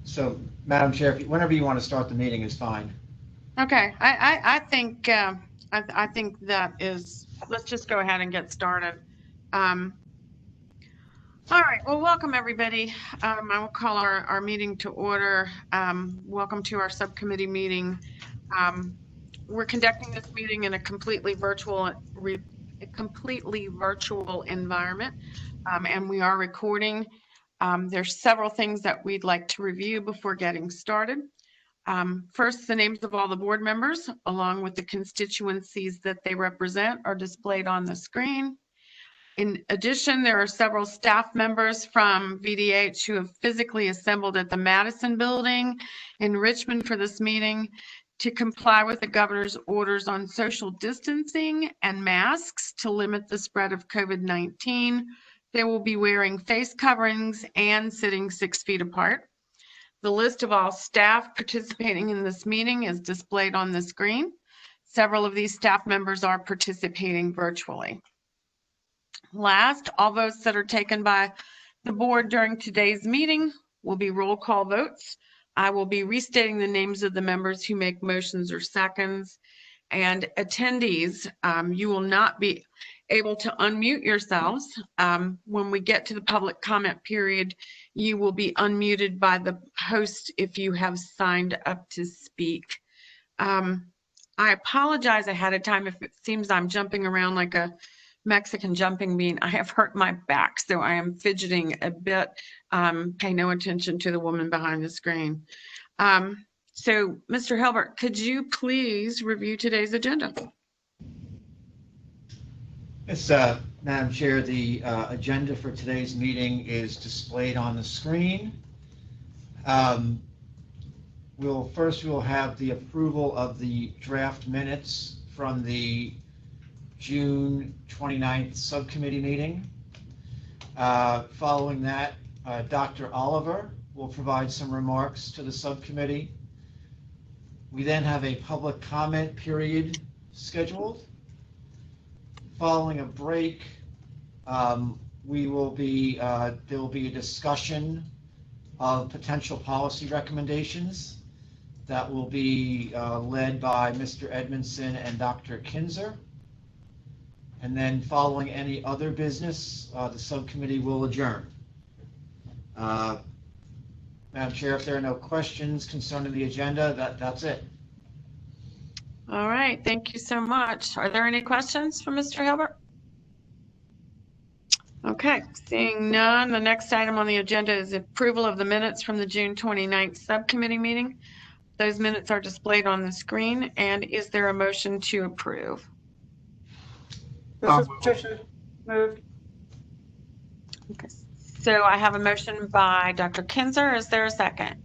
So, Madam Chair, whenever you want to start the meeting is fine. Okay, I think I think that is. Let's just go ahead and get started. All right. Well, welcome everybody. I will call our meeting to order. Welcome to our subcommittee meeting. We're conducting this meeting in a completely virtual environment, and we are recording. There's several things that we'd like to review before getting started. First, the names of all the board members, along with the constituencies that they represent, are displayed on the screen. In addition, there are several staff members from VDH who have physically assembled at the Madison Building in Richmond for this meeting to comply with the governor's orders on social distancing and masks to limit the spread of COVID-19. They will be wearing face coverings and sitting 6 feet apart. The list of all staff participating in this meeting is displayed on the screen. Several of these staff members are participating virtually. Last, all votes that are taken by the board during today's meeting will be roll call votes. I will be restating the names of the members who make motions or seconds. And attendees, you will not be able to unmute yourselves. When we get to the public comment period, you will be unmuted by the host if you have signed up to speak. I apologize ahead of time if it seems I'm jumping around like a Mexican jumping bean. I have hurt my back, so I am fidgeting a bit. Pay no attention to the woman behind the screen. So, Mr. Hilbert, could you please review today's agenda? Yes, Madam Chair, the agenda for today's meeting is displayed on the screen. We'll have the approval of the draft minutes from the June 29th subcommittee meeting. Following that, Dr. Oliver will provide some remarks to the subcommittee. We then have a public comment period scheduled. Following a break, there will be a discussion of potential policy recommendations that will be led by Mr. Edmondson and Dr. Kinzer. And then following any other business, the subcommittee will adjourn. Madam Chair, if there are no questions concerning the agenda, that's it. All right, thank you so much. Are there any questions for Mr. Hilbert? Okay, seeing none, the next item on the agenda is approval of the minutes from the June 29th subcommittee meeting. Those minutes are displayed on the screen, and is there a motion to approve? This is Patricia. Moved. Okay. So I have a motion by Dr. Kinzer. Is there a second?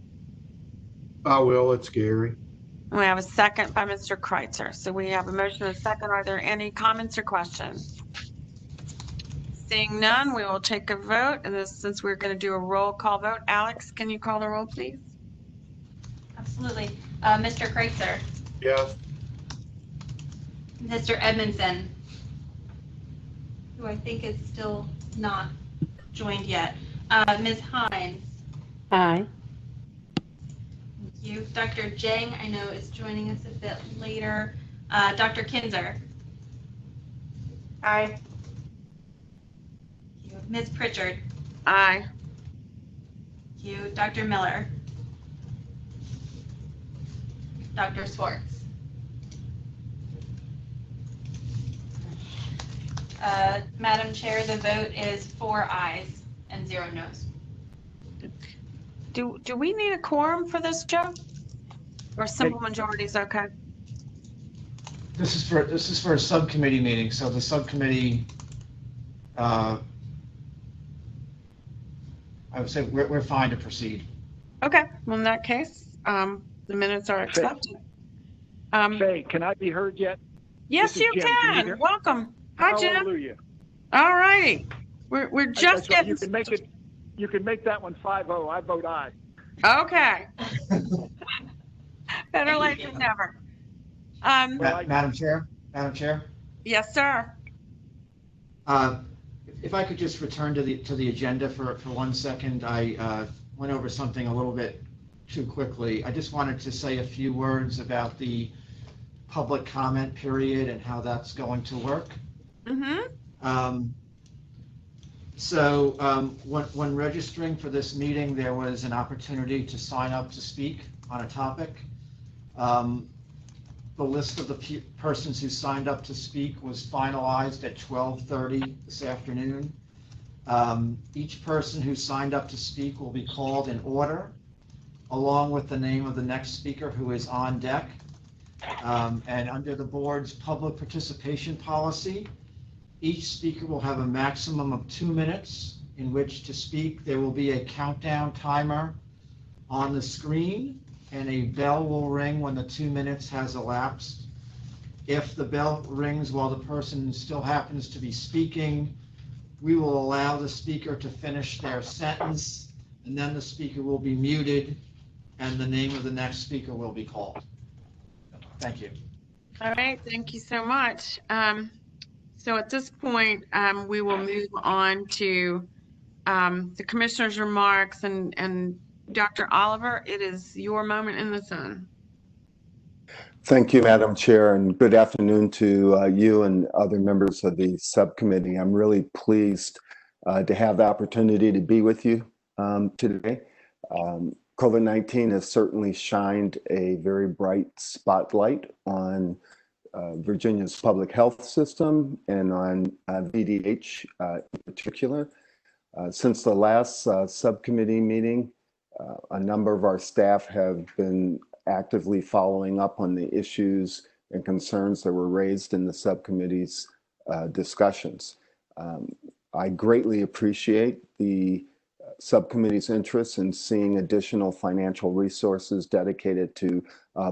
I will. It's Gary. We have a second by Mr. Kreitzer. So we have a motion and a second. Are there any comments or questions? Seeing none, we will take a vote. And since we're going to do a roll call vote, Alex, can you call the roll, please? Absolutely. Mr. Kreitzer. Yes. Mr. Edmondson, who I think is still not joined yet. Ms. Hines. Aye. Thank you. Dr. Jang, I know, is joining us a bit later. Dr. Kinzer. Aye. Thank you. Ms. Pritchard. Aye. Thank you. Dr. Miller. Dr. Swartz. Madam Chair, the vote is 4 ayes and 0 noes. Do we need a quorum for this, Joe? Or simple majority is okay? This is for a subcommittee meeting, so the subcommittee, I would say we're fine to proceed. Okay, well in that case, the minutes are accepted. Faye, can I be heard yet? Yes, you can. Welcome. Hi, Jim. Hallelujah. All right. We're just getting. You can make that one 5-0. I vote aye. Okay. Better late than never. Madam Chair. Yes, sir. If I could just return to the agenda for 1 second, I went over something a little bit too quickly. I just wanted to say a few words about the public comment period and how that's going to work. When registering for this meeting, there was an opportunity to sign up to speak on a topic. The list of the persons who signed up to speak was finalized at 12:30 this afternoon. Each person who signed up to speak will be called in order, along with the name of the next speaker who is on deck. And under the board's public participation policy, each speaker will have a maximum of 2 minutes in which to speak. There will be a countdown timer on the screen, and a bell will ring when the 2 minutes has elapsed. If the bell rings while the person still happens to be speaking, we will allow the speaker to finish their sentence, and then the speaker will be muted, and the name of the next speaker will be called. Thank you. All right, thank you so much. So at this point, we will move on to the commissioner's remarks, and Dr. Oliver, it is your moment in the sun. Thank you, Madam Chair, and good afternoon to you and other members of the subcommittee. I'm really pleased to have the opportunity to be with you today. COVID-19 has certainly shined a very bright spotlight on Virginia's public health system and on VDH in particular. Since the last subcommittee meeting, a number of our staff have been actively following up on the issues and concerns that were raised in the subcommittee's discussions. I greatly appreciate the subcommittee's interest in seeing additional financial resources dedicated to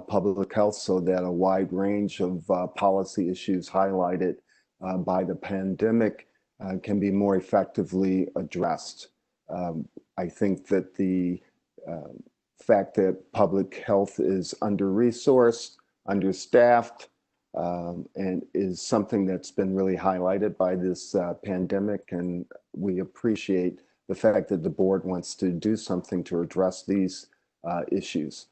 public health so that a wide range of policy issues highlighted by the pandemic can be more effectively addressed. I think that the fact that public health is under-resourced, understaffed, and is something that's been really highlighted by this pandemic, and we appreciate the fact that the board wants to do something to address these issues.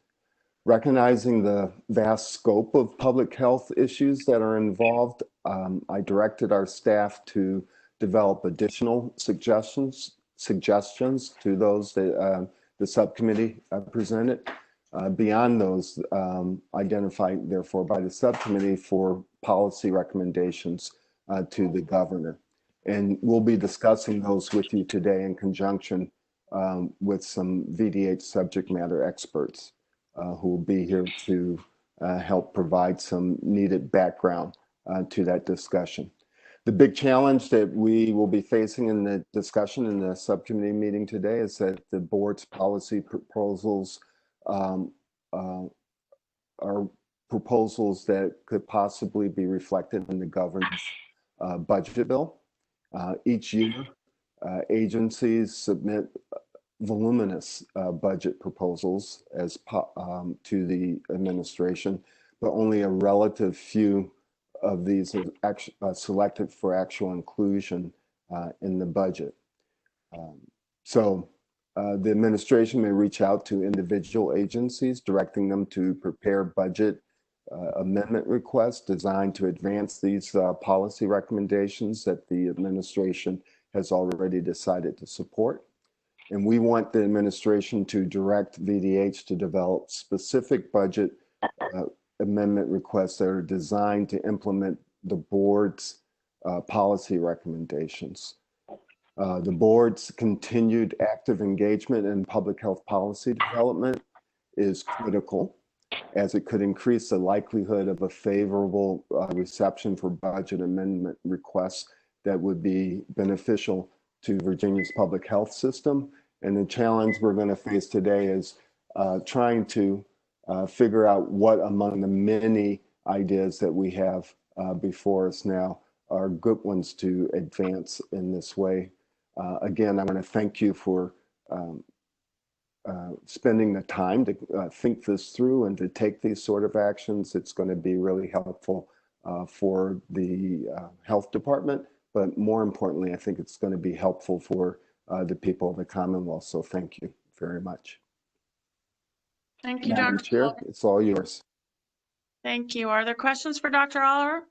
Recognizing the vast scope of public health issues that are involved, I directed our staff to develop additional suggestions to those that the subcommittee presented, beyond those identified therefore by the subcommittee for policy recommendations to the governor. And we'll be discussing those with you today in conjunction with some VDH subject matter experts who will be here to help provide some needed background to that discussion. The big challenge that we will be facing in the discussion in the subcommittee meeting today is that the board's policy proposals are proposals that could possibly be reflected in the governor's budget bill. Each year, agencies submit voluminous budget proposals as to the administration, but only a relative few of these are selected for actual inclusion in the budget. So the administration may reach out to individual agencies, directing them to prepare budget amendment requests designed to advance these policy recommendations that the administration has already decided to support. And we want the administration to direct VDH to develop specific budget amendment requests that are designed to implement the board's policy recommendations. The board's continued active engagement in public health policy development is critical, as it could increase the likelihood of a favorable reception for budget amendment requests that would be beneficial to Virginia's public health system. And the challenge we're going to face today is trying to figure out what among the many ideas that we have before us now are good ones to advance in this way. Again, I want to thank you for spending the time to think this through and to take these sort of actions. It's going to be really helpful for the health department, but more importantly, I think it's going to be helpful for the people of the Commonwealth. So thank you very much. Thank you, Madam Dr. Chair, Oliver. it's all yours. Thank you. Are there questions for Dr. Oliver?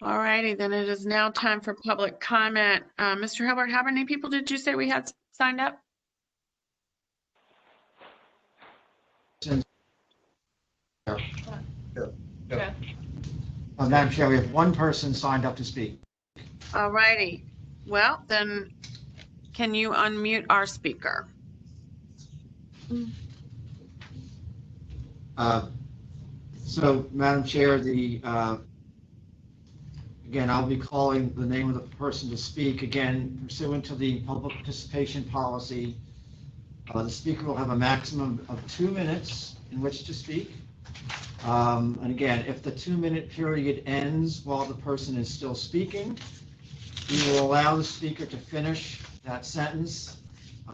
All righty, then it is now time for public comment. Mr. Hilbert, how many people did you say we had signed up? Madam Chair, we have one person signed up to speak. All righty. Well, then can you unmute our speaker? So, Madam Chair, again, I'll be calling the name of the person to speak. Again, pursuant to the public participation policy, the speaker will have a maximum of 2 minutes in which to speak. And again, if the 2-minute period ends while the person is still speaking, we will allow the speaker to finish that sentence,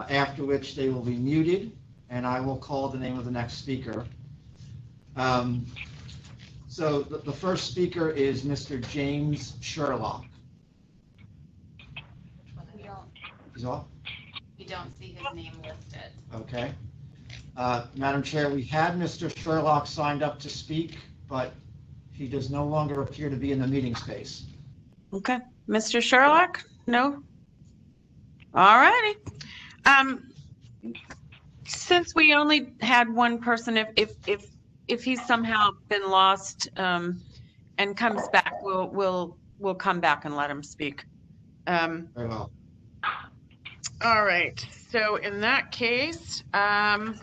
after which they will be muted, and I will call the name of the next speaker. So the first speaker is Mr. James Sherlock. He's off? We don't see his name listed. Okay. Madam Chair, we had Mr. Sherlock signed up to speak, but he does no longer appear to be in the meeting space. Okay. Mr. Sherlock? No? All righty. Since we only had one person, if he's somehow been lost and comes back, we'll come back and let him speak. Very well. All right. So in that case, all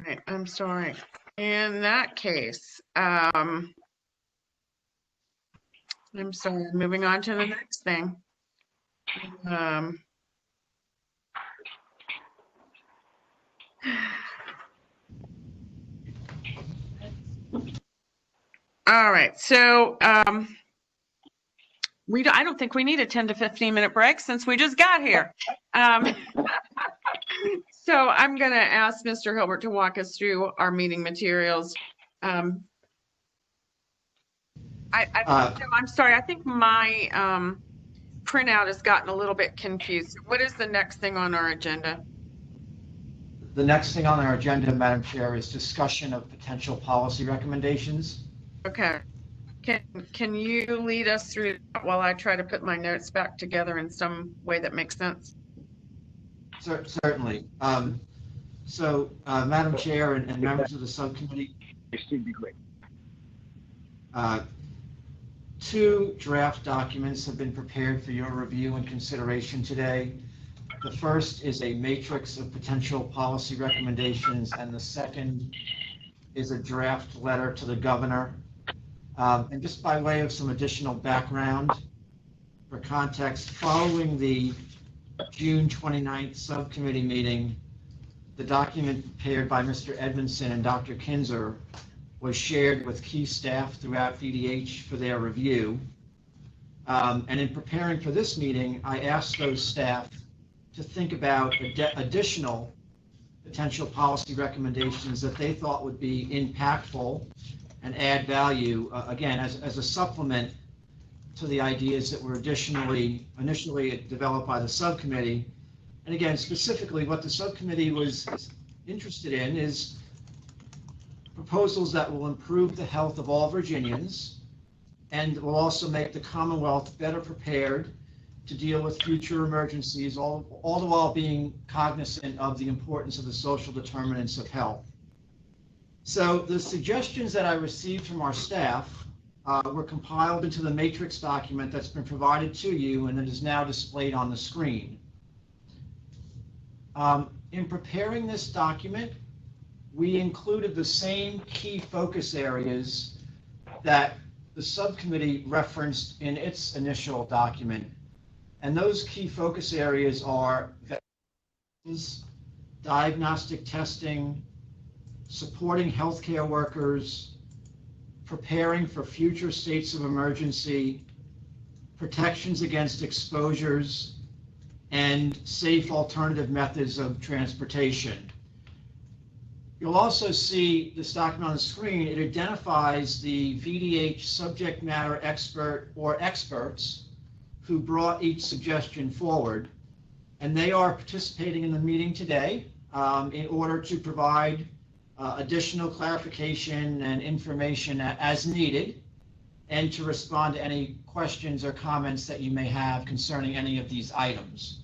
right, I'm sorry. In that case, I'm sorry, moving on to the next thing. All right, so I don't think we need a 10 to 15 minute break since we just got here. So I'm going to ask Mr. Hilbert to walk us through our meeting materials. I'm sorry, I think my printout has gotten a little bit confused. What is the next thing on our agenda? The next thing on our agenda, Madam Chair, is discussion of potential policy recommendations. Okay. Can you lead us through that while I try to put my notes back together in some way that makes sense? Certainly. Madam Chair and members of the subcommittee, two draft documents have been prepared for your review and consideration today. The first is a matrix of potential policy recommendations, and the second is a draft letter to the governor. And just by way of some additional background, for context, following the June 29th subcommittee meeting, the document prepared by Mr. Edmondson and Dr. Kinzer was shared with key staff throughout VDH for their review. And in preparing for this meeting, I asked those staff to think about additional potential policy recommendations that they thought would be impactful and add value, again, as a supplement to the ideas that were initially developed by the subcommittee. And again, specifically what the subcommittee was interested in is proposals that will improve the health of all Virginians and will also make the Commonwealth better prepared to deal with future emergencies, all the while being cognizant of the importance of the social determinants of health. So the suggestions that I received from our staff were compiled into the matrix document that's been provided to you and that is now displayed on the screen. In preparing this document, we included the same key focus areas that the subcommittee referenced in its initial document. And those key focus areas are vaccines, diagnostic testing, supporting healthcare workers, preparing for future states of emergency, protections against exposures, and safe alternative methods of transportation. You'll also see this document on the screen. It identifies the VDH subject matter expert or experts who brought each suggestion forward, and they are participating in the meeting today in order to provide additional clarification and information as needed, and to respond to any questions or comments that you may have concerning any of these items.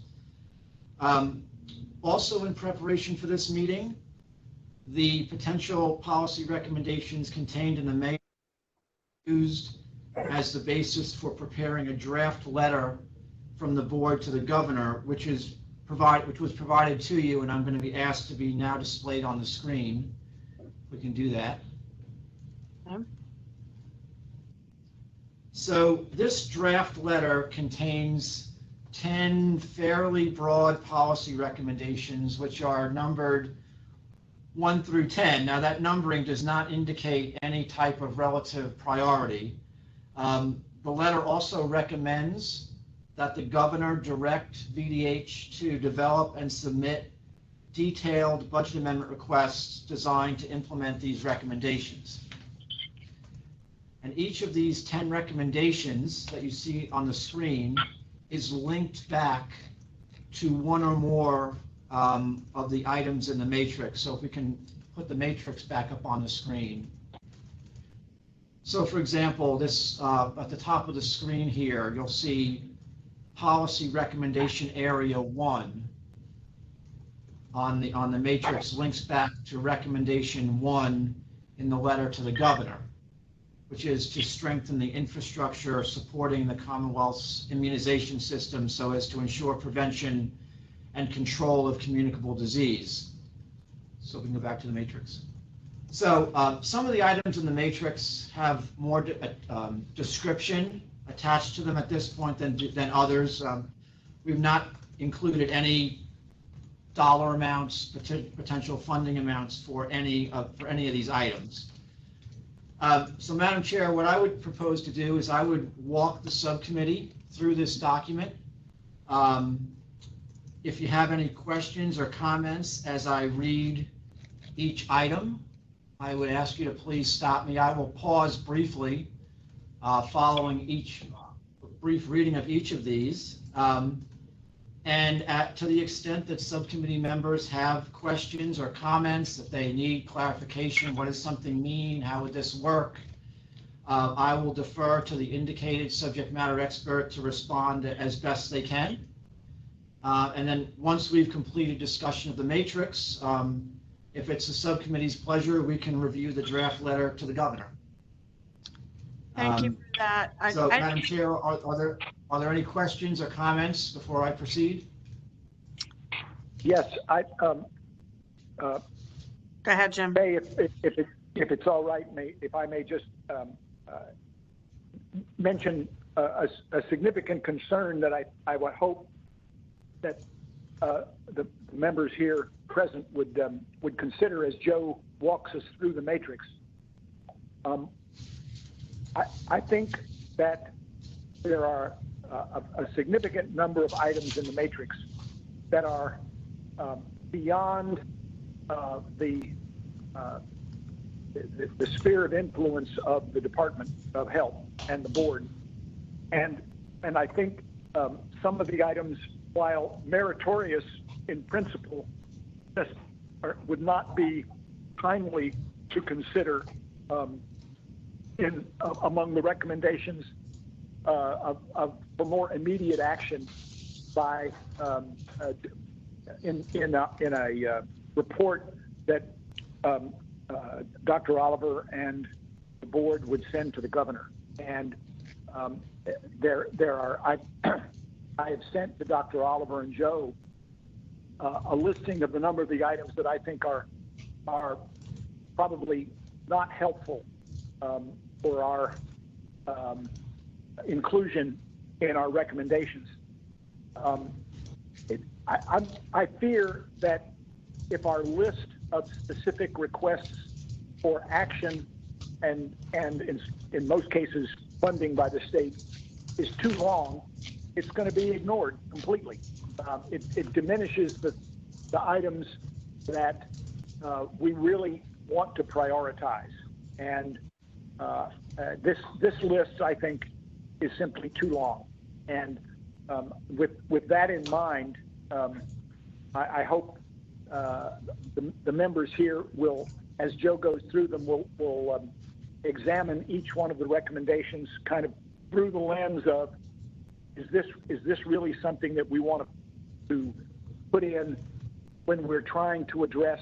Also in preparation for this meeting, the potential policy recommendations contained in the manual used as the basis for preparing a draft letter from the board to the governor, which was provided to you, and I'm going to be asked to be now displayed on the screen. We can do that. So this draft letter contains 10 fairly broad policy recommendations, which are numbered 1 through 10. Now that numbering does not indicate any type of relative priority. The letter also recommends that the governor direct VDH to develop and submit detailed budget amendment requests designed to implement these recommendations. And each of these 10 recommendations that you see on the screen is linked back to one or more of the items in the matrix. So if we can put the matrix back up on the screen. So for example, this at the top of the screen here, you'll see policy recommendation area 1 on the matrix links back to recommendation 1 in the letter to the governor, which is to strengthen the infrastructure supporting the Commonwealth's immunization system so as to ensure prevention and control of communicable disease. So we can go back to the matrix. So some of the items in the matrix have more description attached to them at this point than others. We've not included any dollar amounts, potential funding amounts for any of these items. So Madam Chair, what I would propose to do is I would walk the subcommittee through this document. If you have any questions or comments as I read each item, I would ask you to please stop me. I will pause briefly following each brief reading of each of these. And to the extent that subcommittee members have questions or comments, if they need clarification, what does something mean? How would this work? I will defer to the indicated subject matter expert to respond as best they can. And then once we've completed discussion of the matrix, if it's the subcommittee's pleasure, we can review the draft letter to the governor. Thank you for that. So, Madam Chair, are there any questions or comments before I proceed? Yes, Go ahead, Jim. May, if it's all right, if I may just mention a significant concern that I would hope that the members here present would consider as Joe walks us through the matrix. I think that there are a significant number of items in the matrix that are beyond the sphere of influence of the Department of Health and the board, and I think some of the items, while meritorious in principle, just would not be timely to consider among the recommendations for more immediate action by in a report that Dr. Oliver and the board would send to the governor. And there are I have sent to Dr. Oliver and Joe a listing of the number of the items that I think are probably not helpful for our inclusion in our recommendations. I fear that if our list of specific requests for action and in most cases funding by the state is too long, it's going to be ignored completely. It diminishes the items that we really want to prioritize. And this list, I think, is simply too long. And with that in mind, I hope the members here will, as Joe goes through them, will examine each one of the recommendations kind of through the lens of, is this really something that we want to put in when we're trying to address,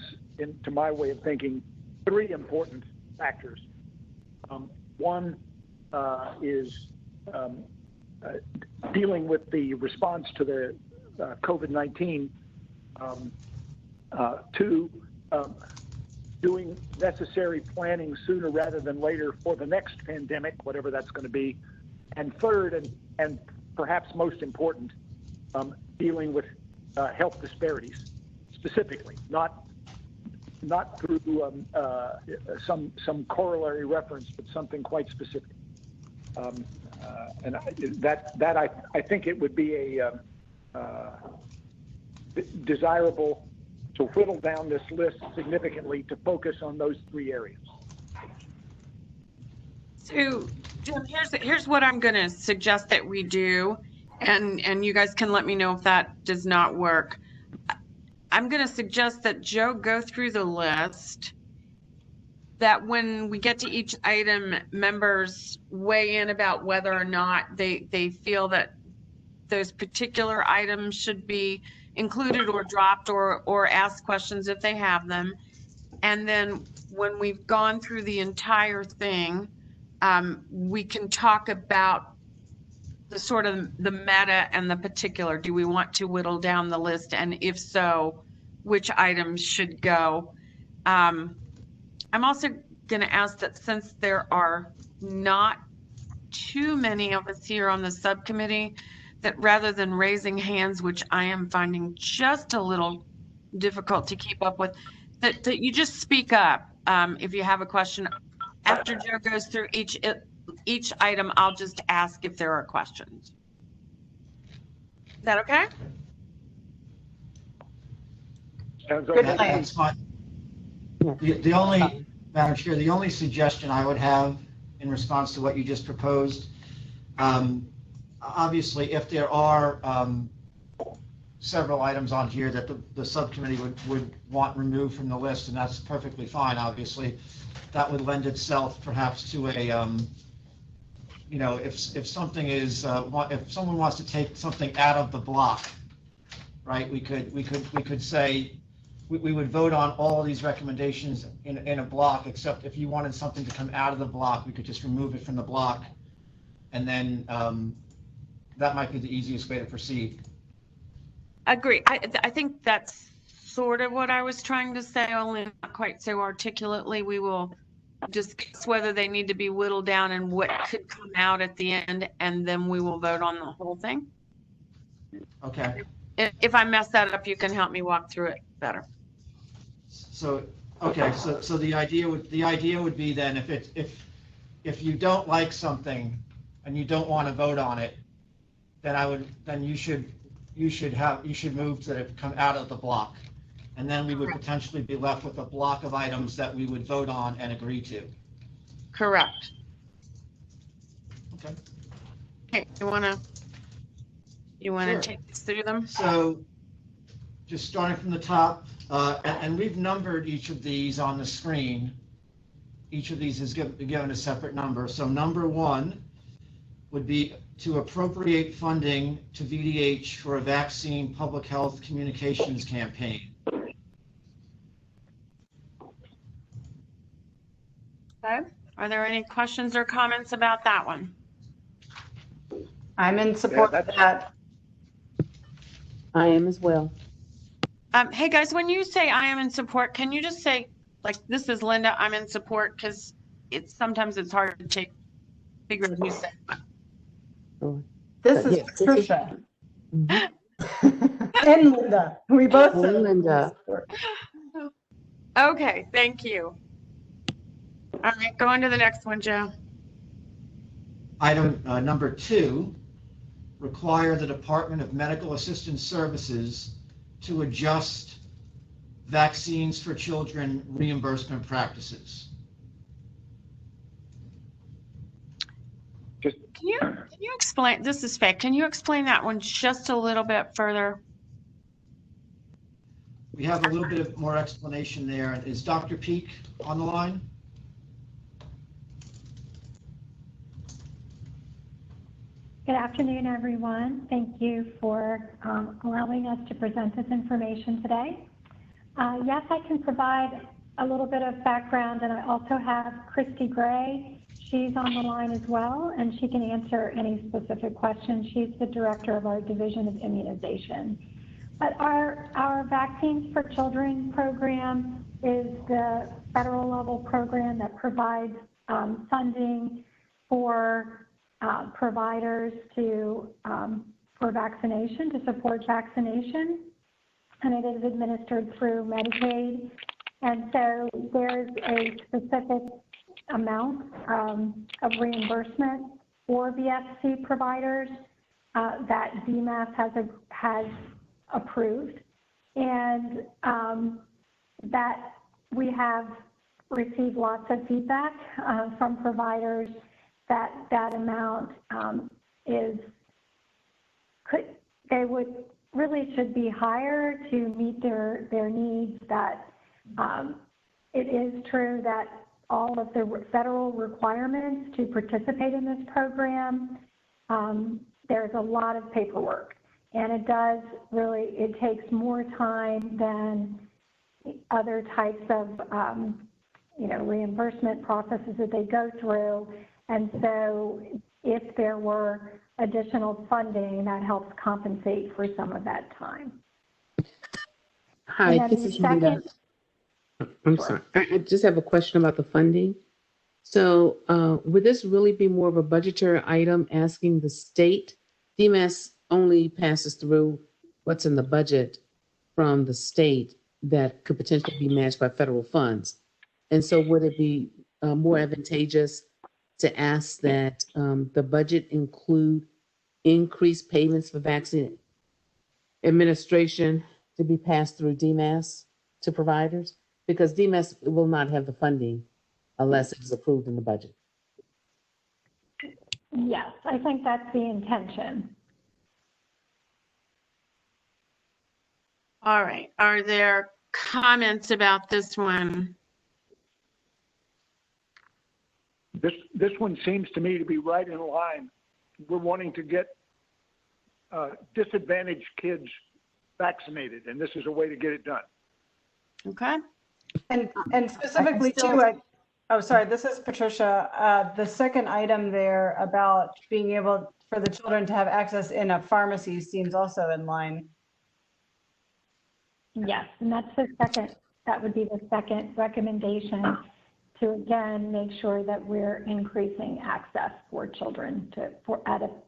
to my way of thinking, three important factors. One is dealing with the response to the COVID-19. Two, doing necessary planning sooner rather than later for the next pandemic, whatever that's going to be. And third, and perhaps most important, dealing with health disparities specifically, not through some corollary reference, but something quite specific. And I think it would be a desirable to whittle down this list significantly to focus on those three areas. So, Jim, here's what I'm going to suggest that we do, and you guys can let me know if that does not work. I'm going to suggest that Joe go through the list, that when we get to each item, members weigh in about whether or not they feel that those particular items should be included or dropped, or ask questions if they have them. And then when we've gone through the entire thing, we can talk about the sort of the meta and the particular. Do we want to whittle down the list? And if so, which items should go? I'm also going to ask that, since there are not too many of us here on the subcommittee, that rather than raising hands, which I am finding just a little difficult to keep up with, that you just speak up if you have a question. After Joe goes through each item, I'll just ask if there are questions. Is that okay? Sounds okay. That's fine. The only, Madam Chair, the only suggestion I would have in response to what you just proposed, obviously, if there are several items on here that the subcommittee would want removed from the list, and that's perfectly fine, obviously, that would lend itself perhaps to a, you know, if something is, if someone wants to take something out of the block, right, we could say, we would vote on all of these recommendations in a block, except if you wanted something to come out of the block, we could just remove it from the block, and then that might be the easiest way to proceed. Agree. I think that's sort of what I was trying to say, only not quite so articulately. We will discuss whether they need to be whittled down and what could come out at the end, and then we will vote on the whole thing. Okay. If I mess that up, you can help me walk through it better. So, okay, so the idea would be then, if you don't like something and you don't want to vote on it, then you should move to come out of the block, and then we would potentially be left with a block of items that we would vote on and agree to. Correct. Okay. Okay. You want to Sure. take us through them? So, just starting from the top, and we've numbered each of these on the screen. Each of these is given a separate number. So number 1 would be to appropriate funding to VDH for a vaccine public health communications campaign. Okay. Are there any questions or comments about that one? I'm in support of that. I am as well. Hey guys, when you say I am in support, can you just say, like, this is Linda, I'm in support, because sometimes it's hard to figure out who said what. This is Yes. Patricia Mhm. and Linda. We both And said Linda. Okay, thank you. All right, go on to the next one, Joe. Item number 2, require the Department of Medical Assistance Services to adjust vaccines for children reimbursement practices. Can you explain, this is Faye, can you explain that one just a little bit further? We have a little bit of more explanation there. Is Dr. Peak on the line? Good afternoon, everyone. Thank you for allowing us to present this information today. Yes, I can provide a little bit of background, and I also have Christy Gray. She's on the line as well, and she can answer any specific questions. She's the director of our Division of Immunization. But our Vaccines for Children program is the federal level program that provides funding for providers for vaccination, to support vaccination, and it is administered through Medicaid. And so there's a specific amount of reimbursement for VFC providers that DMAS has approved, and that we have received lots of feedback from providers that amount they would really should be higher to meet their needs. That it is true that all of the federal requirements to participate in this program, there's a lot of paperwork, and it takes more time than other types of reimbursement processes that they go through. And so if there were additional funding, that helps compensate for some of that time. Hi, this is Linda. I'm sorry. I just have a question about the funding. So would this really be more of a budgetary item asking the state? DMS only passes through what's in the budget from the state that could potentially be matched by federal funds. And so would it be more advantageous to ask that the budget include increased payments for vaccine administration to be passed through DMAS to providers? Because DMAS will not have the funding unless it is approved in the budget. Yes, I think that's the intention. All right, are there comments about this one? This one seems to me to be right in line. We're wanting to get disadvantaged kids vaccinated, and this is a way to get it done. Okay. And specifically too, sorry, this is Patricia. The second item there about being able for the children to have access in a pharmacy seems also in line. Yes, and that would be the second recommendation, to again make sure that we're increasing access for children to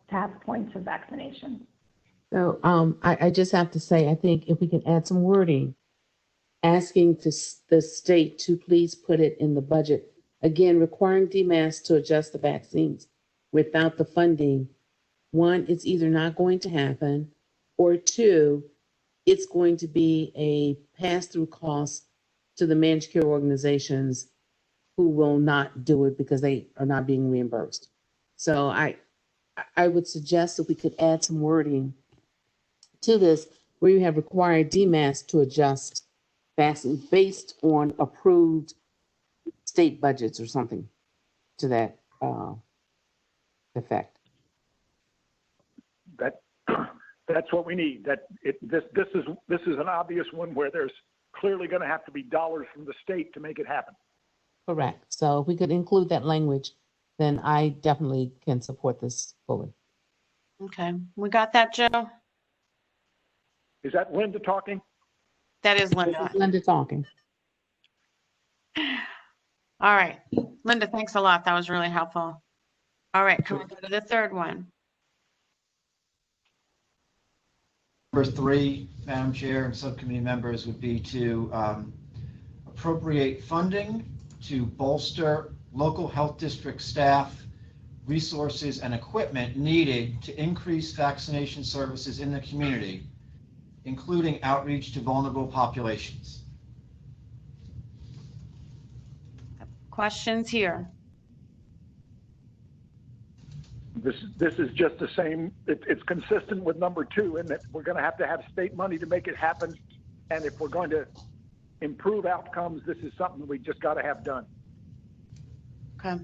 have points of vaccination. So I just have to say, I think if we can add some wording, asking the state to please put it in the budget, again, requiring DMAS to adjust the vaccines without the funding. One, it's either not going to happen, or two, it's going to be a pass-through cost to the managed care organizations who will not do it because they are not being reimbursed. So I would suggest that we could add some wording to this where you have required DMAS to adjust vaccine based on approved state budgets or something to that effect. That's what we need. This is an obvious one where there's clearly going to have to be dollars from the state to make it happen. Correct. So if we could include that language, then I definitely can support this fully. Okay, we got that, Joe? Is that Linda talking? That is Linda. This is Linda talking. All right, Linda, thanks a lot. That was really helpful. All right, can we go to the third one? Number 3, Madam Chair and subcommittee members, would be to appropriate funding to bolster local health district staff, resources, and equipment needed to increase vaccination services in the community, including outreach to vulnerable populations. Questions here? This is just the same. It's consistent with number 2 in that we're going to have state money to make it happen. And if we're going to improve outcomes, this is something we just got to have done. Okay.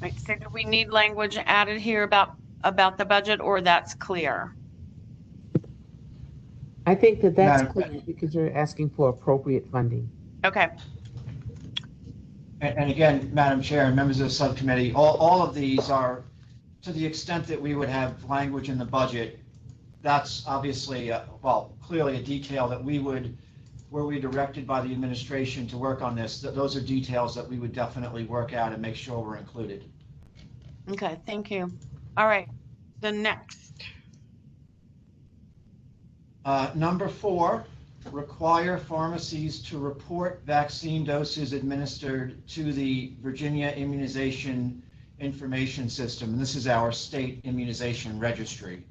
Right, so do we need language added here about the budget, or that's clear? I think that that's Madam- clear because you're asking for appropriate funding. Okay. And again, Madam Chair and members of the subcommittee, all of these are, to the extent that we would have language in the budget, that's obviously, well, clearly a detail that were we directed by the administration to work on this, those are details that we would definitely work out and make sure we're included. Okay, thank you. All right, the next. Number 4, require pharmacies to report vaccine doses administered to the Virginia Immunization Information System. And this is our state immunization registry.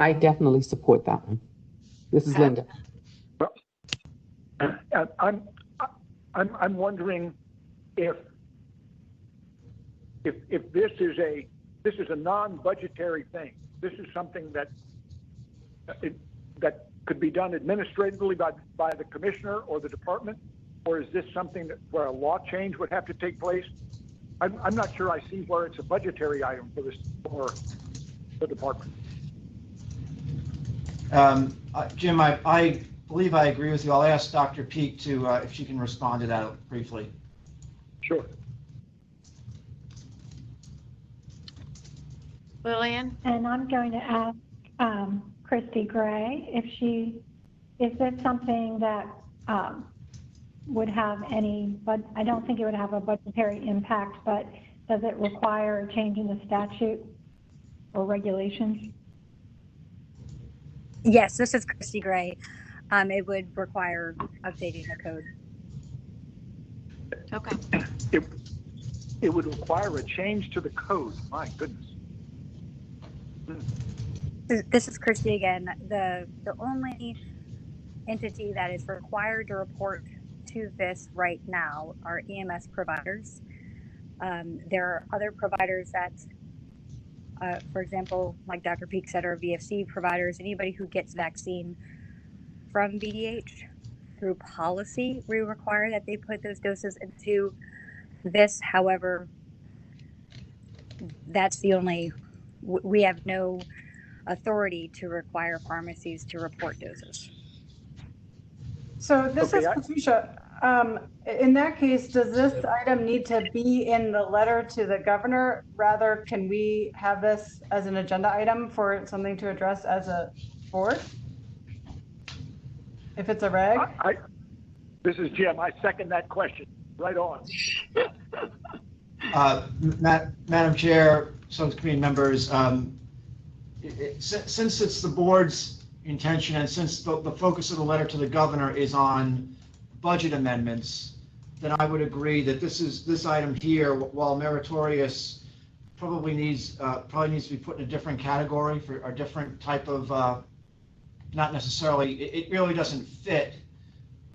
I definitely support that one. This is Linda. I'm wondering if this is a non-budgetary thing. This is something that could be done administratively by the commissioner or the department, or is this something where a law change would have to take place? I'm not sure I see where it's a budgetary item for the department. Jim, I believe I agree with you. I'll ask Dr. Peak to if she can respond to that briefly. Sure. Lillian? And I'm going to ask Christy Gray is this something that would have any, but I don't think it would have a budgetary impact, but does it require a change in the statute or regulations? Yes, this is Christy Gray. It would require updating the code. Okay. It would require a change to the code. My goodness. This is Christy again. The only entity that is required to report to this right now are EMS providers. There are other providers that, for example, like Dr. Peak said, are VFC providers. Anybody who gets vaccine from VDH, through policy, we require that they put those doses into this. However, that's the only, we have no authority to require pharmacies to report doses. So this is Patricia. In that case, does this item need to be in the letter to the governor? Rather, can we have this as an agenda item for something to address as a board? If it's a reg? This is Jim. I second that question. Right on. Madam Chair, subcommittee members, since it's the board's intention and since the focus of the letter to the governor is on budget amendments, then I would agree that this item here, while meritorious, probably needs to be put in a different category for a different type of, not necessarily, it really doesn't fit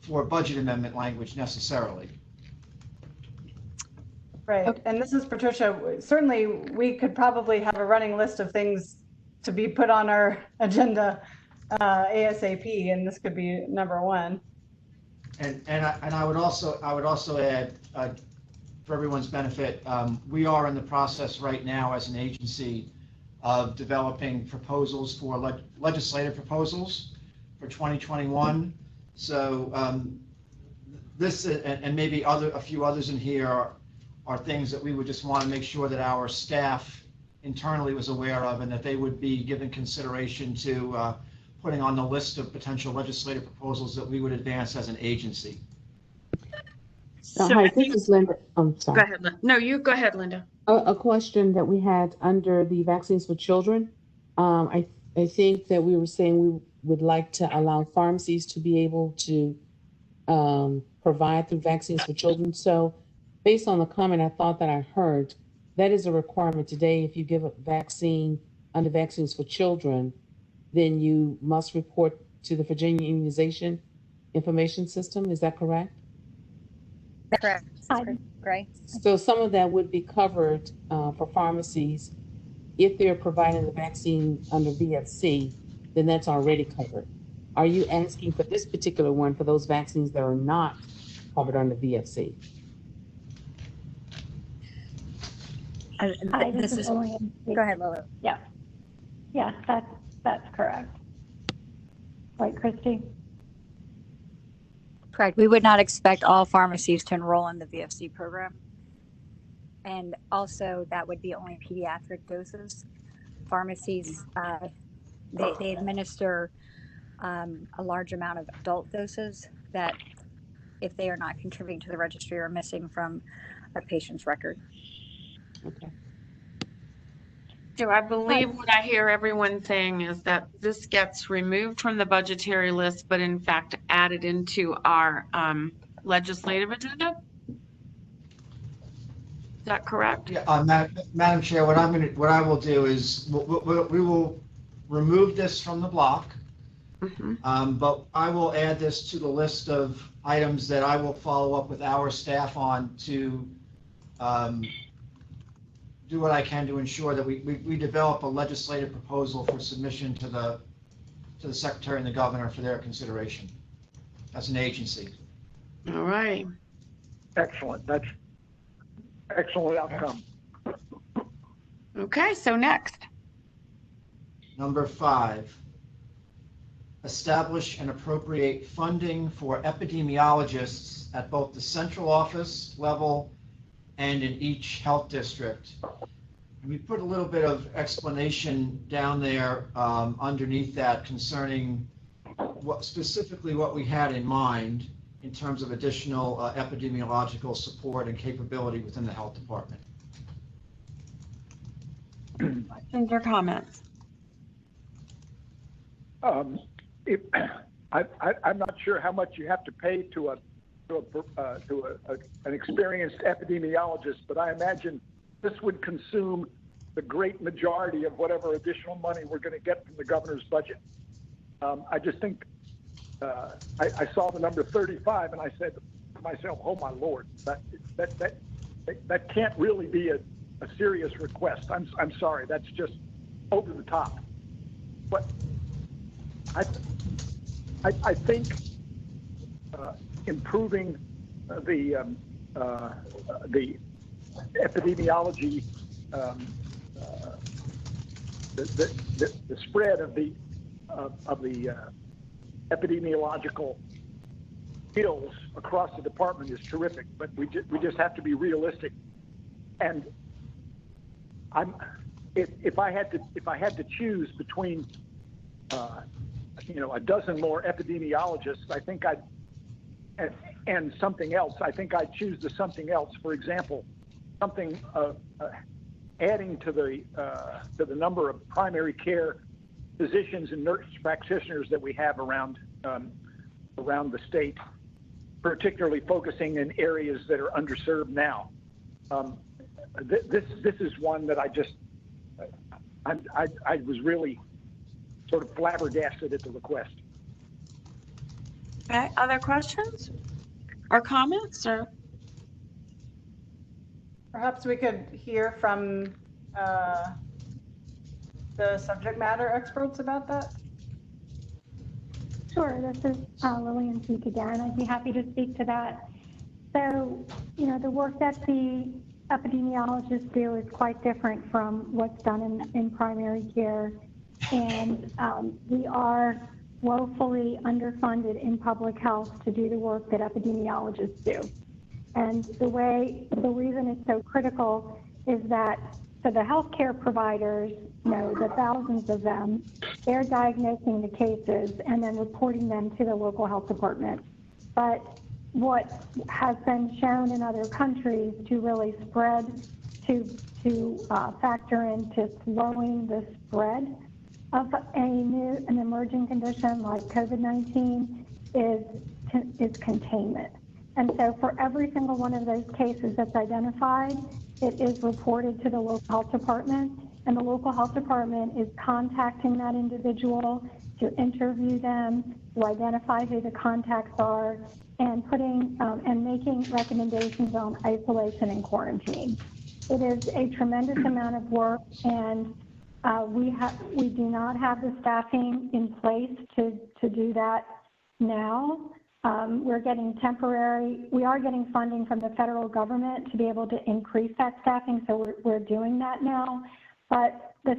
for budget amendment language necessarily. Right, and this is Patricia. Certainly, we could probably have a running list of things to be put on our agenda ASAP, and this could be number 1. And I would also add, for everyone's benefit, we are in the process right now as an agency of developing proposals for legislative proposals for 2021. So this and maybe a few others in here are things that we would just want to make sure that our staff internally was aware of and that they would be given consideration to putting on the list of potential legislative proposals that we would advance as an agency. Hi, this is Linda. I'm sorry. Go ahead, Linda. No, you go ahead, Linda. A question that we had under the vaccines for children. I think that we were saying we would like to allow pharmacies to be able to provide through vaccines for children. So based on the comment I thought that I heard, that is a requirement today. If you give a vaccine under vaccines for children, then you must report to the Virginia Immunization Information System. Is that correct? Correct. Gray. So some of that would be covered for pharmacies. If they're providing the vaccine under VFC, then that's already covered. Are you asking for this particular one for those vaccines that are not covered under VFC? Hi, this is Lillian. Go ahead, Lily. Yeah. Yes, that's correct. Right, Christy? Correct. We would not expect all pharmacies to enroll in the VFC program. And also that would be only pediatric doses. Pharmacies, they administer a large amount of adult doses that if they are not contributing to the registry are missing from a patient's record. Okay. So I believe what I hear everyone saying is that this gets removed from the budgetary list, but in fact added into our legislative agenda. Is that correct? Yeah, Madam Chair, what I will do is we will remove this from the block, but I will add this to the list of items that I will follow up with our staff on to do what I can to ensure that we develop a legislative proposal for submission to the Secretary and the Governor for their consideration as an agency. All right. Excellent. That's excellent outcome. Okay, so next. Number 5, establish and appropriate funding for epidemiologists at both the central office level and in each health district. And we put a little bit of explanation down there underneath that concerning specifically what we had in mind in terms of additional epidemiological support and capability within the health department. Questions or comments? I'm not sure how much you have to pay to an experienced epidemiologist, but I imagine this would consume the great majority of whatever additional money we're going to get from the governor's budget. I just think I saw the number 35 and I said to myself, "Oh my Lord, that can't really be a serious request." I'm sorry, that's just over the top. But I think improving the epidemiology, the spread of the epidemiological skills across the department is terrific, but we just have to be realistic. And if I had to choose between a dozen more epidemiologists, I think and something else, I think I'd choose the something else. For example, something adding to the number of primary care physicians and nurse practitioners that we have around the state, particularly focusing in areas that are underserved now. This is one that I was really sort of flabbergasted at the request. Okay, other questions or comments? Or Perhaps we could hear from the subject matter experts about that. Sure, this is Lillian Peak again. I'd be happy to speak to that. So, the work that the epidemiologists do is quite different from what's done in primary care. And we are woefully underfunded in public health to do the work that epidemiologists do. And the reason it's so critical is that so the healthcare providers, the thousands of them, they're diagnosing the cases and then reporting them to the local health department. But what has been shown in other countries to really spread, to factor into slowing the spread of an emerging condition like COVID-19 is containment. And so for every single one of those cases that's identified, it is reported to the local health department, and the local health department is contacting that individual to interview them, to identify who the contacts are, and making recommendations on isolation and quarantine. It is a tremendous amount of work, and we do not have the staffing in place to do that now. We are getting funding from the federal government to be able to increase that staffing, so we're doing that now. But the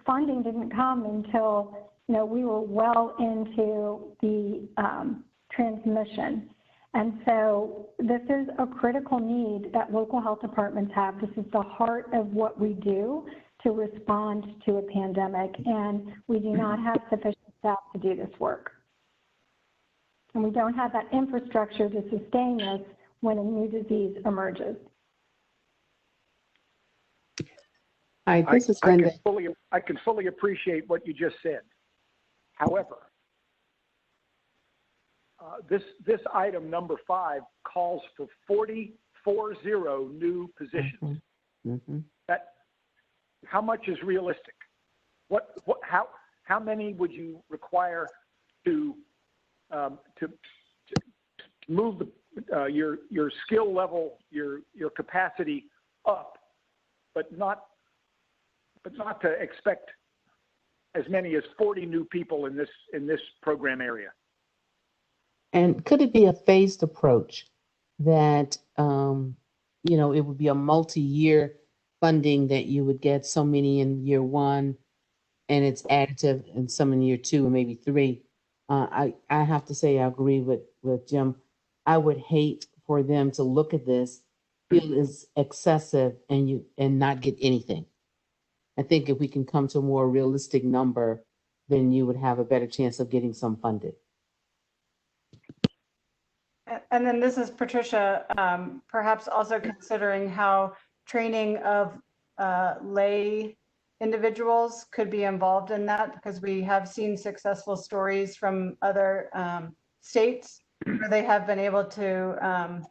funding didn't come until we were well into the transmission. And so this is a critical need that local health departments have. This is the heart of what we do to respond to a pandemic, and we do not have sufficient staff to do this work. And we don't have that infrastructure to sustain this when a new disease emerges. Hi, this is Linda. I can fully appreciate what you just said. However, this item number 5 calls for 40 new positions. Mm-hmm. How much is realistic? How many would you require to move your skill level, your capacity up, but not to expect as many as 40 new people in this program area? And could it be a phased approach that, it would be a multi-year funding that you would get so many in year 1 and it's additive and some in year 2 and maybe 3? I have to say I agree with Jim. I would hate for them to look at this, feel it's excessive and not get anything. I think if we can come to a more realistic number, then you would have a better chance of getting some funded. And then this is Patricia, perhaps also considering how training of lay individuals could be involved in that, because we have seen successful stories from other states where they have been able to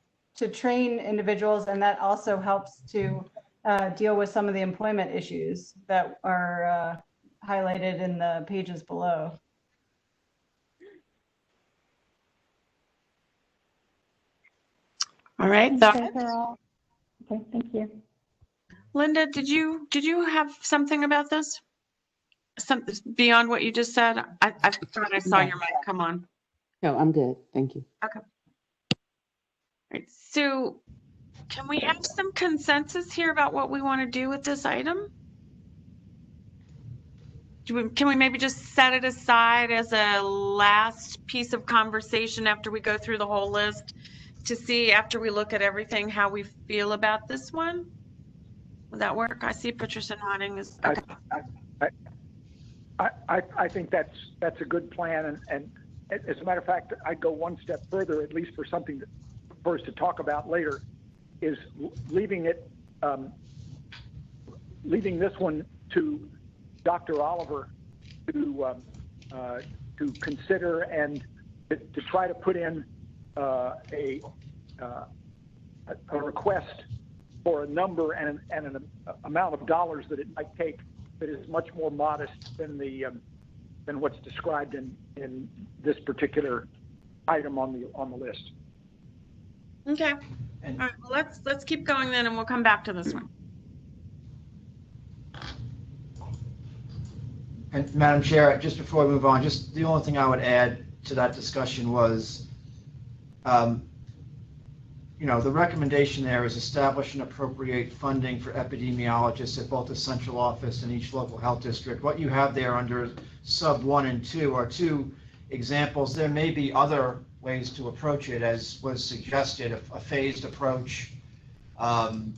train individuals, and that also helps to deal with some of the employment issues that are highlighted in the pages below. All right. Okay, thank you. Linda, did you have something about this? Something beyond what you just said? I thought I saw your mic come on. No, I'm good. Thank you. Okay. All right. So can we have some consensus here about what we want to do with this item? Can we maybe just set it aside as a last piece of conversation after we go through the whole list to see, after we look at everything, how we feel about this one? Would that work? I see Patricia nodding. Okay. I think that's a good plan, and as a matter of fact, I'd go one step further, at least for something for us to talk about later, is leaving this one to Dr. Oliver to consider and to try to put in a request for a number and an amount of dollars that it might take that is much more modest than what's described in this particular item on the list. Okay. All right. Well, let's keep going then, and we'll come back to this one. And Madam Chair, just before we move on, just the only thing I would add to that discussion was, the recommendation there is establish and appropriate funding for epidemiologists at both the central office and each local health district. What you have there under sub 1 and 2 are 2 examples. There may be other ways to approach it, as was suggested, a phased approach, prioritized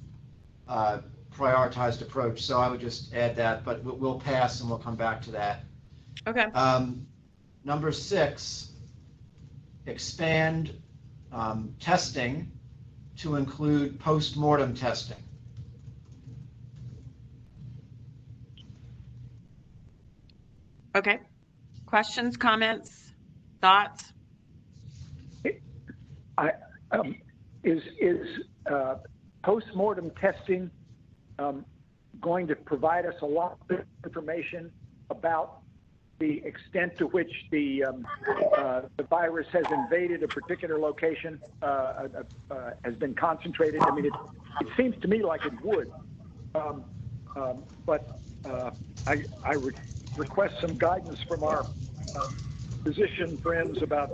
approach. So I would just add that, but we'll pass and we'll come back to that. Okay. Number 6, expand testing to include post-mortem testing. Okay. Questions, comments, thoughts? Is post-mortem testing going to provide us a lot of information about the extent to which the virus has invaded a particular location has been concentrated. I mean, it seems to me like it would, but I request some guidance from our physician friends about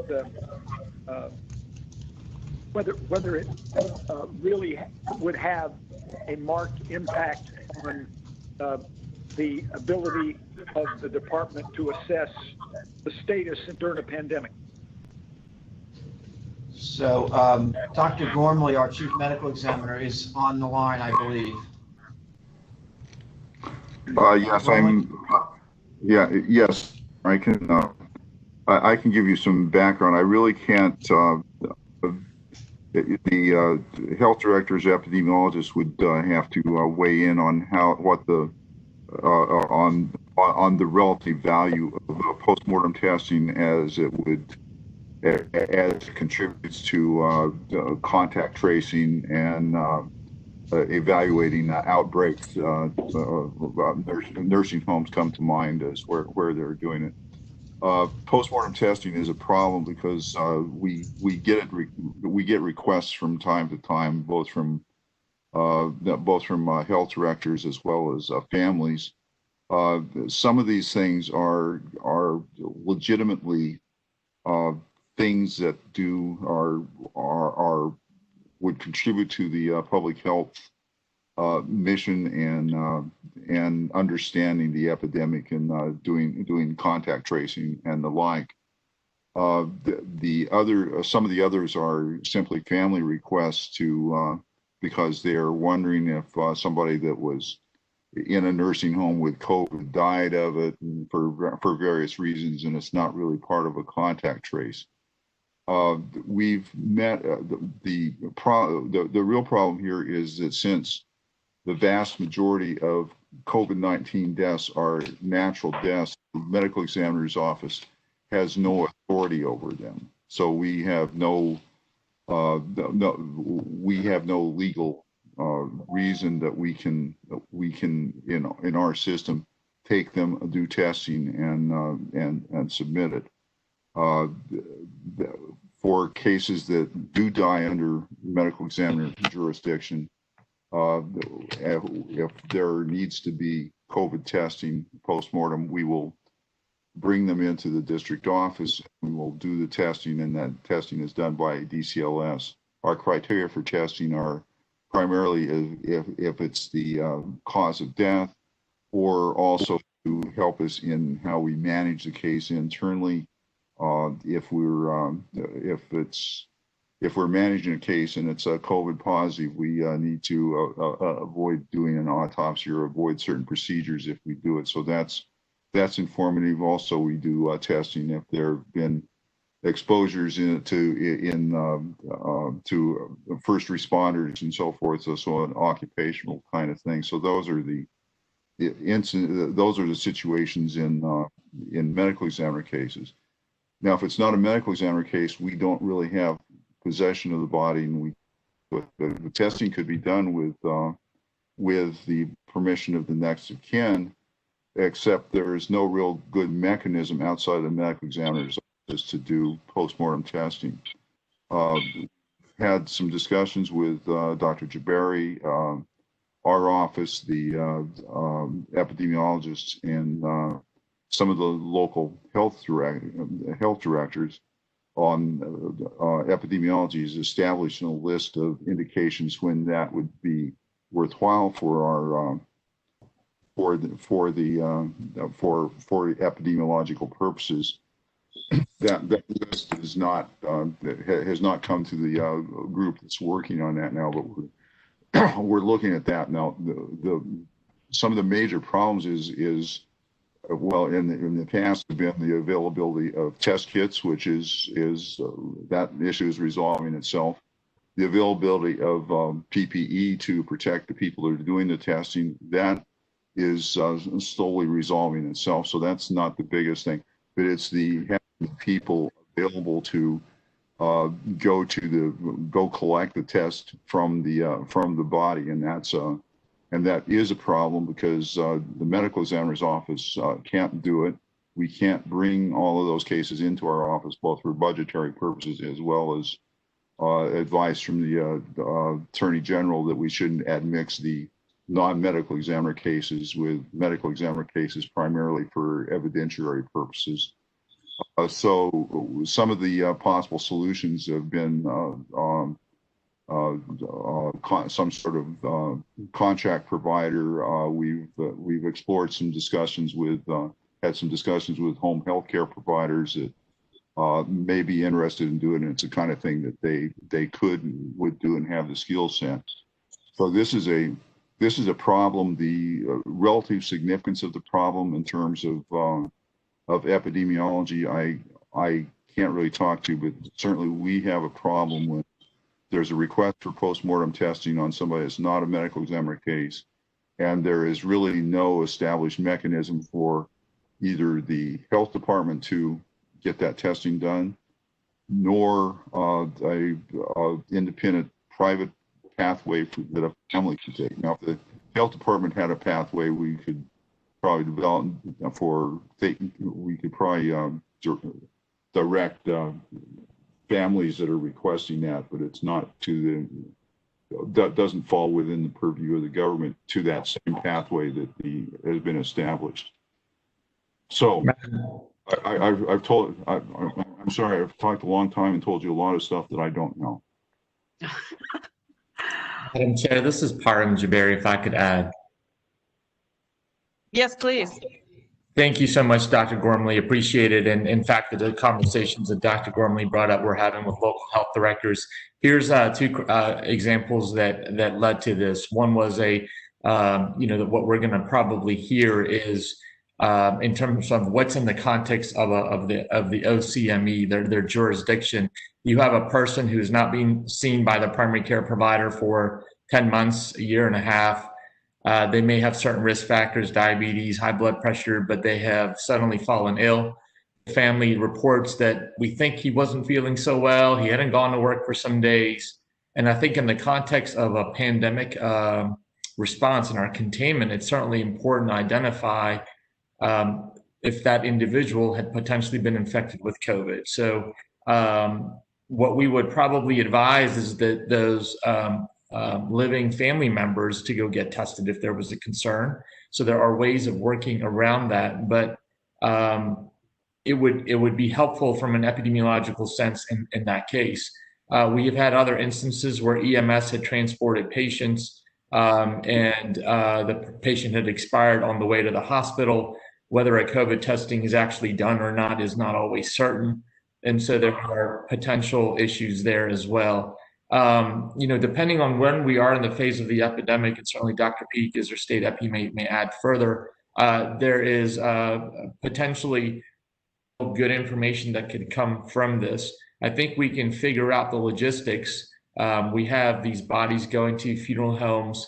whether it really would have a marked impact on the ability of the department to assess the status during a pandemic. So Dr. Gormley, our chief medical examiner, is on the line, I believe. Yes, yes, I can. I can give you some background. I really can't. The health directors, epidemiologists would have to weigh in on what the on the relative value of postmortem testing as it contributes to contact tracing and evaluating outbreaks. Nursing homes come to mind as where they're doing it. Postmortem testing is a problem because we get requests from time to time, both from health directors as well as families. Some of these things are legitimately things that would contribute to the public health mission and understanding the epidemic and doing contact tracing and the like. Some of the others are simply family requests because they are wondering if somebody that was in a nursing home with COVID died of it for various reasons, and it's not really part of a contact trace. We've met the real problem here is that since the vast majority of COVID-19 deaths are natural deaths, the medical examiner's office has no authority over them. So we have no legal reason that we can in our system take them, do testing and submit it. For cases that do die under medical examiner jurisdiction, if there needs to be COVID testing postmortem, we will bring them into the district office. We will do the testing, and that testing is done by DCLS. Our criteria for testing are primarily if it's the cause of death, or also to help us in how we manage the case internally. If we're managing a case and it's a COVID positive, we need to avoid doing an autopsy or avoid certain procedures if we do it. So that's informative. Also, we do testing if there have been exposures to first responders and so forth. So an occupational kind of thing. So those are the situations in medical examiner cases. Now, if it's not a medical examiner case, we don't really have possession of the body, and the testing could be done with the permission of the next of kin, except there is no real good mechanism outside of the medical examiner's office to do postmortem testing. Had some discussions with Dr. Jabari, our office, the epidemiologists, and some of the local health directors on epidemiology is establishing a list of indications when that would be worthwhile for our for epidemiological purposes. That list is not has not come to the group that's working on that now, but we're looking at that now. Some of the major problems is well, in the past have been the availability of test kits, which is that issue is resolving itself. The availability of PPE to protect the people that are doing the testing, that is slowly resolving itself. So that's not the biggest thing, but it's the having people available to go collect the test from the body, and that is a problem because the medical examiner's office can't do it. we can't bring all of those cases into our office, both for budgetary purposes as well as advice from the Attorney General that we shouldn't admix the non-medical examiner cases with medical examiner cases primarily for evidentiary purposes. So some of the possible solutions have been some sort of contract provider. We've explored some discussions with, had some discussions with home health care providers that may be interested in doing it. It's the kind of thing that they could and would do and have the skill set. So this is a problem. The relative significance of the problem in terms of epidemiology, I can't really talk to, but certainly we have a problem when there's a request for postmortem testing on somebody that's not a medical examiner case, and there is really no established mechanism for either the health department to get that testing done, nor a independent private pathway that a family could take. Now, if the health department had a pathway, we could probably develop we could probably direct families that are requesting that, but it's not to that doesn't fall within the purview of the government to that same pathway that has been established. So I'm sorry, I've talked a long time and told you a lot of stuff that I don't know. Madam Chair, this is Param Jabari, if I could add. Yes, please. Thank you so much, Dr. Gormley. Appreciate it. And in fact, the conversations that Dr. Gormley brought up, we're having with local health directors. Here's two examples that led to this. One was what we're going to probably hear is in terms of what's in the context of the OCME, their jurisdiction. You have a person who's not being seen by the primary care provider for 10 months, a year and a half. They may have certain risk factors, diabetes, high blood pressure, but they have suddenly fallen ill. The family reports that we think he wasn't feeling so well. He hadn't gone to work for some days. And I think in the context of a pandemic response and our containment, it's certainly important to identify if that individual had potentially been infected with COVID. So what we would probably advise is that those living family members to go get tested if there was a concern. So there are ways of working around that, but it would be helpful from an epidemiological sense in that case. We have had other instances where EMS had transported patients and the patient had expired on the way to the hospital. Whether a COVID testing is actually done or not is not always certain. And so there are potential issues there as well. Depending on when we are in the phase of the epidemic, and certainly Dr. Peak as our state epi may add further, there is potentially good information that could come from this. I think we can figure out the logistics. We have these bodies going to funeral homes,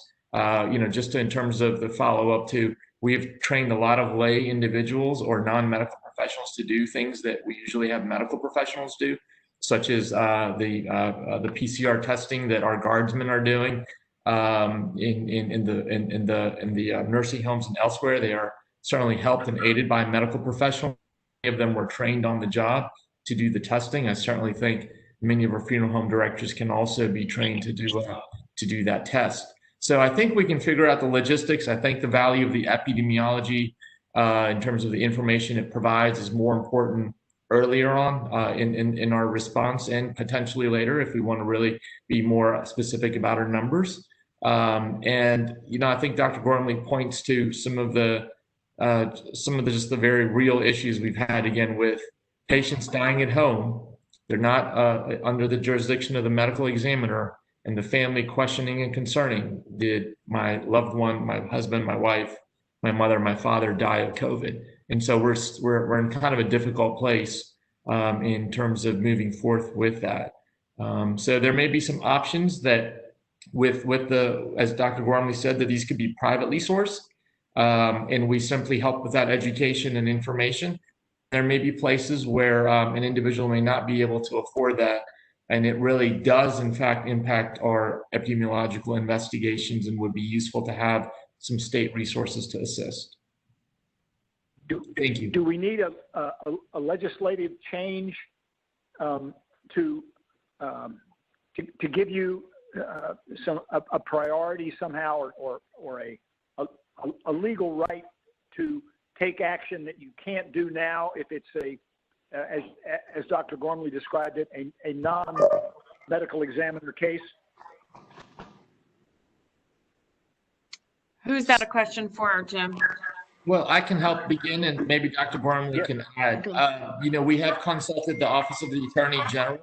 just in terms of the follow-up to, we've trained a lot of lay individuals or non-medical professionals to do things that we usually have medical professionals do, such as the PCR testing that our guardsmen are doing in the nursing homes and elsewhere. They are certainly helped and aided by medical professionals. Many of them were trained on the job to do the testing. I certainly think many of our funeral home directors can also be trained to do that test. So I think we can figure out the logistics. I think the value of the epidemiology in terms of the information it provides is more important earlier on in our response and potentially later if we want to really be more specific about our numbers. I think Dr. Gormley points to some of the just the very real issues we've had again with patients dying at home. They're not under the jurisdiction of the medical examiner, and the family questioning and concerning, did my loved one, my husband, my wife, my mother, my father die of COVID? And so we're in kind of a difficult place in terms of moving forth with that. So there may be some options that with as Dr. Gormley said, that these could be privately sourced, and we simply help with that education and information. There may be places where an individual may not be able to afford that, and it really does, in fact, impact our epidemiological investigations and would be useful to have some state resources to assist. Thank you. Do we need a legislative change to give you a priority somehow, or a legal right to take action that you can't do now if it's as Dr. Gormley described it, a non-medical examiner case? Who's that a question for, Jim? Well, I can help begin, and maybe Dr. Gormley can add. We have consulted the Office of the Attorney General.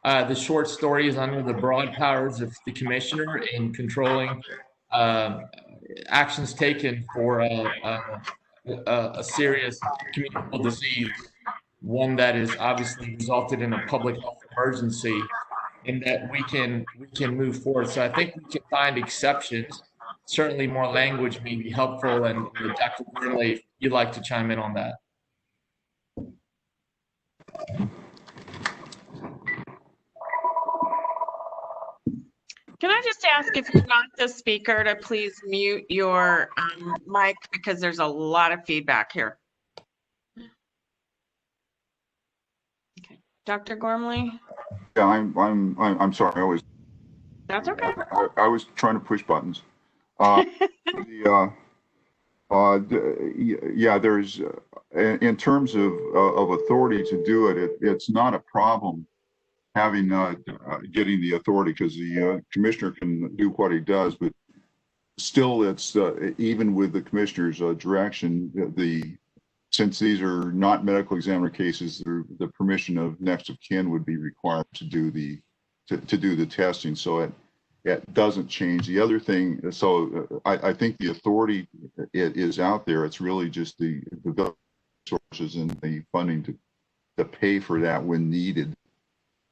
The short story is under the broad powers of the commissioner in controlling actions taken for a serious communicable disease, one that is obviously resulted in a public health emergency, and that we can move forward. So I think we can find exceptions. Certainly more language may be helpful, and Dr. Gormley, if you'd like to chime in on that. Can I just ask, if you're not the speaker, to please mute your mic, because there's a lot of feedback here. Okay, Dr. Gormley? Yeah, I'm sorry. That's okay. I was trying to push buttons. There's in terms of authority to do it, it's not a problem having getting the authority, because the commissioner can do what he does, but still, it's even with the commissioner's direction, since these are not medical examiner cases, the permission of next of kin would be required to do the testing. So it doesn't change. The other thing, so I think the authority is out there. It's really just the resources and the funding to pay for that when needed.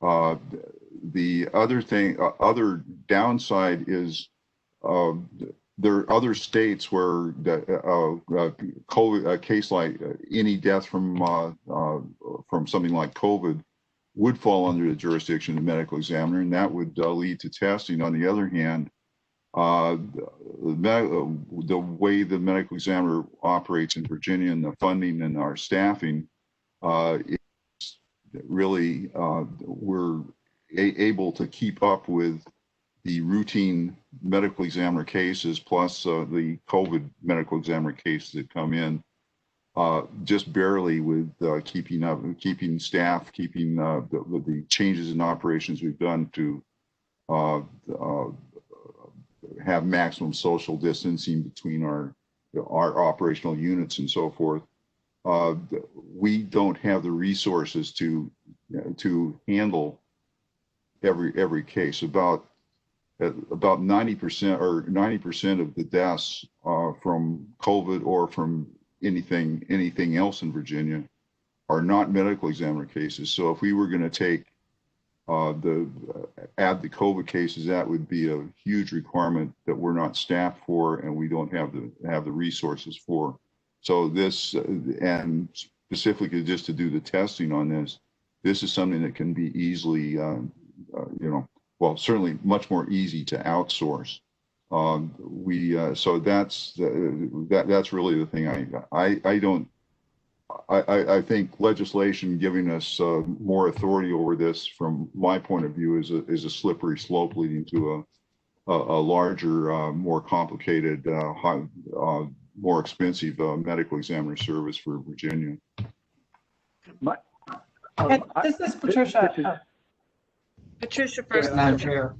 The other downside is there are other states where COVID, a case like any death from something like COVID would fall under the jurisdiction of the medical examiner, and that would lead to testing. On the other hand, the way the medical examiner operates in Virginia and the funding and our staffing, really we're able to keep up with the routine medical examiner cases plus the COVID medical examiner cases that come in, just barely, with keeping staff, keeping the changes in operations we've done to have maximum social distancing between our operational units and so forth. We don't have the resources to handle every case. About 90% of the deaths from COVID or from anything else in Virginia are not medical examiner cases. So if we were going to take add the COVID cases, that would be a huge requirement that we're not staffed for, and we don't have the resources for. So this, and specifically just to do the testing on this is something that can be easily, well, certainly much more easy to outsource. So that's really the thing. I think legislation giving us more authority over this, from my point of view, is a slippery slope leading to a larger, more complicated, more expensive medical examiner service for Virginia. This is Patricia. Patricia first. Madam Chair,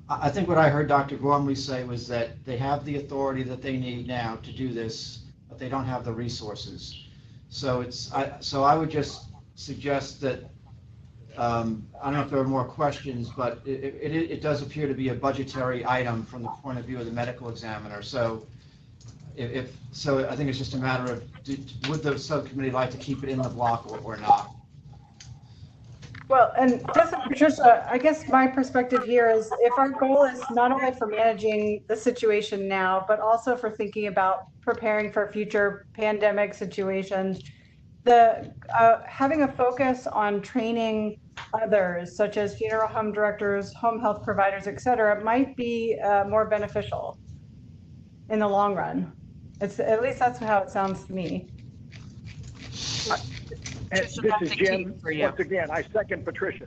I think what I heard Dr. Gormley say was that they have the authority that they need now to do this, but they don't have the resources. So I would just suggest that, I don't know if there are more questions, but it does appear to be a budgetary item from the point of view of the medical examiner. So I think it's just a matter of, would the subcommittee like to keep it in the block or not? Well, and this is Patricia, I guess my perspective here is, if our goal is not only for managing the situation now, but also for thinking about preparing for future pandemic situations, having a focus on training others, such as funeral home directors, home health providers, et cetera, might be more beneficial in the long run. It's, at least that's how it sounds to me. And this is Jim. Once again, I second Patricia.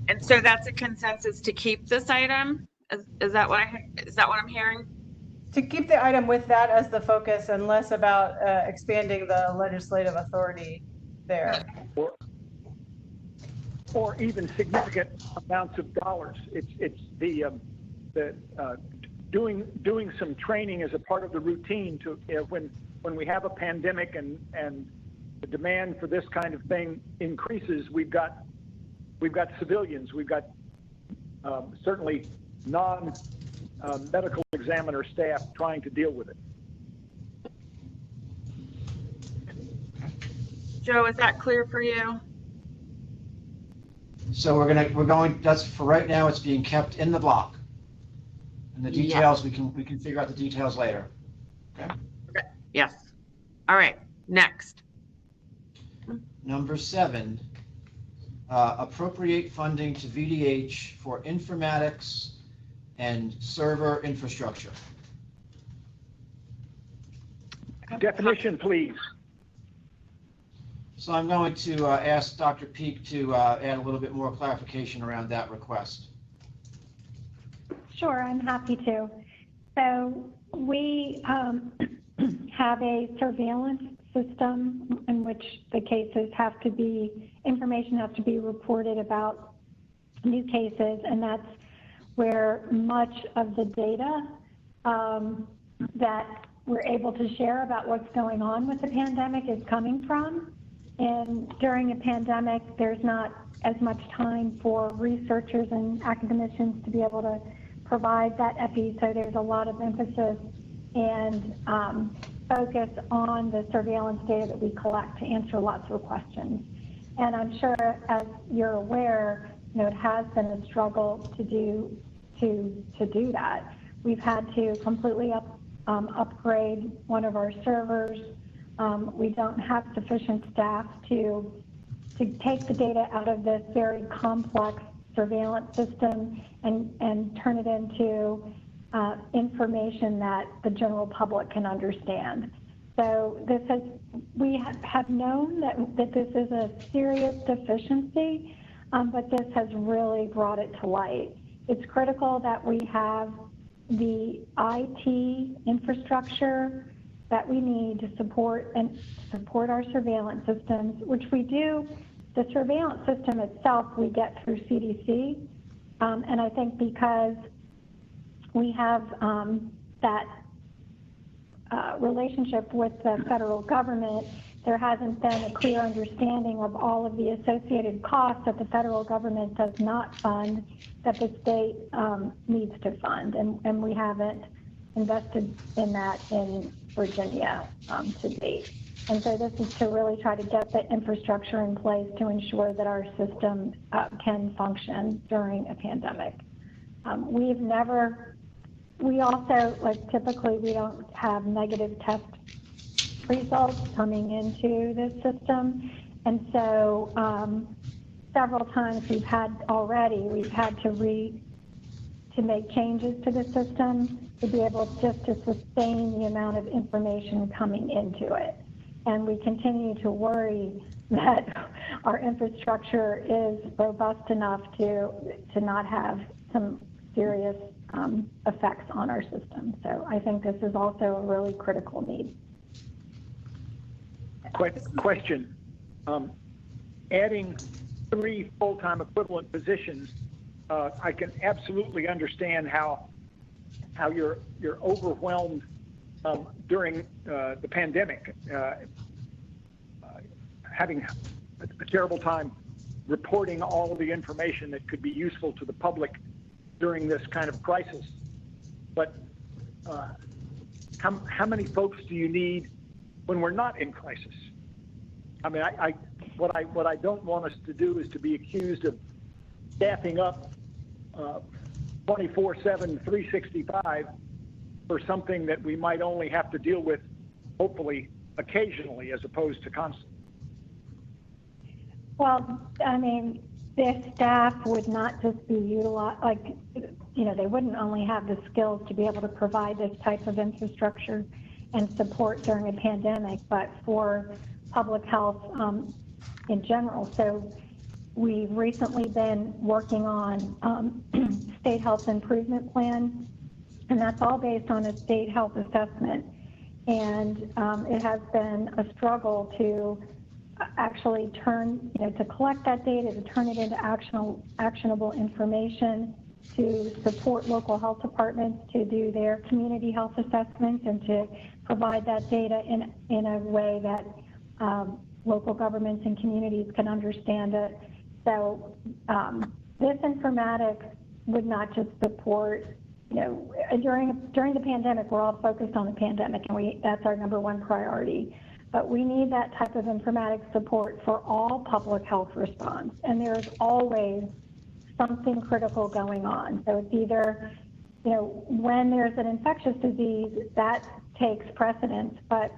And so that's a consensus to keep this item? Is that what I'm hearing? To keep the item with that as the focus and less about expanding the legislative authority there. Or even significant amounts of dollars. It's the doing some training as a part of the routine to when we have a pandemic and the demand for this kind of thing increases. We've got civilians. We've got certainly non-medical examiner staff trying to deal with it. Joe, is that clear for you? So we're going, that's for right now, it's being kept in the block. And the details, we can figure out the details later. Okay? Yes. All right, next. Number 7, appropriate funding to VDH for informatics and server infrastructure. Definition, please. So I'm going to ask Dr. Peak to add a little bit more clarification around that request. Sure, I'm happy to. So we have a surveillance system in which the cases have to be, information has to be reported about new cases, and that's where much of the data that we're able to share about what's going on with the pandemic is coming from. And during a pandemic, there's not as much time for researchers and academicians to be able to provide that epi, so there's a lot of emphasis and focus on the surveillance data that we collect to answer lots of questions. And I'm sure, as you're aware, it has been a struggle to do that. We've had to completely upgrade one of our servers. We don't have sufficient staff to take the data out of this very complex surveillance system and turn it into information that the general public can understand. So we have known that this is a serious deficiency, but this has really brought it to light. It's critical that we have the IT infrastructure that we need to support our surveillance systems, which we do. The surveillance system itself we get through CDC, and I think because we have that relationship with the federal government, there hasn't been a clear understanding of all of the associated costs that the federal government does not fund, that the state needs to fund, and we haven't invested in that in Virginia to date. And so this is to really try to get the infrastructure in place to ensure that our system can function during a pandemic. We also, like, typically we don't have negative test results coming into this system. And so several times we've had to make changes to the system to be able just to sustain the amount of information coming into it. And we continue to worry that our infrastructure is robust enough to not have some serious effects on our system. So I think this is also a really critical need. Question. Adding 3 full-time equivalent positions, I can absolutely understand how you're overwhelmed during the pandemic, having a terrible time reporting all of the information that could be useful to the public during this kind of crisis. But how many folks do you need when we're not in crisis? I mean, what I don't want us to do is to be accused of staffing up 24/7, 365 for something that we might only have to deal with, hopefully, occasionally, as opposed to constantly. Well, I mean, this staff would not just be utilized, like, they wouldn't only have the skills to be able to provide this type of infrastructure and support during a pandemic, but for public health in general. So we've recently been working on state health improvement plan, and that's all based on a state health assessment. And it has been a struggle to actually to collect that data, to turn it into actionable information, to support local health departments to do their community health assessments, and to provide that data in a way that local governments and communities can understand it. So this informatics would not just support, during the pandemic, we're all focused on the pandemic, and that's our #1 priority. But we need that type of informatics support for all public health response, and there's always something critical going on. So it's either, when there's an infectious disease, that takes precedence, but,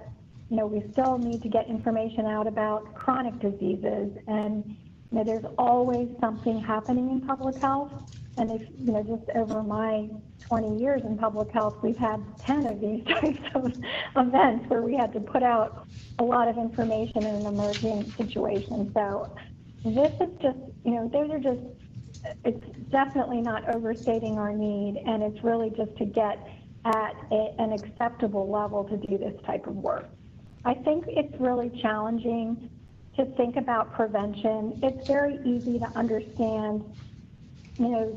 we still need to get information out about chronic diseases, and, there's always something happening in public health. And if, just over my 20 years in public health, we've had 10 of these types of events where we had to put out a lot of information in an emerging situation. So this is just, it's definitely not overstating our need, and it's really just to get at an acceptable level to do this type of work. I think it's really challenging to think about prevention. It's very easy to understand,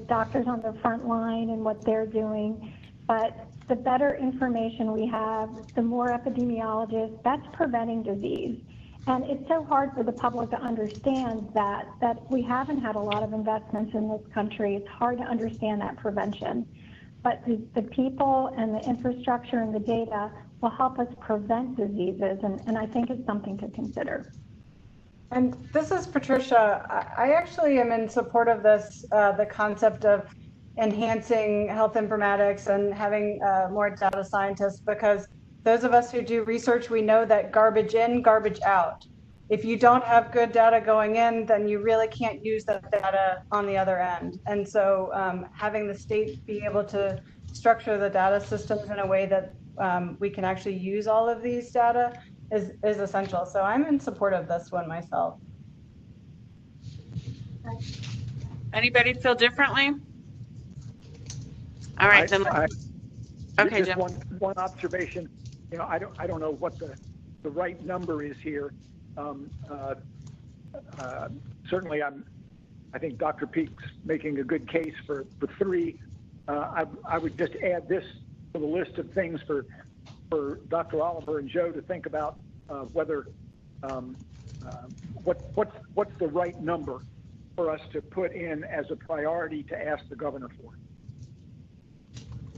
doctors on the front line and what they're doing, but the better information we have, the more epidemiologists, that's preventing disease. And it's so hard for the public to understand that we haven't had a lot of investments in this country. It's hard to understand that prevention. But the people and the infrastructure and the data will help us prevent diseases, and I think it's something to consider. And this is Patricia. I actually am in support of this, the concept of enhancing health informatics and having more data scientists, because those of us who do research, we know that garbage in, garbage out. If you don't have good data going in, then you really can't use that data on the other end. And so having the state be able to structure the data systems in a way that we can actually use all of these data is essential. So I'm in support of this one myself. Anybody feel differently? All right, okay, just Jim. one observation. I don't know what the right number is here. Certainly, I think Dr. Peek's making a good case for 3. I would just add this to the list of things for Dr. Oliver and Joe to think about, whether what's the right number for us to put in as a priority to ask the governor for.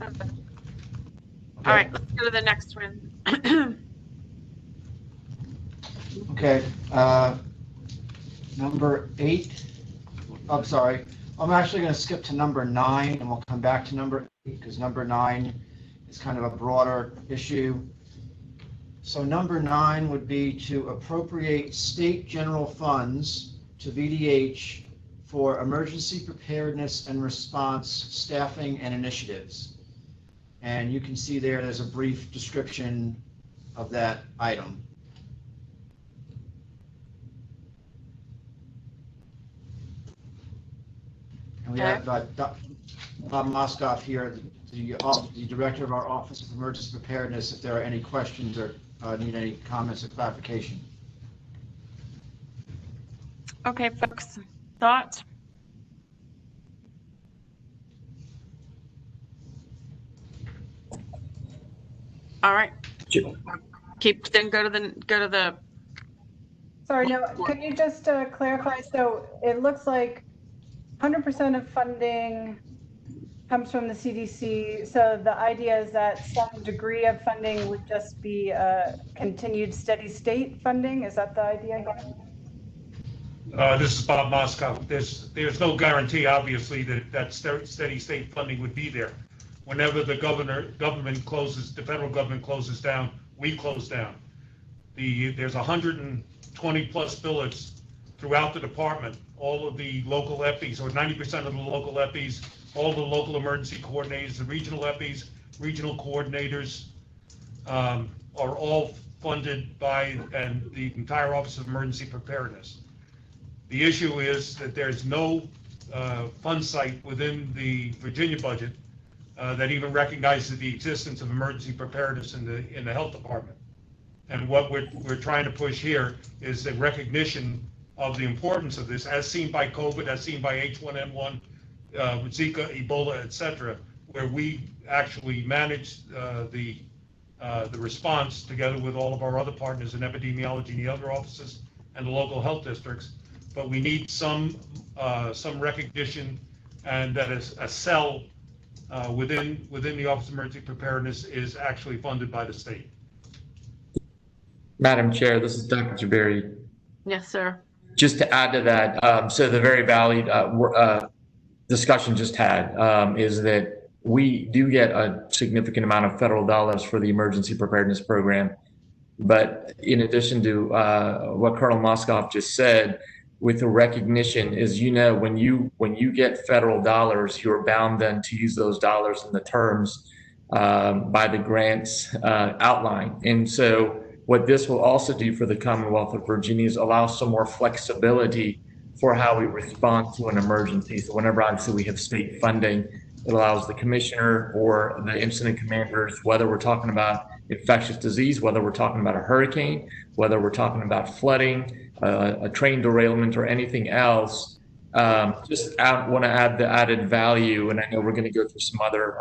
Okay. All right, let's go to the next one. Okay, number 8. I'm sorry. I'm actually going to skip to number 9, and we'll come back to number 8 because number 9 is kind of a broader issue. So number 9 would be to appropriate state general funds to VDH for emergency preparedness and response staffing and initiatives. And you can see there's a brief description of that item. And we have Bob Moskoff here, the director of our Office of Emergency Preparedness, if there are any questions or need any comments or clarification. Okay, folks, thoughts? All right. Then go to the. Sorry, no, can you just clarify? So it looks like 100% of funding comes from the CDC. So the idea is that some degree of funding would just be continued steady state funding. Is that the idea here? This is Bob Moskow. There's no guarantee, obviously, that steady state funding would be there. Whenever the government closes, the federal government closes down, we close down. There's 120 plus billets throughout the department all of the local EPIs, or 90% of the local EPIs, all the local emergency coordinators, the regional EPIs, regional coordinators, are all funded by and the entire Office of Emergency Preparedness. The issue is that there's no fund site within the Virginia budget that even recognizes the existence of emergency preparedness in the health department. And what we're trying to push here is the recognition of the importance of this, as seen by COVID, as seen by H1N1, Zika, Ebola, etc., where we actually manage the response together with all of our other partners in epidemiology and the other offices and the local health districts. But we need some recognition, and that is a cell within the Office of Emergency Preparedness is actually funded by the state. Madam Chair, this is Dr. Jabari. Yes, sir. Just to add to that, so the very valid discussion just had is that we do get a significant amount of federal dollars for the emergency preparedness program. But in addition to what Colonel Moskoff just said, with the recognition is, you know, when you get federal dollars, you're bound then to use those dollars in the terms by the grants outlined. And so what this will also do for the Commonwealth of Virginia is allow some more flexibility for how we respond to an emergency. So whenever obviously we have state funding, it allows the commissioner or the incident commanders, whether we're talking about infectious disease, whether we're talking about a hurricane, whether we're talking about flooding, a train derailment, or anything else, just want to add the added value. And I know we're going to go through some other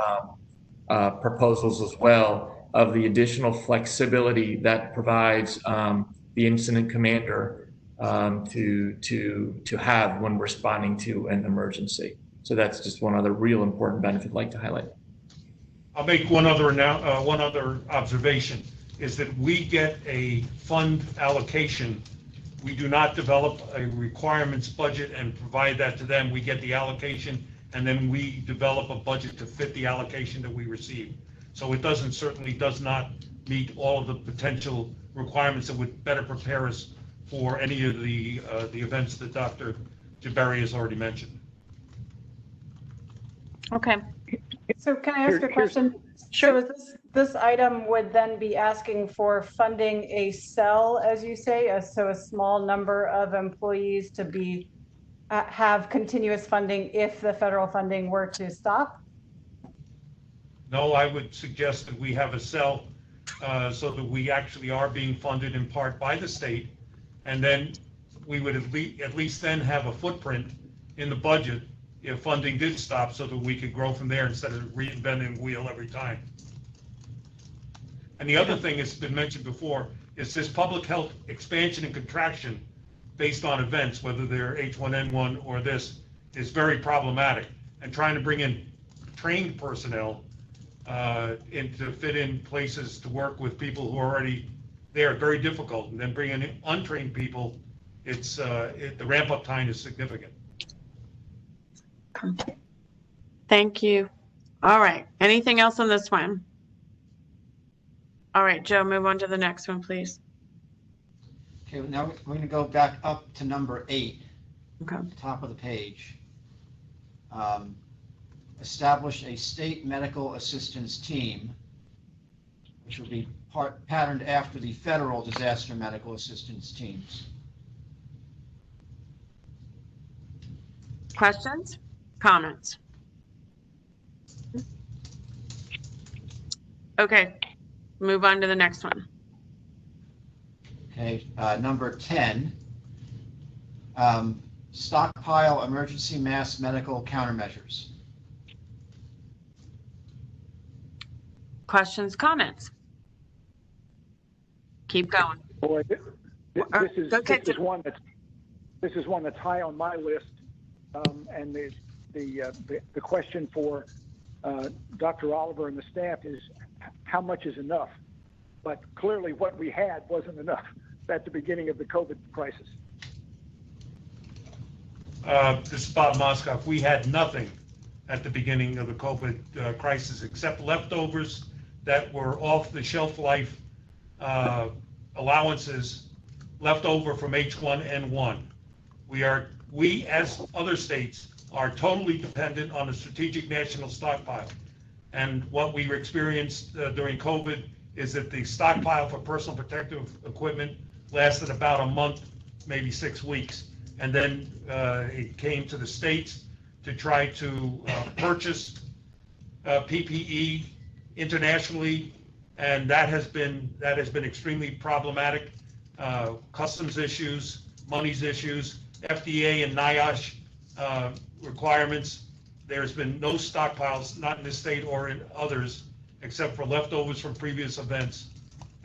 proposals as well, of the additional flexibility that provides the incident commander to have when responding to an emergency. So that's just one other real important benefit I'd like to highlight. I'll make one other observation, is that we get a fund allocation. We do not develop a requirements budget and provide that to them. We get the allocation, and then we develop a budget to fit the allocation that we receive. So it certainly does not meet all of the potential requirements that would better prepare us for any of the events that Dr. Jabari has already mentioned. Okay. So can I ask a question? Sure. So this item would then be asking for funding a cell, as you say, so a small number of employees to be have continuous funding if the federal funding were to stop? No, I would suggest that we have a cell so that we actually are being funded in part by the state, and then we would at least then have a footprint in the budget if funding did stop, so that we could grow from there instead of reinventing the wheel every time. And the other thing that's been mentioned before is this public health expansion and contraction based on events, whether they're H1N1 or this, is very problematic. And trying to bring in trained personnel to fit in places to work with people who are already there, very difficult. And then bringing in untrained people, the ramp up time is significant. Thank you. All right. Anything else on this one? All right, Joe, move on to the next one, please. Okay, now we're going to go back up to number 8, Okay. top of the page. Establish a state medical assistance team, which will be patterned after the federal disaster medical assistance teams. Questions? Comments? Okay, move on to the next one. Okay, number 10, stockpile emergency mass medical countermeasures. Questions, comments? Keep going. Boy, this is one that's high on my list, and the question for Dr. Oliver and the staff is, how much is enough? But clearly what we had wasn't enough at the beginning of the COVID crisis. This is Bob Moskoff. We had nothing at the beginning of the COVID crisis except leftovers that were off the shelf life allowances left over from H1N1. we, as other states, are totally dependent on a strategic national stockpile. And what we experienced during COVID is that the stockpile for personal protective equipment lasted about a month, maybe 6 weeks. And then it came to the states to try to purchase PPE internationally, and that has been extremely problematic. Customs issues, monies issues, FDA and NIOSH requirements. There's been no stockpiles, not in this state or in others, except for leftovers from previous events.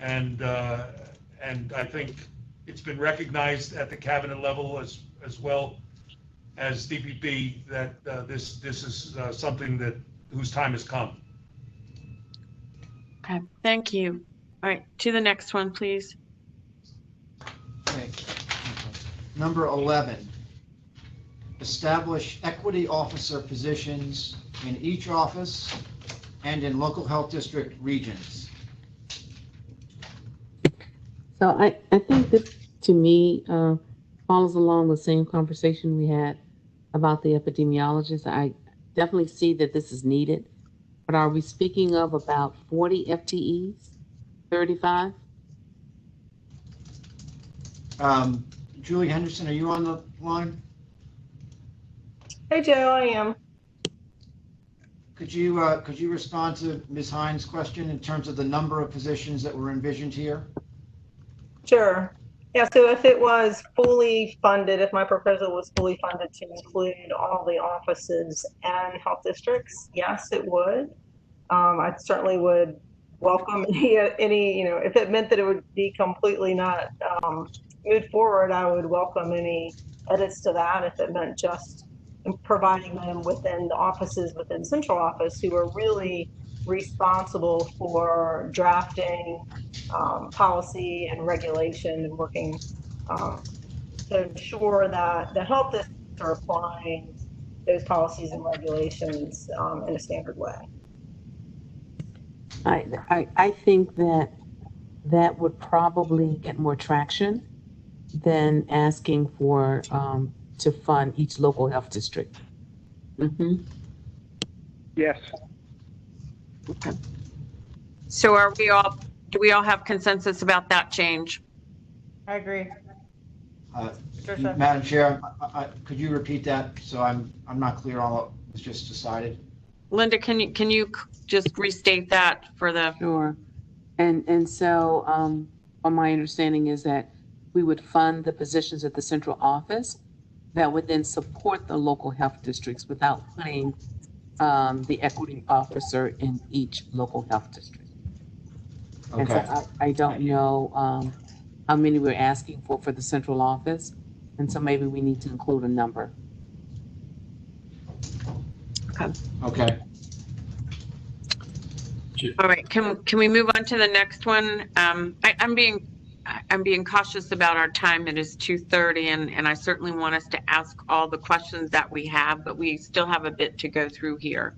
And I think it's been recognized at the cabinet level as well as DPP that this is something whose time has come. Okay, thank you. All right, to the next one, please. Okay. Number 11, establish equity officer positions in each office and in local health district regions. So I think this, to me, follows along the same conversation we had about the epidemiologists. I definitely see that this is needed, but are we speaking of about 40 FTEs, 35? Julie Henderson, are you on the line? Hey, Joe, I am. Could you respond to Ms. Hines' question in terms of the number of positions that were envisioned here? Sure. Yeah, so if it was fully funded, if my proposal was fully funded to include all the offices and health districts, yes, it would. I certainly would welcome any, if it meant that it would be completely not moved forward, I would welcome any edits to that if it meant just providing them within the offices within central office who are really responsible for drafting policy and regulation and working to ensure that the health districts are applying those policies and regulations in a standard way. I think that would probably get more traction than asking for to fund each local health district. Mm-hmm. Yes. Okay. So do we all have consensus about that change? I agree. Madam Chair, could you repeat that so I'm not clear on what was just decided? Linda, can you just restate that for the? Sure. And so my understanding is that we would fund the positions at the central office that would then support the local health districts without putting the equity officer in each local health district. Okay. And so I don't know how many we're asking for the central office, and so maybe we need to include a number. Okay. All right, can we move on to the next one? I'm being cautious about our time. It is 2:30, and I certainly want us to ask all the questions that we have, but we still have a bit to go through here.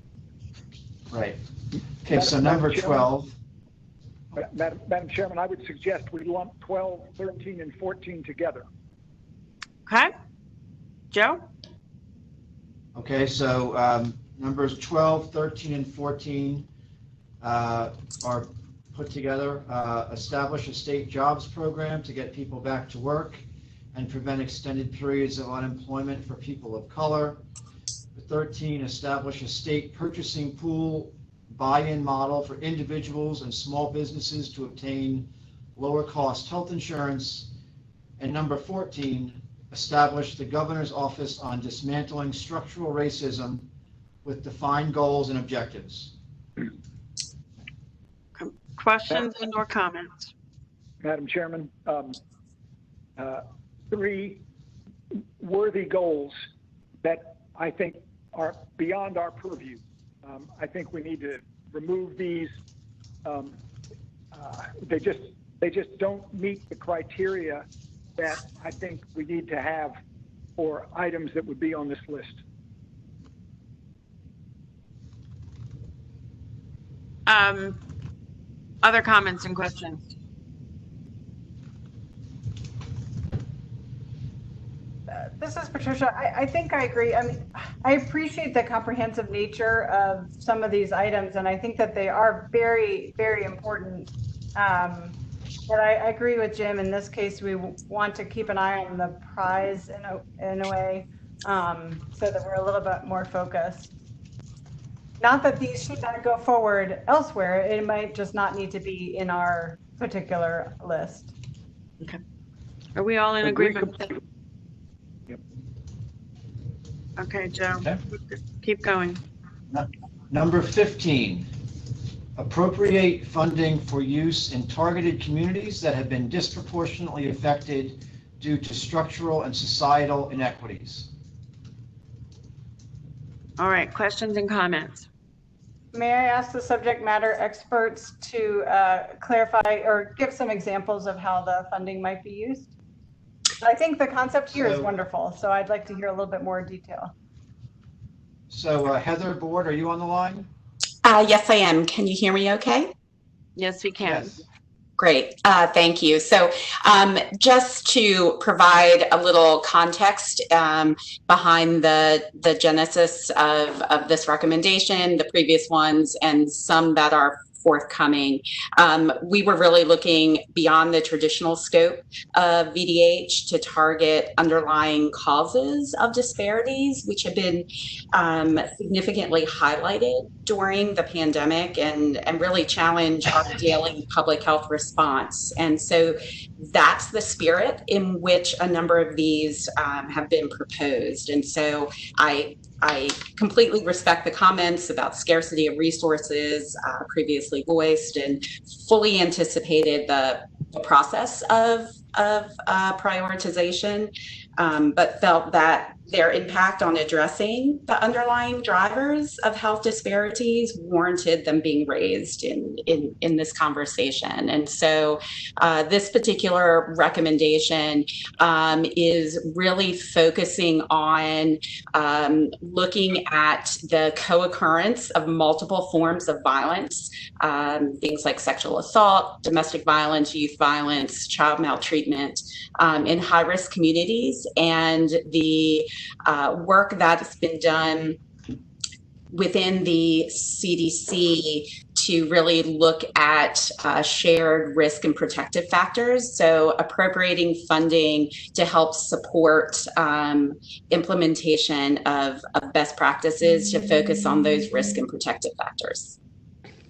Right. Okay, so number 12. Madam Chairman, I would suggest we lump 12, 13, and 14 together. Okay. Joe? Okay, so numbers 12, 13, and 14 are put together. Establish a state jobs program to get people back to work and prevent extended periods of unemployment for people of color. 13, establish a state purchasing pool buy-in model for individuals and small businesses to obtain lower cost health insurance. And number 14, establish the Governor's Office on Dismantling Structural Racism with defined goals and objectives. Questions and or comments? Madam Chairman, 3 worthy goals that I think are beyond our purview. I think we need to remove these. They just don't meet the criteria that I think we need to have for items that would be on this list. Other comments and questions? This is Patricia. I think I agree. I mean, I appreciate the comprehensive nature of some of these items, and I think that they are very, very important. But I agree with Jim. In this case, we want to keep an eye on the prize in a way, so that we're a little bit more focused. Not that these should not go forward elsewhere. It might just not need to be in our particular list. Okay. Are we all in agreement? Yep. Okay, Joe. Okay. Keep going. Number 15, appropriate funding for use in targeted communities that have been disproportionately affected due to structural and societal inequities. All right, questions and comments? May I ask the subject matter experts to clarify or give some examples of how the funding might be used? I think the concept here is wonderful, so I'd like to hear a little bit more detail. So Heather Board, are you on the line? Yes, I am. Can you hear me okay? Yes, we can. Yes. Great. Thank you. So just to provide a little context behind the genesis of this recommendation, the previous ones, and some that are forthcoming, we were really looking beyond the traditional scope of VDH to target underlying causes of disparities, which have been significantly highlighted during the pandemic and really challenge our daily public health response. And so that's the spirit in which a number of these have been proposed. And so I completely respect the comments about scarcity of resources previously voiced, and fully anticipated the process of prioritization, but felt that their impact on addressing the underlying drivers of health disparities warranted them being raised in this conversation. And so this particular recommendation is really focusing on looking at the co-occurrence of multiple forms of violence, things like sexual assault, domestic violence, youth violence, child maltreatment in high-risk communities, and the work that's been done within the CDC to really look at shared risk and protective factors. So appropriating funding to help support implementation of best practices to focus on those risk and protective factors.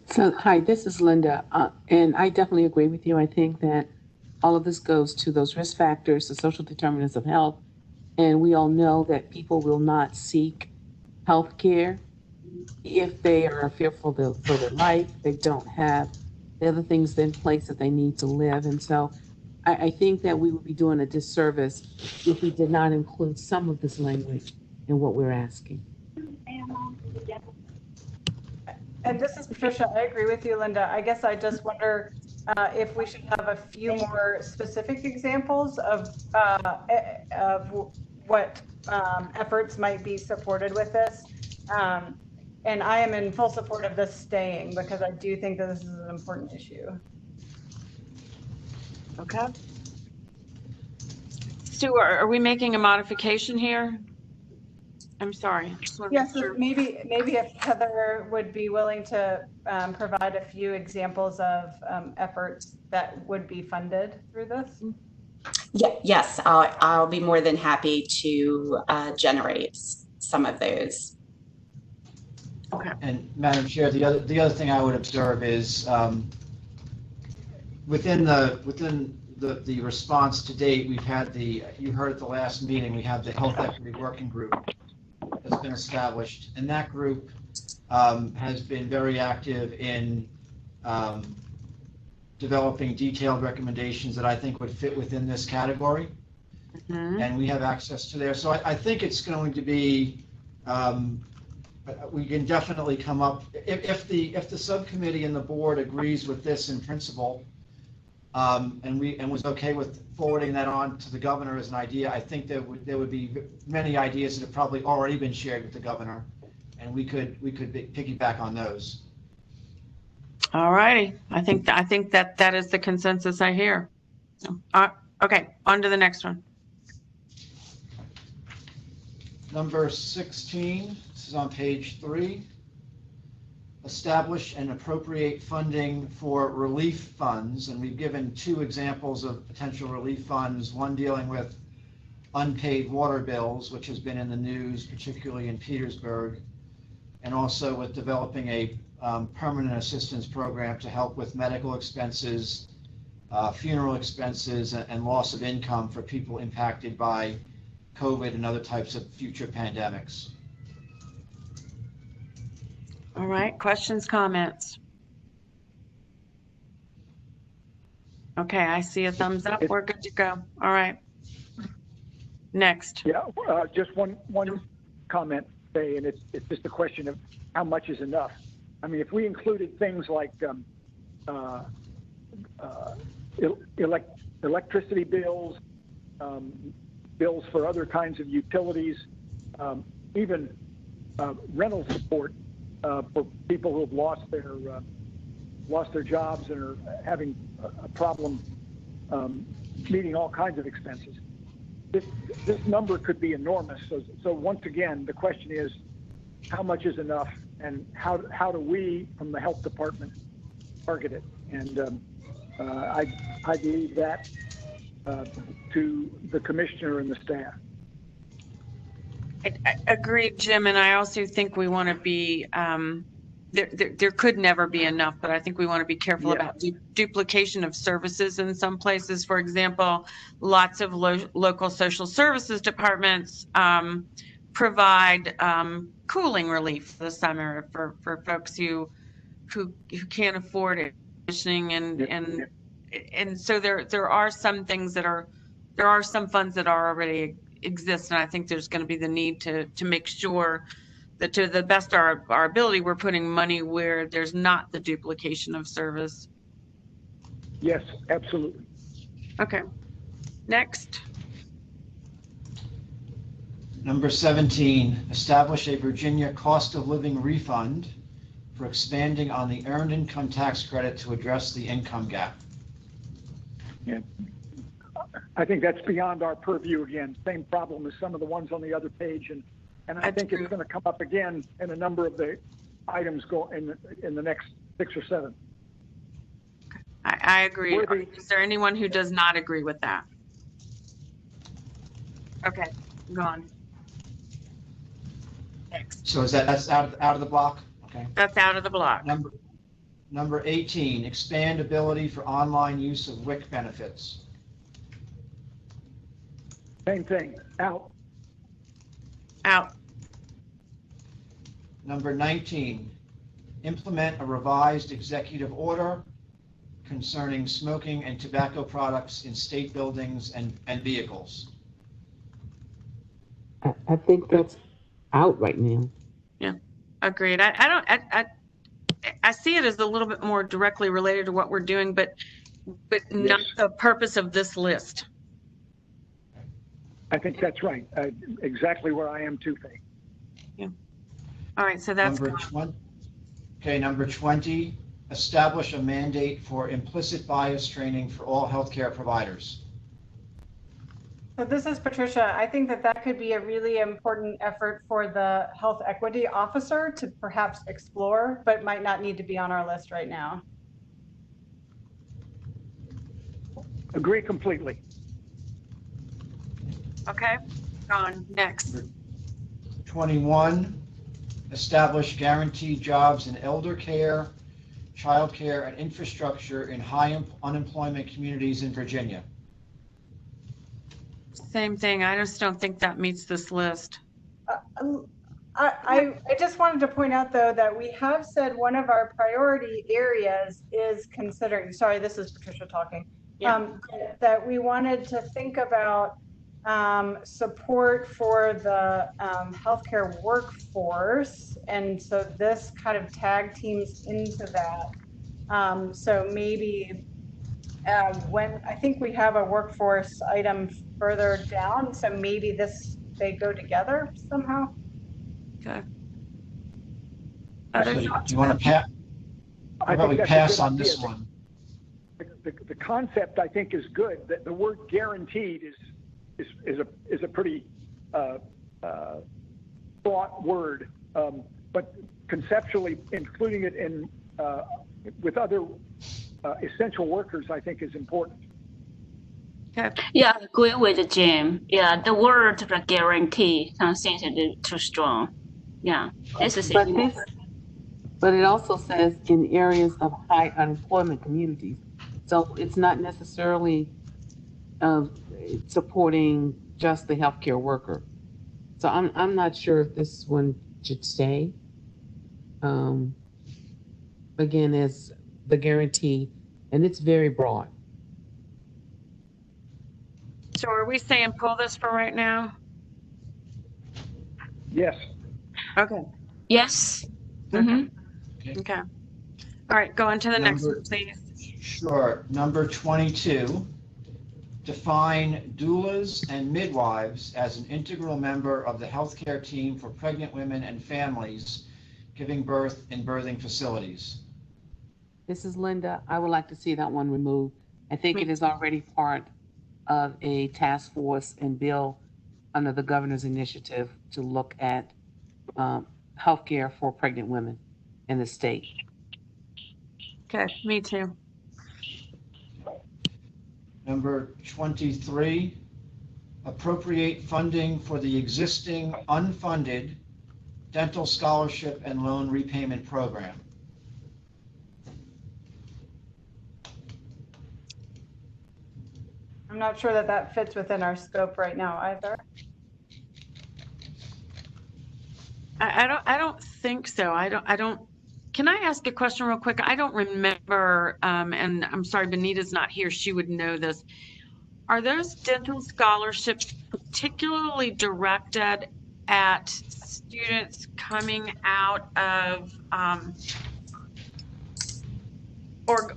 So, hi, this is Linda, and I definitely agree with you. I think that all of this goes to those risk factors, the social determinants of health, and we all know that people will not seek health care if they are fearful for their life, they don't have the other things in place that they need to live. And so I think that we would be doing a disservice if we did not include some of this language in what we're asking. And this is Patricia. I agree with you, Linda. I guess I just wonder if we should have a few more specific examples of what efforts might be supported with this. And I am in full support of this staying because I do think that this is an important issue. Okay. Stu, are we making a modification here? I'm sorry. Yes, maybe if Heather would be willing to provide a few examples of efforts that would be funded through this. Yeah, yes, I'll be more than happy to generate some of those. Okay. And Madam Chair, the other thing I would observe is within the response to date, we've had you heard at the last meeting, we have the Health Equity Working Group that's been established, and that group has been very active in developing detailed recommendations that I think would fit within this category. Mm-hmm. And we have access to there. So I think it's going to be, we can definitely come up, if the subcommittee and the board agrees with this in principle, and was okay with forwarding that on to the governor as an idea, I think there would be many ideas that have probably already been shared with the governor, and we could piggyback on those. All righty. I think that is the consensus I hear. Okay, on to the next one. Number 16, this is on page 3. Establish and appropriate funding for relief funds. And we've given 2 examples of potential relief funds, one dealing with unpaid water bills, which has been in the news, particularly in Petersburg, and also with developing a permanent assistance program to help with medical expenses, funeral expenses, and loss of income for people impacted by COVID and other types of future pandemics. All right, questions, comments? Okay, I see a thumbs up. We're good to go. All right. Next. Yeah, just one comment, Faye, and it's just a question of how much is enough. I mean, if we included things like electricity bills, bills for other kinds of utilities, even rental support for people who have lost their jobs and are having a problem meeting all kinds of expenses. This number could be enormous. So once again, the question is, how much is enough, and how do we, from the health department, target it? And I leave that to the commissioner and the staff. I agree, Jim, and I also think we want to be, there could never be enough, but I think we want to be careful about duplication of services in some places. For example, lots of local social services departments provide cooling relief for the summer for folks who can't afford it, and so there are some things that there are some funds that are already exist, and I think there's going to be the need to make sure that to the best of our ability, we're putting money where there's not the duplication of service. Yes, absolutely. Okay. Next. Number 17, establish a Virginia cost of living refund for expanding on the earned income tax credit to address the income gap. Yeah. I think that's beyond our purview again. Same problem as some of the ones on the other page, and I think it's going to come up again in a number of the items in the next 6 or 7. I agree. Is there anyone who does not agree with that? Okay, go on. Next. So that's out of the block? Okay. That's out of the block. Number 18, expand ability for online use of WIC benefits. Same thing, out. Out. Number 19, implement a revised executive order concerning smoking and tobacco products in state buildings and vehicles. I think that's out right now. Yeah, agreed. I see it as a little bit more directly related to what we're doing, but not the purpose of this list. I think that's right. Exactly where I am too, Faye. Yeah. All right, so that's number 20, establish a mandate for implicit bias training for all healthcare providers. So this is Patricia. I think that could be a really important effort for the health equity officer to perhaps explore, but might not need to be on our list right now. Agree completely. Okay, on next. 21, establish guaranteed jobs in elder care, child care, and infrastructure in high unemployment communities in Virginia. Same thing. I just don't think that meets this list. I just wanted to point out, though, that we have said one of our priority areas is considering, sorry, this is Patricia talking, that we wanted to think about support for the healthcare workforce. And so this kind of tag teams into that. So maybe when I think we have a workforce item further down, so maybe they go together somehow. Okay. So do you want to pass? How about we pass on this one? The concept, I think, is good. That the word guaranteed is a pretty fraught word, but conceptually including it in with other essential workers, I think, is important. Yeah, I agree with Jim. Yeah, the word like guarantee seems a little too strong. Yeah, this is But it also says in areas of high unemployment communities. So it's not necessarily supporting just the healthcare worker. So I'm not sure if this one should stay. Again, as the guarantee, and it's very broad. So are we saying pull this for right now? Yes. Okay. Yes. Okay. All right, go on to the next one, please. Sure. Number 22, define doulas and midwives as an integral member of the healthcare team for pregnant women and families giving birth in birthing facilities. This is Linda. I would like to see that one removed. I think it is already part of a task force and bill under the governor's initiative to look at healthcare for pregnant women in the state. Okay, me too. Number 23, appropriate funding for the existing unfunded dental scholarship and loan repayment program. I'm not sure that that fits within our scope right now either. I don't think so. I don't. Can I ask a question real quick? I don't remember, and I'm sorry, Benita's not here. She would know this. Are those dental scholarships particularly directed at students coming out of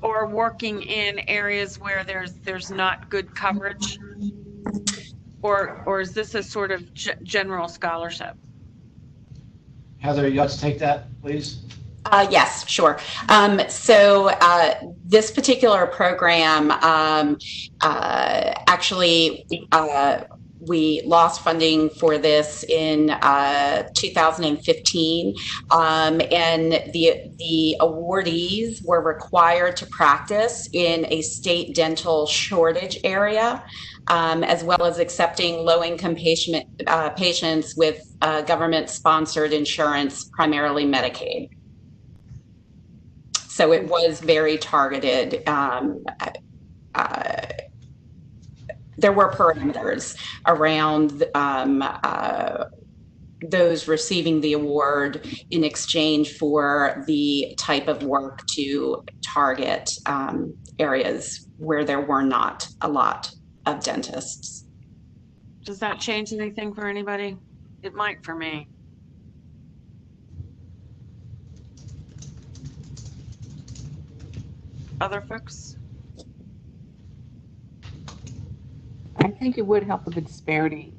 or working in areas where there's not good coverage, or is this a sort of general scholarship? Heather, you want to take that, please? Yes, sure. So this particular program, actually, we lost funding for this in 2015, and the awardees were required to practice in a state dental shortage area, as well as accepting low-income patients with government-sponsored insurance, primarily Medicaid. So it was very targeted. There were parameters around those receiving the award in exchange for the type of work to target areas where there were not a lot of dentists. Does that change anything for anybody? It might for me. Other folks? I think it would help with the disparity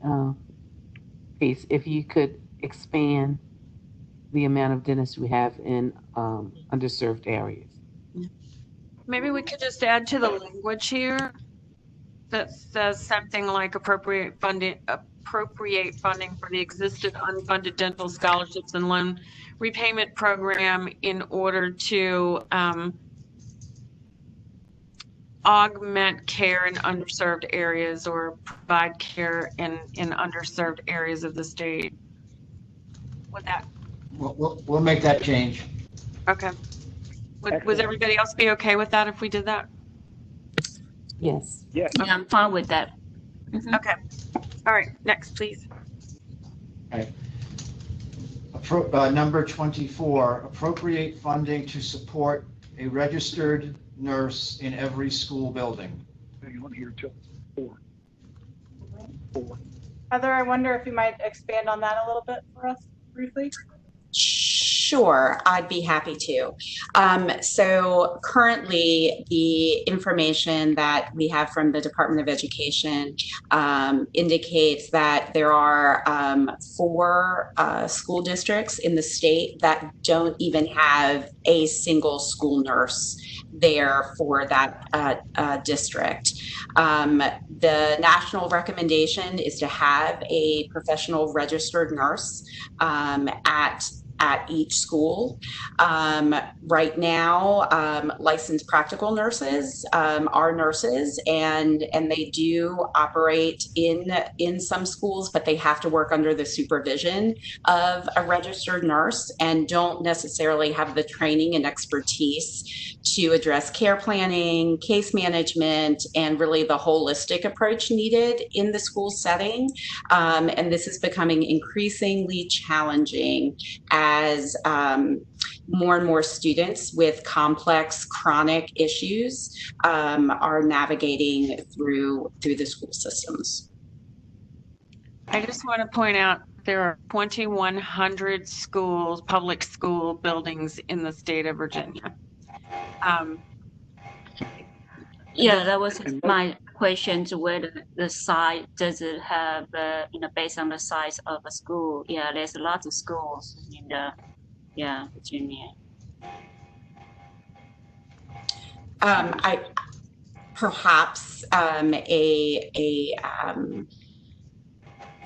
piece if you could expand the amount of dentists we have in underserved areas. Maybe we could just add to the language here that says something like appropriate funding for the existing unfunded dental scholarships and loan repayment program in order to augment care in underserved areas or provide care in underserved areas of the state. Would that? We'll make that change. Okay. Would everybody else be okay with that if we did that? Yes. Yes. Yeah, I'm fine with that. Okay. All right. Next, please. Okay. Number 24, appropriate funding to support a registered nurse in every school building. Hang on here till 4. Heather, I wonder if you might expand on that a little bit for us briefly. Sure. Sure, I'd be happy to. So currently, the information that we have from the Department of Education indicates that there are 4 school districts in the state that don't even have a single school nurse there for that district. The national recommendation is to have a professional registered nurse at each school. Right now, licensed practical nurses are nurses, and they do operate in some schools, but they have to work under the supervision of a registered nurse and don't necessarily have the training and expertise to address care planning, case management, and really the holistic approach needed in the school setting. And this is becoming increasingly challenging as more and more students with complex chronic issues are navigating through the school systems. I just want to point out there are 2,100 schools, public school buildings in the state of Virginia. Yeah, that was my question, to whether the size, does it have, based on the size of a school? Yeah, there's a lot of schools in the, Virginia. I perhaps a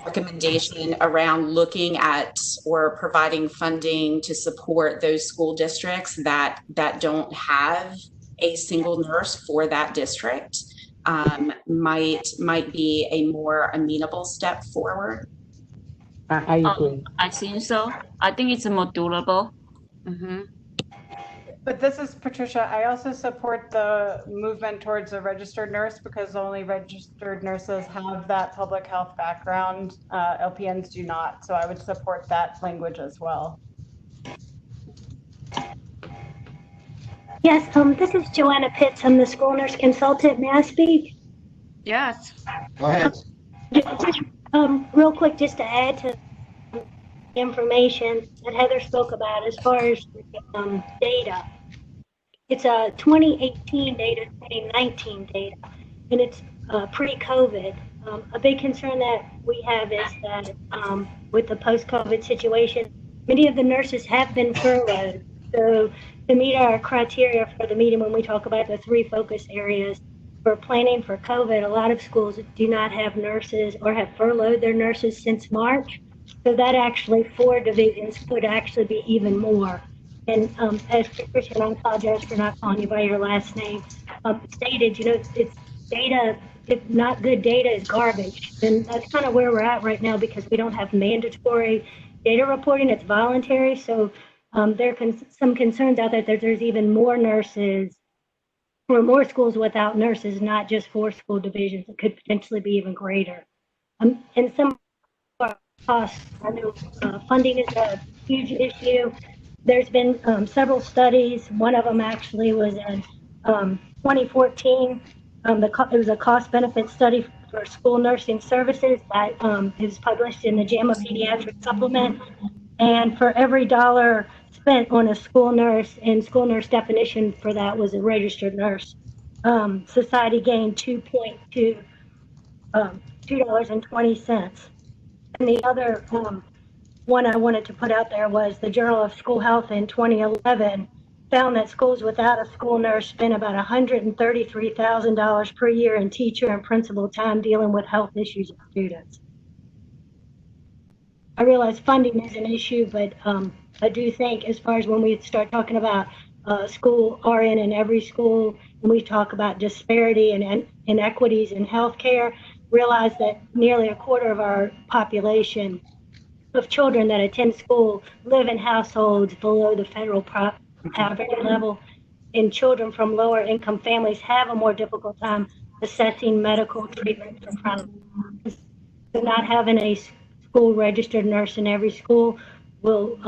recommendation around looking at or providing funding to support those school districts that don't have a single nurse for that district might be a more amenable step forward. I agree. I think so. I think it's more durable. Mm-hmm. But this is Patricia. I also support the movement towards a registered nurse because only registered nurses have that public health background. LPNs do not. So I would support that language as well. Yes, this is Joanna Pitts. I'm the school nurse consultant. May I speak? Yes. Go ahead. Just real quick, just to add to the information that Heather spoke about as far as data. It's 2018 data, 2019 data, and it's pre-COVID. A big concern that we have is that with the post-COVID situation, many of the nurses have been furloughed. So to meet our criteria for the meeting, when we talk about the 3 focus areas for planning for COVID, a lot of schools do not have nurses or have furloughed their nurses since March. So that actually 4 divisions could actually be even more. And as Patricia, and I apologize for not calling you by your last name, stated, it's data, if not good data is garbage. And that's kind of where we're at right now because we don't have mandatory data reporting, it's voluntary. So there are some concerns out there that there's even more nurses or more schools without nurses, not just 4 school divisions. It could potentially be even greater. And some costs, I know funding is a huge issue. There's been several studies. One of them actually was in 2014. It was a cost-benefit study for school nursing services that is published in the JAMA Pediatric Supplement. And for every $1 spent on a school nurse, and school nurse definition for that was a registered nurse, society gained $2.20. And the other one I wanted to put out there was the Journal of School Health in 2011 found that schools without a school nurse spend about $133,000 per year in teacher and principal time dealing with health issues of students. I realize funding is an issue, but I do think as far as when we start talking about school RN in every school, when we talk about disparity and inequities in healthcare, realize that nearly a quarter of our population of children that attend school live in households below the federal poverty level, and children from lower income families have a more difficult time assessing medical treatment for chronic illness. So not having a school registered nurse in every school will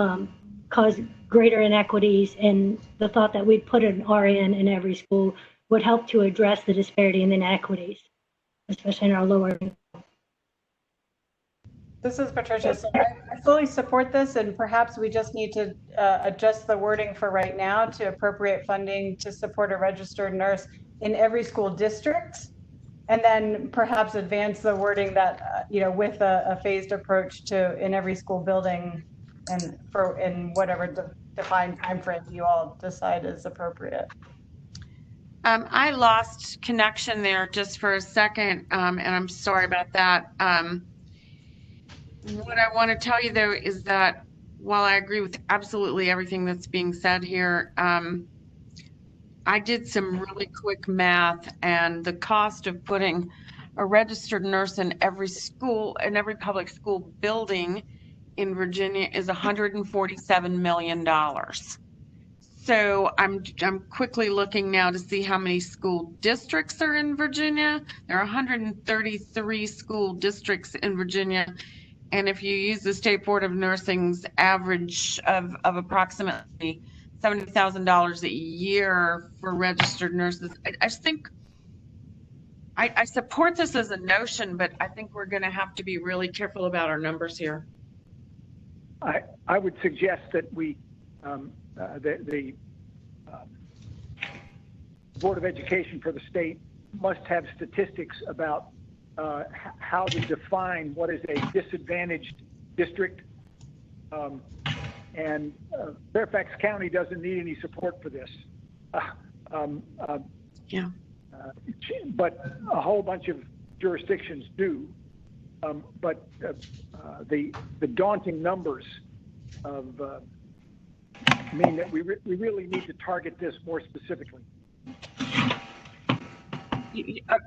cause greater inequities, and the thought that we'd put an RN in every school would help to address the disparity and inequities, especially in our lower income. This is Patricia. So I fully support this, and perhaps we just need to adjust the wording for right now to appropriate funding to support a registered nurse in every school district, and then perhaps advance the wording that, with a phased approach to in every school building and in whatever defined timeframe you all decide is appropriate. I lost connection there just for a second, and I'm sorry about that. What I want to tell you, though, is that while I agree with absolutely everything that's being said here, I did some really quick math, and the cost of putting a registered nurse in every school, in every public school building in Virginia is $147 million. So I'm quickly looking now to see how many school districts are in Virginia. There are 133 school districts in Virginia. And if you use the State Board of Nursing's average of approximately $70,000 a year for registered nurses, I just think I support this as a notion, but I think we're going to have to be really careful about our numbers here. I would suggest that we the Board of Education for the state must have statistics about how to define what is a disadvantaged district. And Fairfax County doesn't need any support for this. But a whole bunch of jurisdictions do. But the daunting numbers of mean that we really need to target this more specifically.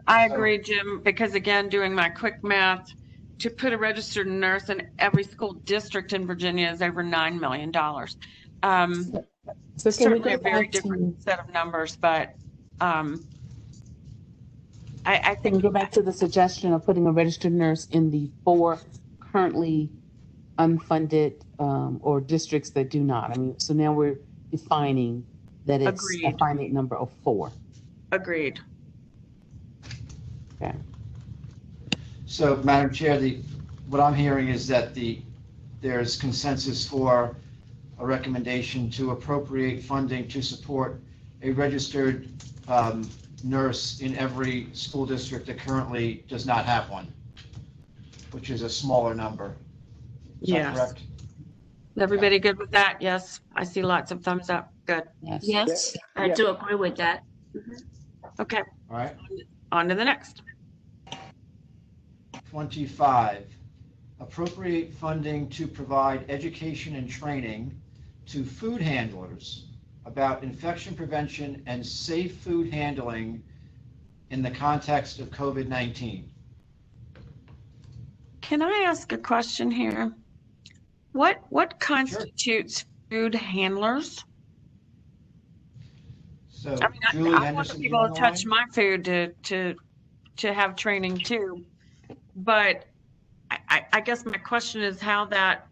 I agree, Jim, because again, doing my quick math, to put a registered nurse in every school district in Virginia is over $9 million. So certainly a very different set of numbers, but I think we go back to the suggestion of putting a registered nurse in the 4 currently unfunded or districts that do not. I mean, so now we're defining that it's a finite number of 4. Agreed. Okay. So, Madam Chair, what I'm hearing is that there's consensus for a recommendation to appropriate funding to support a registered nurse in every school district that currently does not have one, which is a smaller number. Is that correct? Everybody good with that? Yes. I see lots of thumbs up. Good. Yes, I do agree with that. Okay. All right. On to the next. 25, appropriate funding to provide education and training to food handlers about infection prevention and safe food handling in the context of COVID-19. Can I ask a question here? What constitutes food handlers? So, I mean, Julie I want Henderson, people to touch my food to have training too, but I guess my question is how that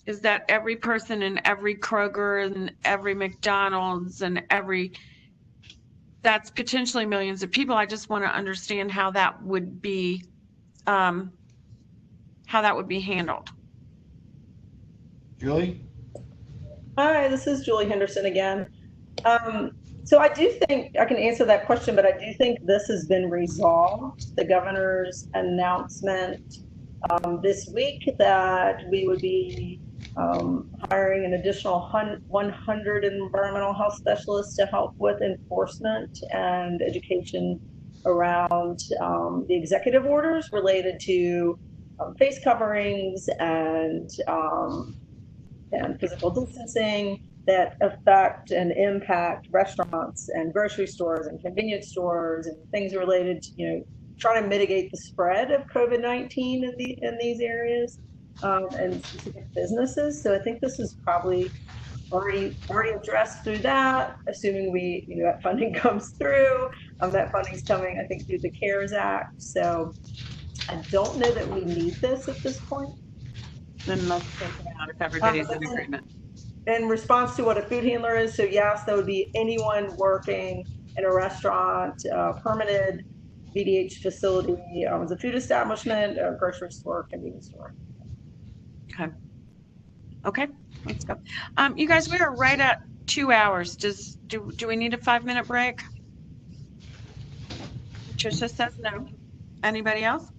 is that every person in every Kroger and every McDonald's and that's potentially millions of people. I just want to understand how that would be handled. Julie? Hi, this is Julie Henderson again. So I do think I can answer that question, but I do think this has been resolved. The governor's announcement this week that we would be hiring an additional 100 environmental health specialists to help with enforcement and education around the executive orders related to face coverings and physical distancing that affect and impact restaurants and grocery stores and convenience stores and things related to, trying to mitigate the spread of COVID-19 in these areas and specific businesses. So I think this is probably already addressed through that, assuming that funding comes through. That funding's coming, I think, through the CARES Act. So I don't know that we need this at this point. Then let's take it out if everybody's in agreement. In response to what a food handler is, so yes, that would be anyone working in a restaurant, permitted VDH facility, as a food establishment, a grocery store, convenience store. Okay, let's go. You guys, we are right at 2 hours. Do we need a 5-minute break? Patricia says no. Anybody else?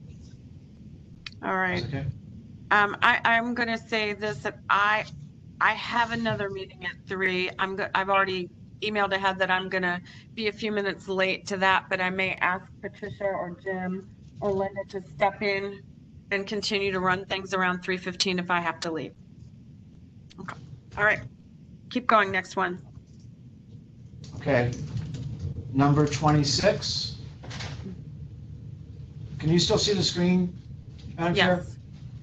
All right. Okay. I'm going to say this, that I have another meeting at 3. I've already emailed ahead that I'm going to be a few minutes late to that, but I may ask Patricia or Jim or Linda to step in and continue to run things around 3:15 if I have to leave. Okay. All right. Keep going. Next one. Okay. Number 26. Can you still see the screen, Madam Chair?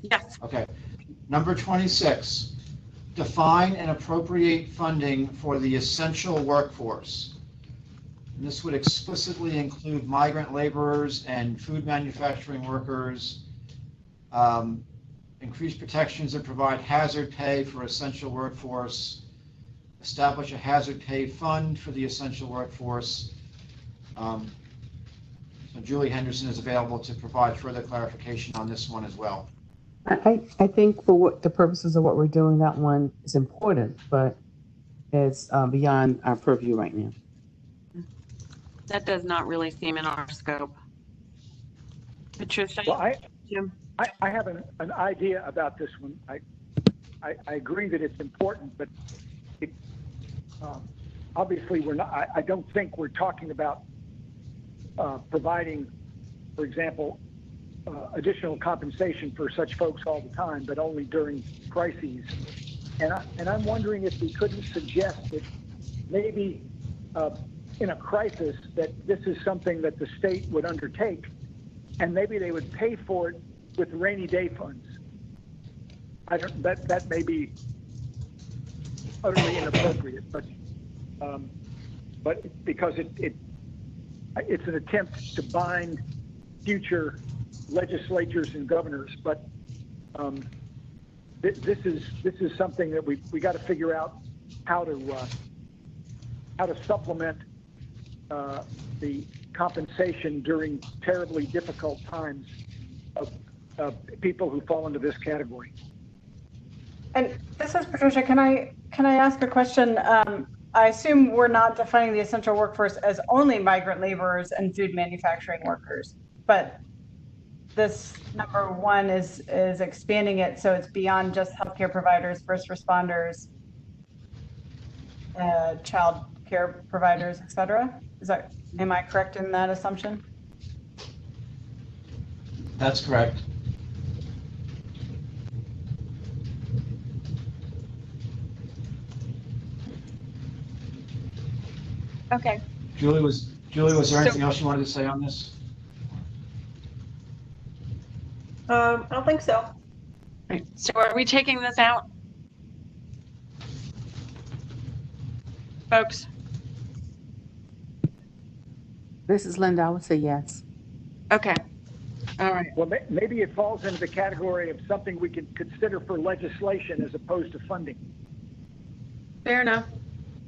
Yes. Okay. Number 26. Define and appropriate funding for the essential workforce. And this would explicitly include migrant laborers and food manufacturing workers, increase protections that provide hazard pay for essential workforce, establish a hazard pay fund for the essential workforce. So Julie Henderson is available to provide further clarification on this one as well. I think for what the purposes of what we're doing, that one is important, but it's beyond our purview right now. That does not really seem in our scope. Patricia? Well, Jim? I have an idea about this one. I agree that it's important, but obviously we're not. I don't think we're talking about providing, for example, additional compensation for such folks all the time, but only during crises. And I'm wondering if we couldn't suggest that maybe in a crisis that this is something that the state would undertake, and maybe they would pay for it with rainy day funds. That may be utterly inappropriate, but because it's an attempt to bind future legislatures and governors, but this is something that we got to figure out how to supplement the compensation during terribly difficult times of people who fall into this category. And this is Patricia. Can I ask a question? I assume we're not defining the essential workforce as only migrant laborers and food manufacturing workers, but this number 1 is expanding it so it's beyond just healthcare providers, first responders, child care providers, etc. Am I correct in that assumption? That's correct. Okay. Julie, was there anything else you wanted to say on this? I don't think so. Right. So are we taking this out? Folks? This is Linda. I would say yes. Okay. All right. Well, maybe it falls into the category of something we can consider for legislation as opposed to funding. Fair enough.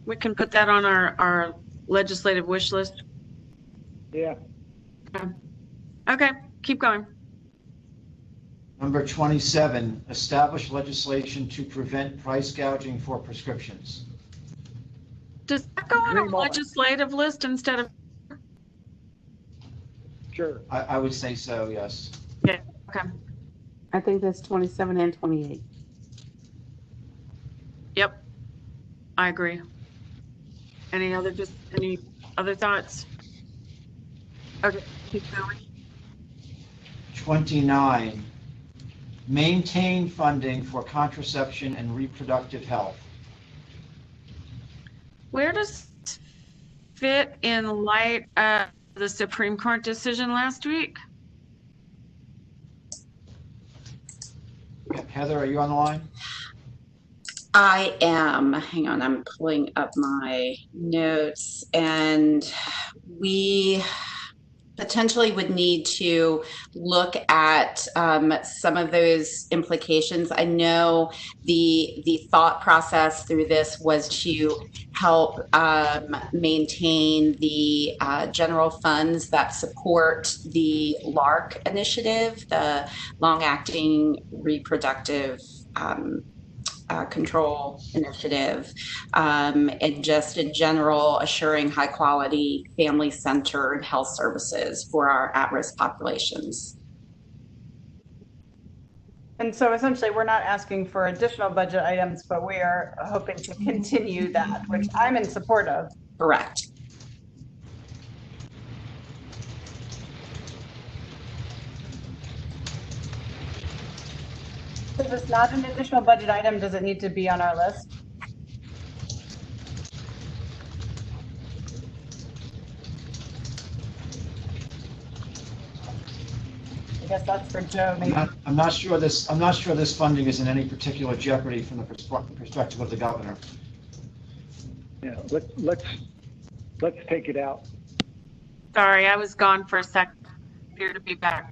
We can put that on our legislative wish list. Yeah. Okay, keep going. Number 27, establish legislation to prevent price gouging for prescriptions. Does that go on a legislative list instead of? Sure. I would say so, yes. Yeah, okay. I think that's 27 and 28. Yep, I agree. Any other thoughts? Okay, keep going. 29, maintain funding for contraception and reproductive health. Where does this fit in light of the Supreme Court decision last week? Heather, are you on the line? I am. Hang on, I'm pulling up my notes, and we potentially would need to look at some of those implications. I know the thought process through this was to help maintain the general funds that support the LARC initiative, the long-acting reproductive control initiative, and just in general assuring high quality family-centered health services for our at-risk populations. And so essentially we're not asking for additional budget items, but we are hoping to continue that, which I'm in support of. Correct. If it's not an additional budget item, does it need to be on our list? I guess that's for Joe. Maybe. I'm not sure this funding is in any particular jeopardy from the perspective of the governor. Yeah, let's take it out. Sorry, I was gone for a second. Here to be back.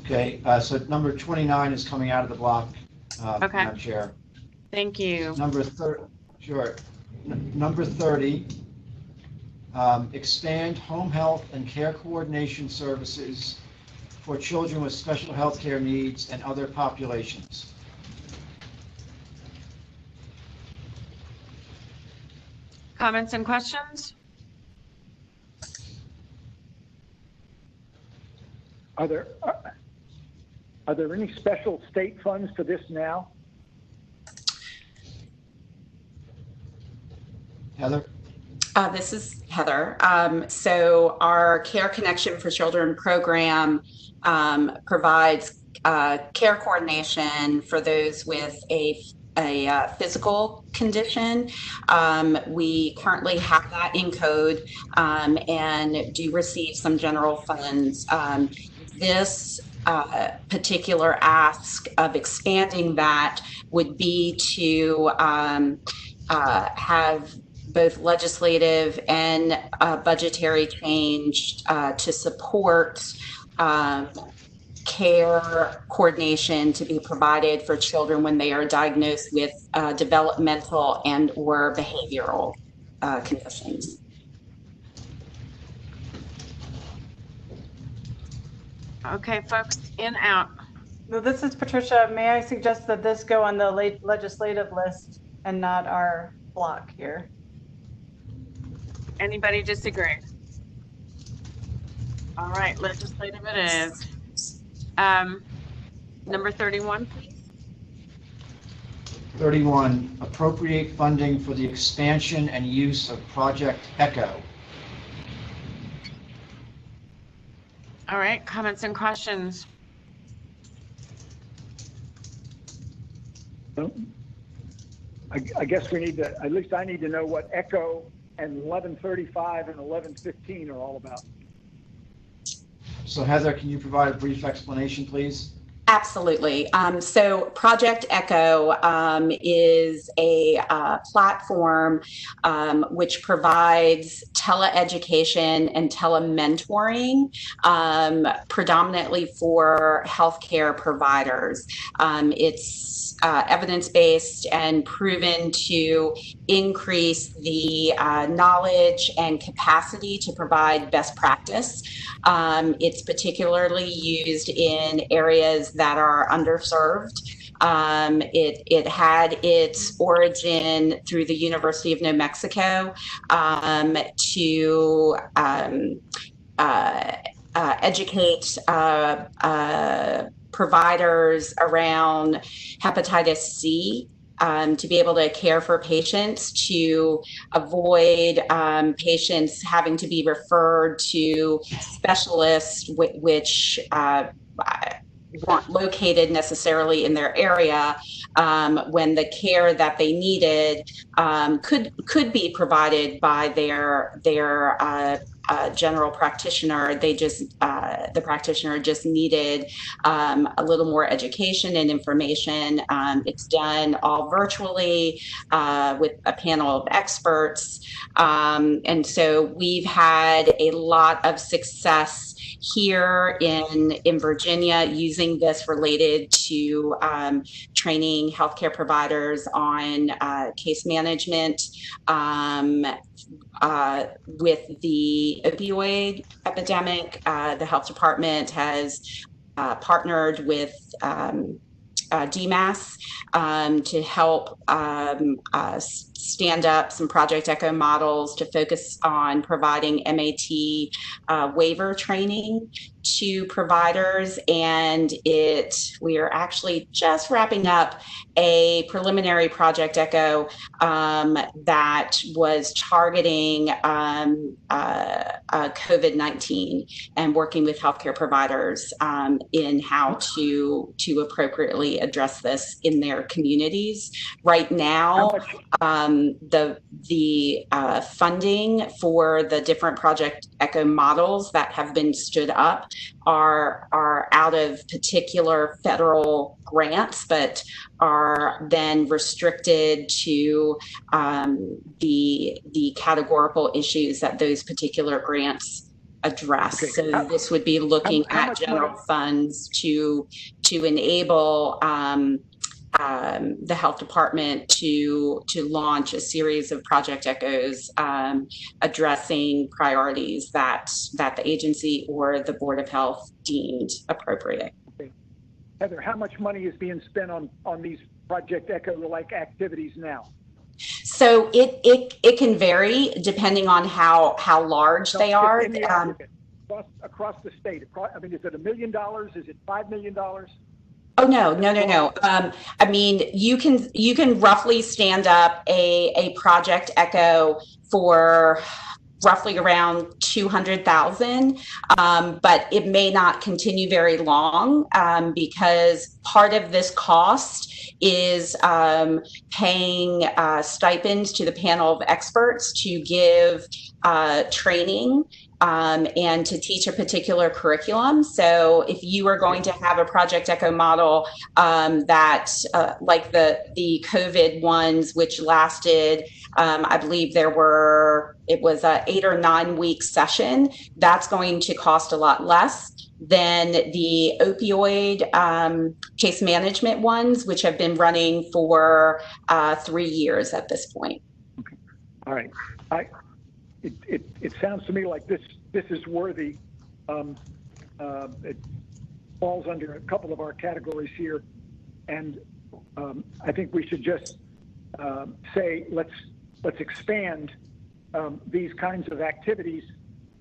Okay, so number 29 is coming out of the block, Okay. Madam Chair. Thank you. Number 30, sure. Number 30, expand home health and care coordination services for children with special health care needs and other populations. Comments and questions? Are there any special state funds for this now? Heather? This is Heather. So our Care Connection for Children program provides care coordination for those with a physical condition. We currently have that in code and do receive some general funds. This particular ask of expanding that would be to have both legislative and budgetary change to support care coordination to be provided for children when they are diagnosed with developmental and or behavioral conditions. Okay, folks, in, out. Well, this is Patricia. May I suggest that this go on the legislative list and not our block here? Anybody disagree? All right, legislative it is. Number 31, please. 31, appropriate funding for the expansion and use of Project ECHO. All right, comments and questions? I guess we need to, at least I need to know what ECHO and 1135 and 1115 are all about. So Heather, can you provide a brief explanation, please? Absolutely. So Project ECHO is a platform which provides teleeducation and telementoring predominantly for healthcare providers. It's evidence-based and proven to increase the knowledge and capacity to provide best practice. It's particularly used in areas that are underserved. It had its origin through the University of New Mexico to educate providers around hepatitis C, to be able to care for patients, to avoid patients having to be referred to specialists which weren't located necessarily in their area, when the care that they needed could be provided by their general practitioner. They just the practitioner just needed a little more education and information. It's done all virtually with a panel of experts, and so we've had a lot of success here in Virginia using this related to training healthcare providers on case management with the opioid epidemic. The health department has partnered with DMAS to help stand up some Project ECHO models to focus on providing MAT waiver training to providers. And we are actually just wrapping up a preliminary Project ECHO that was targeting COVID-19 and working with healthcare providers in how to appropriately address this in their communities. Right now, the funding for the different Project ECHO models that have been stood up are out of particular federal grants, but are then restricted to the categorical issues that those particular grants address. Okay. So this would be looking at general funds to enable the health department to launch a series of Project ECHOs addressing priorities that the agency or the Board of Health deemed appropriate. Okay. Heather, how much money is being spent on these Project ECHO-like activities now? So it can vary depending on how large they are. Across the state, I mean, is it $1 million? Is it $5 million? Oh, no. I mean, you can roughly stand up a Project ECHO for roughly around 200,000, but it may not continue very long because part of this cost is paying stipends to the panel of experts to give training and to teach a particular curriculum. So if you are going to have a Project ECHO model that like the COVID ones, which lasted, I believe it was a 8 or 9 week session, that's going to cost a lot less than the opioid case management ones, which have been running for 3 years at this point. Okay. All right. It sounds to me like this is worthy. It falls under a couple of our categories here, and I think we should just say let's expand these kinds of activities,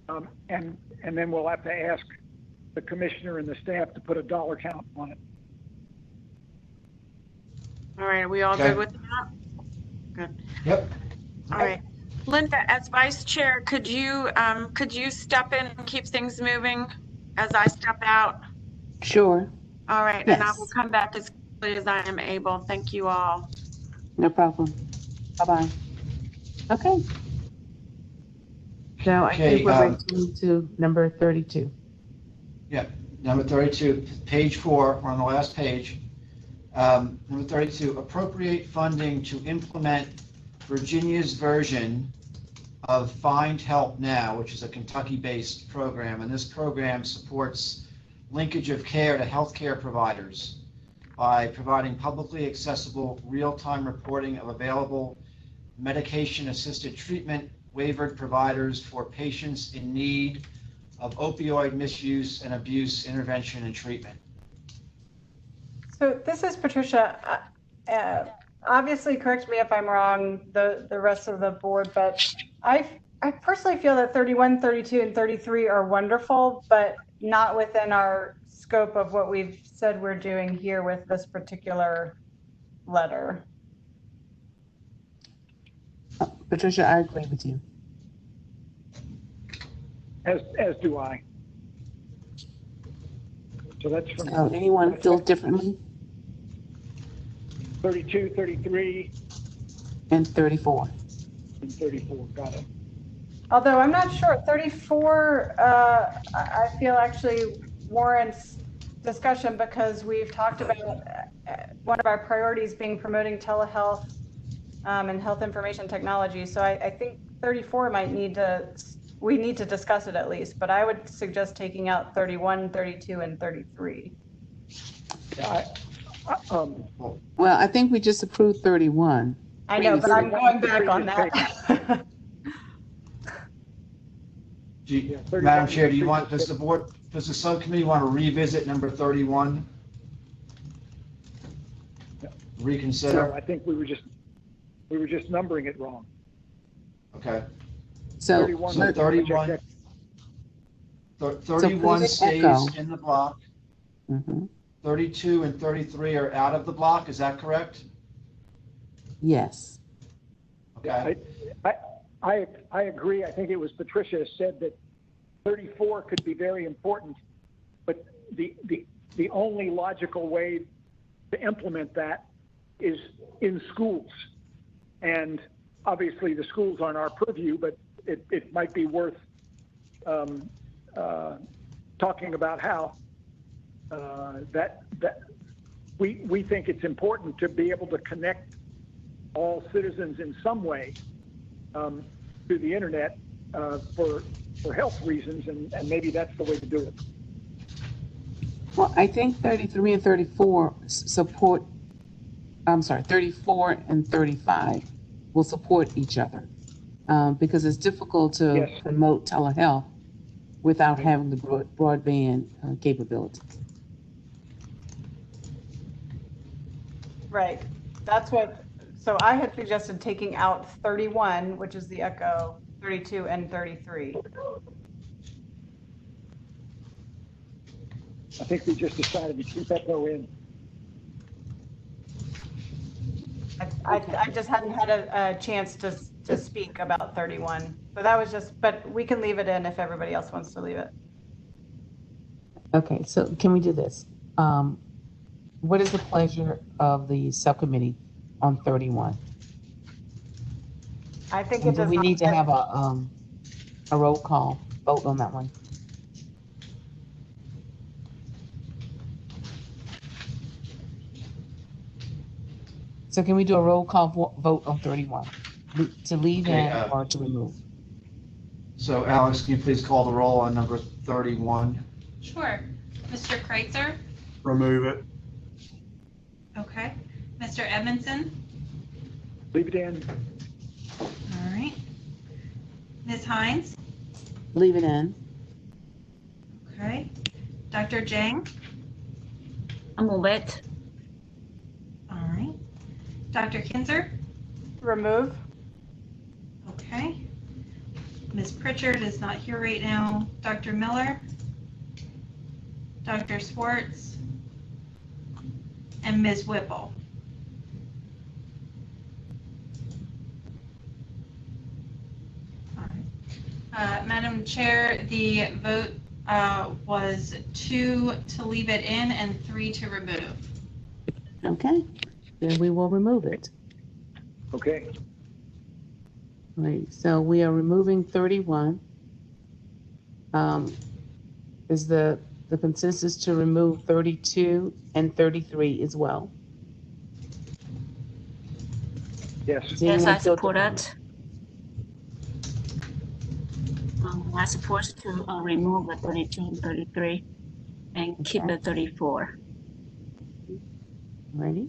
and then we'll have to ask the commissioner and the staff to put a dollar count on it. All right, are we all good with that? Good. Yep. All right. Linda, as vice chair, could you step in and keep things moving as I step out? Sure. All right, Yes. and I will come back as quickly as I am able. Thank you all. No problem. Bye-bye. Okay. So I think we're ready to move to number 32. Yep, number 32, page 4, we're on the last page. Number 32, appropriate funding to implement Virginia's version of Find Help Now, which is a Kentucky-based program, and this program supports linkage of care to healthcare providers by providing publicly accessible real-time reporting of available medication-assisted treatment waivered providers for patients in need of opioid misuse and abuse intervention and treatment. So this is Patricia. Obviously, correct me if I'm wrong, the rest of the board, but I personally feel that 31, 32, and 33 are wonderful, but not within our scope of what we've said we're doing here with this particular letter. Patricia, I agree with you. As do I. So that's from. So anyone feel differently? 32, 33. And 34. And 34, got it. Although I'm not sure, 34, I feel actually warrants discussion because we've talked about one of our priorities being promoting telehealth and health information technology. So I think 34 we need to discuss it at least, but I would suggest taking out 31, 32, and 33. Well, I think we just approved 31. I know, but I'm going back on that. Madam Chair, does the board Does the subcommittee want to revisit number 31? Reconsider? No, I think we were just numbering it wrong. Okay. So 31 So 31, 31 stays in the block. 32 and 33 are out of the block, is that correct? Yes. Okay. I agree. I think it was Patricia said that 34 could be very important, but the only logical way to implement that is in schools. And obviously the schools aren't our purview, but it might be worth talking about how that we think it's important to be able to connect all citizens in some way through the internet for health reasons, and maybe that's the way to do it. Well, I think 33 and 34 support, I'm sorry, 34 and 35 will support each other because it's difficult to promote telehealth without having the broadband capability. Right. That's what, so I had suggested taking out 31, which is the echo, 32 and 33. I think we just decided to keep echo in. I just hadn't had a chance to speak about 31. So that was just, but we can leave it in if everybody else wants to leave it. Okay, so can we do this? What is the pleasure of the subcommittee on 31? I think And do we need to have a roll call vote on that one? So can we do a roll call vote on 31? To leave in or to remove? So Alex, can you please call the roll on number 31? Sure. Mr. Kreitzer? Remove it. Okay. Mr. Edmondson? Leave it in. All right. Ms. Hines? Leave it in. Okay. Dr. Jang? Move it. All right. Dr. Kinzer? Remove. Okay. Ms. Pritchard is not here right now. Dr. Miller? Dr. Swartz? And Ms. Whipple? All right. Madam Chair, the vote was 2 to leave it in and 3 to remove. Okay, then we will remove it. Okay. Right, so we are removing 31. Is the consensus to remove 32 and 33 as well? Yes. Yes, I support that. I support to remove the 32 and 33 and keep the 34. Ready?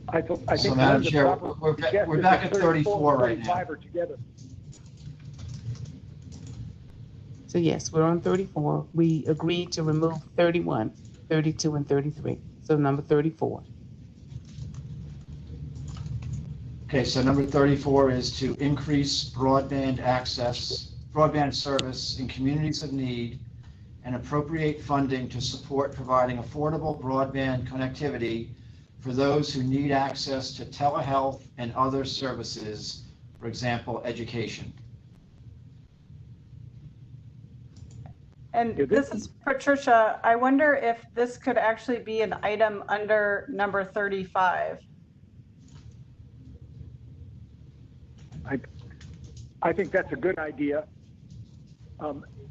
I think So Madam Chair, we're back at 34 right now. Are together. So yes, we're on 34. We agreed to remove 31, 32, and 33. So number 34. Okay, so number 34 is to increase broadband access, broadband service in communities of need and appropriate funding to support providing affordable broadband connectivity for those who need access to telehealth and other services, for example, education. And this is Patricia. I wonder if this could actually be an item under number 35. I think that's a good idea.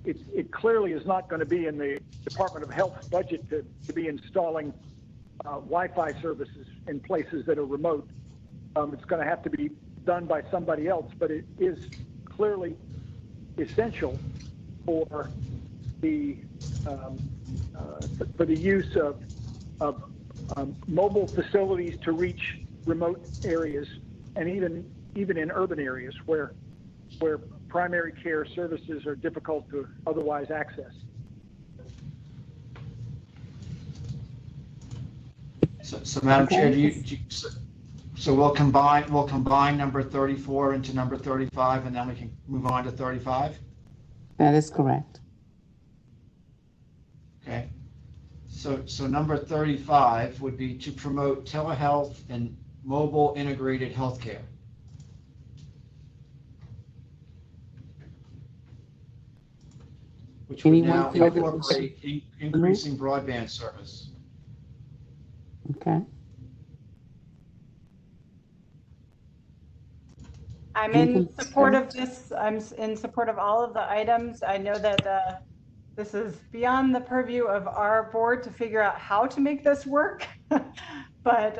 It clearly is not going to be in the Department of Health's budget to be installing Wi-Fi services in places that are remote. It's going to have to be done by somebody else, but it is clearly essential for the use of mobile facilities to reach remote areas, and even in urban areas where primary care services are difficult to otherwise access. So Madam Chair, so we'll combine number 34 into number 35, and then we can move on to 35? That is correct. Okay. So number 35 would be to promote telehealth and mobile integrated healthcare. Which would now incorporate increasing broadband service. Okay. I'm in support of this. I'm in support of all of the items. I know that this is beyond the purview of our board to figure out how to make this work, but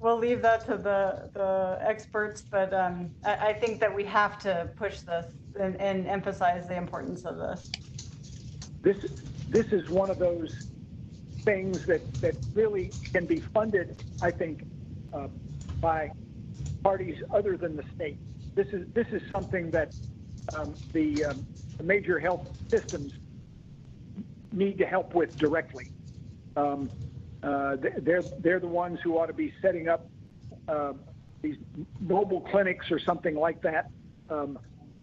we'll leave that to the experts. But I think that we have to push this and emphasize the importance of this. This is one of those things that really can be funded, I think, by parties other than the state. This is something that the major health systems need to help with directly. They're the ones who ought to be setting up these mobile clinics or something like that,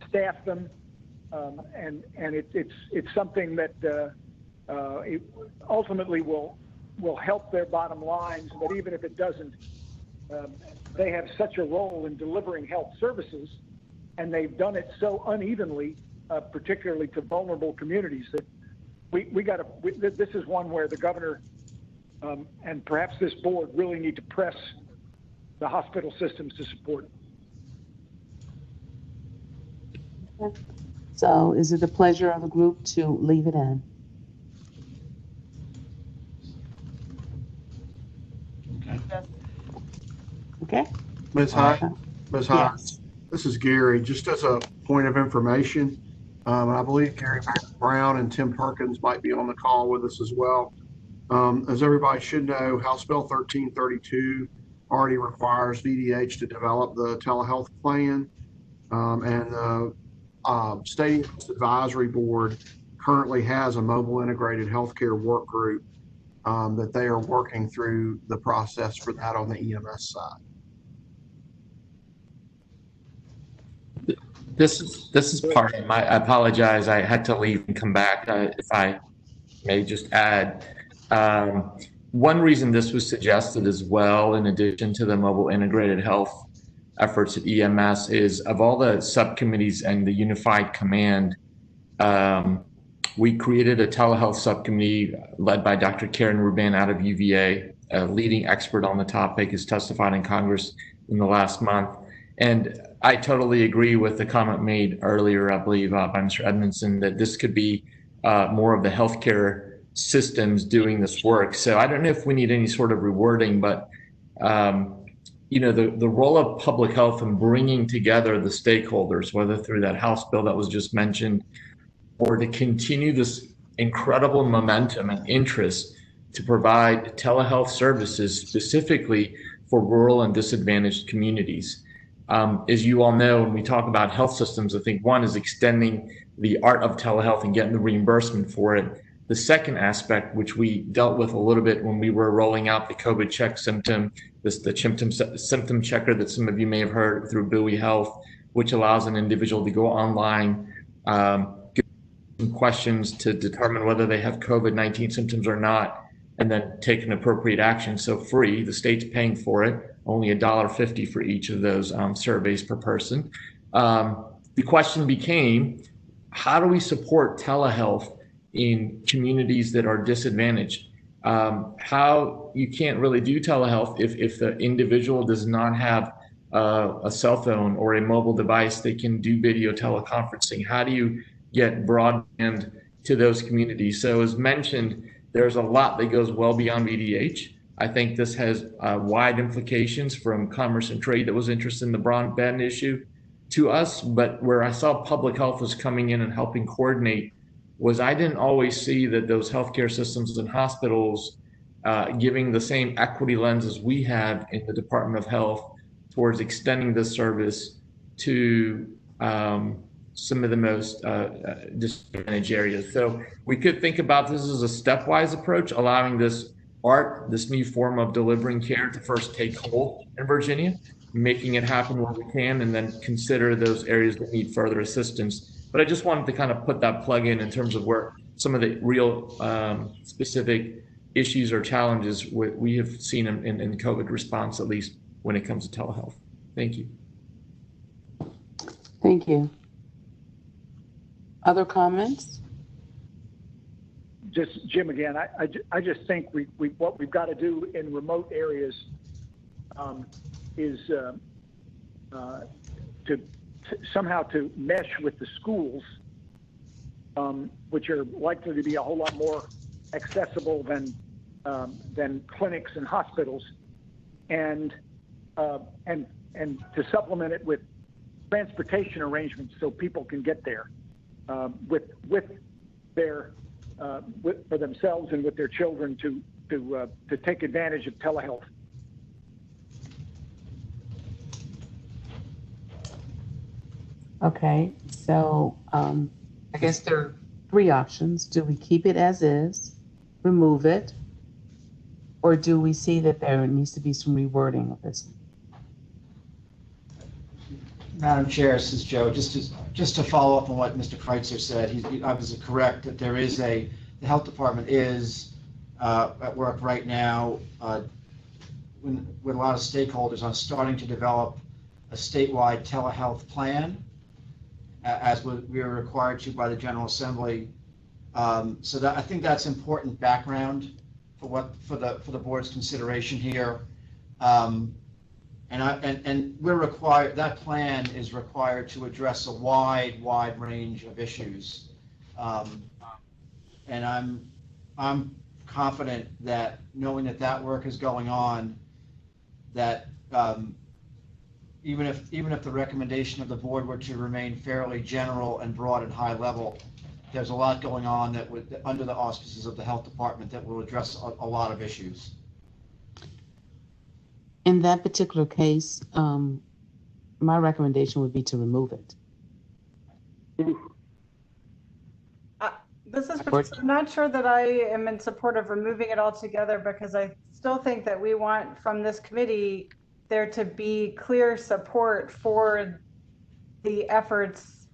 staff them, and it's something that it ultimately will help their bottom lines. But even if it doesn't, they have such a role in delivering health services, and they've done it so unevenly, particularly to vulnerable communities, that this is one where the governor and perhaps this board really need to press the hospital systems to support it. So is it the pleasure of the group to leave it in? Okay. Ms. Hines, Yes. This is Gary. Just as a point of information, I believe Gary Brown and Tim Perkins might be on the call with us as well. As everybody should know, House Bill 1332 already requires VDH to develop the telehealth plan, and the State Advisory Board currently has a mobile integrated healthcare work group that they are working through the process for that on the EMS side. This is part of my, I apologize, I had to leave and come back. If I may just add, one reason this was suggested as well, in addition to the mobile integrated health efforts at EMS, is of all the subcommittees and the unified command, we created a telehealth subcommittee led by Dr. Karen Ruban out of UVA, a leading expert on the topic, has testified in Congress in the last month. And I totally agree with the comment made earlier, I believe, by Mr. Edmondson, that this could be more of the healthcare systems doing this work. So I don't know if we need any sort of rewording, but you know, the role of public health in bringing together the stakeholders, whether through that House bill that was just mentioned, or to continue this incredible momentum and interest to provide telehealth services specifically for rural and disadvantaged communities. As you all know, when we talk about health systems, I think one is extending the art of telehealth and getting the reimbursement for it. The second aspect, which we dealt with a little bit when we were rolling out the COVID check symptom, the symptom checker that some of you may have heard through Bowie Health, which allows an individual to go online, get some questions to determine whether they have COVID-19 symptoms or not, and then take an appropriate action. So free, the state's paying for it, only $1.50 for each of those surveys per person. The question became, how do we support telehealth in communities that are disadvantaged? How you can't really do telehealth if the individual does not have a cell phone or a mobile device that can do video teleconferencing. How do you get broadband to those communities? So as mentioned, there's a lot that goes well beyond VDH. I think this has wide implications from commerce and trade that was interested in the broadband issue to us, but where I saw public health was coming in and helping coordinate was I didn't always see that those healthcare systems and hospitals giving the same equity lens as we have in the Department of Health towards extending this service to some of the most disadvantaged areas. So we could think about this as a stepwise approach, allowing this new form of delivering care to first take hold in Virginia, making it happen where we can, and then consider those areas that need further assistance. But I just wanted to kind of put that plug in terms of where some of the real specific issues or challenges we have seen in the COVID response, at least when it comes to telehealth. Thank you. Thank you. Other comments? Just Jim again. I just think what we've got to do in remote areas is to somehow to mesh with the schools, which are likely to be a whole lot more accessible than clinics and hospitals, and to supplement it with transportation arrangements so people can get there for themselves and with their children to take advantage of telehealth. Okay, so I guess there are three options. Do we keep it as is, remove it, or do we see that there needs to be some rewording of this? Madam Chair, this is Joe. Just to follow up on what Mr. Kreitzer said, he's obviously correct that there is the health department is at work right now with a lot of stakeholders on starting to develop a statewide telehealth plan, as we are required to by the General Assembly. So that I think that's important background for the board's consideration here. And we're required, that plan is required to address a wide range of issues. And I'm confident that knowing that work is going on, that even if the recommendation of the board were to remain fairly general and broad and high level, there's a lot going on that would, under the auspices of the health department, that will address a lot of issues. In that particular case, my recommendation would be to remove it. This is, I'm not sure that I am in support of removing it altogether, because I still think that we want from this committee there to be clear support for the efforts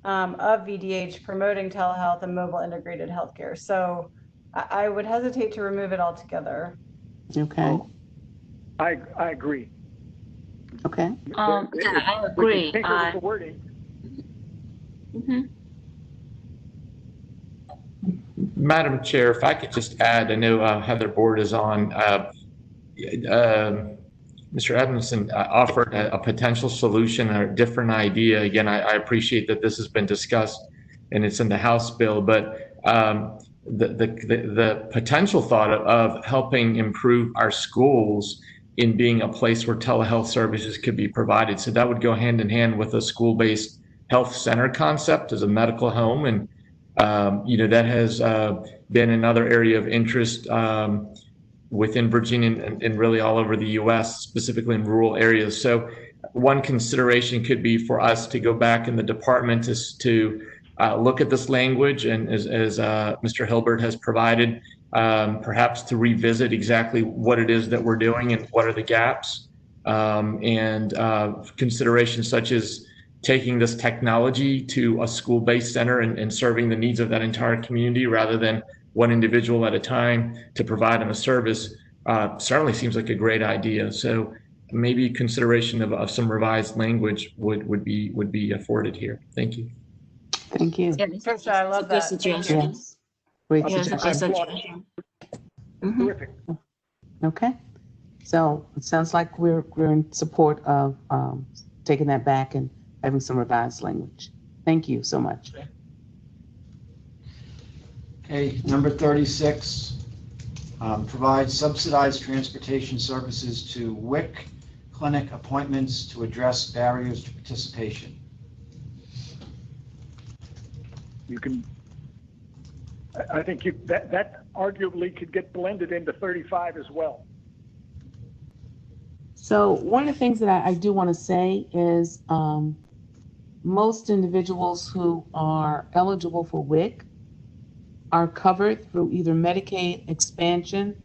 of VDH promoting telehealth and mobile integrated healthcare. So I would hesitate to remove it altogether. Okay. I agree. Okay. Yeah, I agree. The wording. Mm-hmm. Madam Chair, if I could just add, I know Heather Board is on. Mr. Edmondson offered a potential solution or a different idea. Again, I appreciate that this has been discussed and it's in the House bill, but the potential thought of helping improve our schools in being a place where telehealth services could be provided. So that would go hand in hand with a school-based health center concept as a medical home. And, that has been another area of interest within Virginia and really all over the U.S., specifically in rural areas. So one consideration could be for us to go back in the department to look at this language, and as Mr. Hilbert has provided, perhaps to revisit exactly what it is that we're doing and what are the gaps, and considerations such as taking this technology to a school-based center and serving the needs of that entire community rather than one individual at a time to provide them a service, certainly seems like a great idea. So maybe consideration of some revised language would be afforded here. Thank you. Thank you. Yeah, Trisha, I love that. suggestion. Yes. Great Yes, suggestion. good suggestion. Mm-hmm. Terrific. Okay. So it sounds like we're in support of taking that back and having some revised language. Thank you so much. Okay, number 36, provide subsidized transportation services to WIC clinic appointments to address barriers to participation. You can, I think that arguably could get blended into 35 as well. So one of the things that I do want to say is most individuals who are eligible for WIC are covered through either Medicaid expansion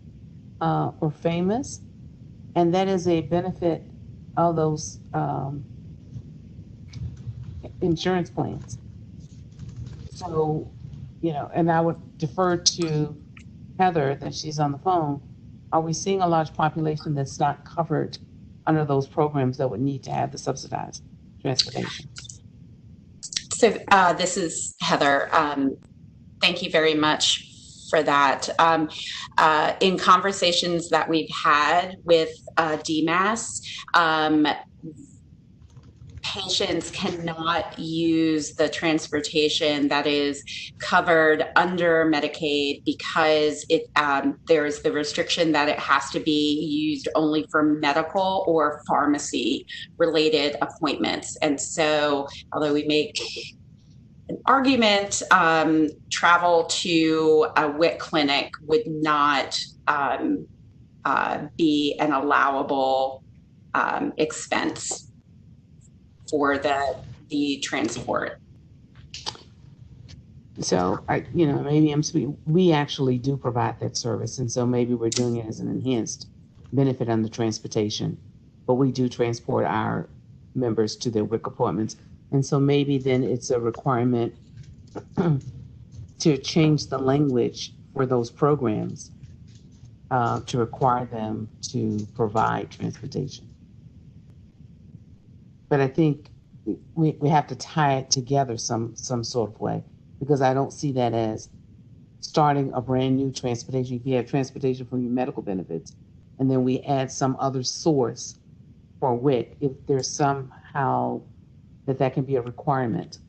or FAMUS, and that is a benefit of those insurance plans. So, you know, and I would defer to Heather that she's on the phone. Are we seeing a large population that's not covered under those programs that would need to have the subsidized transportation? So this is Heather. Thank you very much for that. In conversations that we've had with DMAS, patients cannot use the transportation that is covered under Medicaid because there's the restriction that it has to be used only for medical or pharmacy related appointments. And so although we make an argument, travel to a WIC clinic would not be an allowable expense for the transport. So you know, maybe we actually do provide that service, and so maybe we're doing it as an enhanced benefit under transportation, but we do transport our members to their WIC appointments. And so maybe then it's a requirement to change the language for those programs to require them to provide transportation. But I think we have to tie it together some sort of way, because I don't see that as starting a brand new transportation. If you have transportation from your medical benefits, and then we add some other source for WIC, if there's somehow that can be a requirement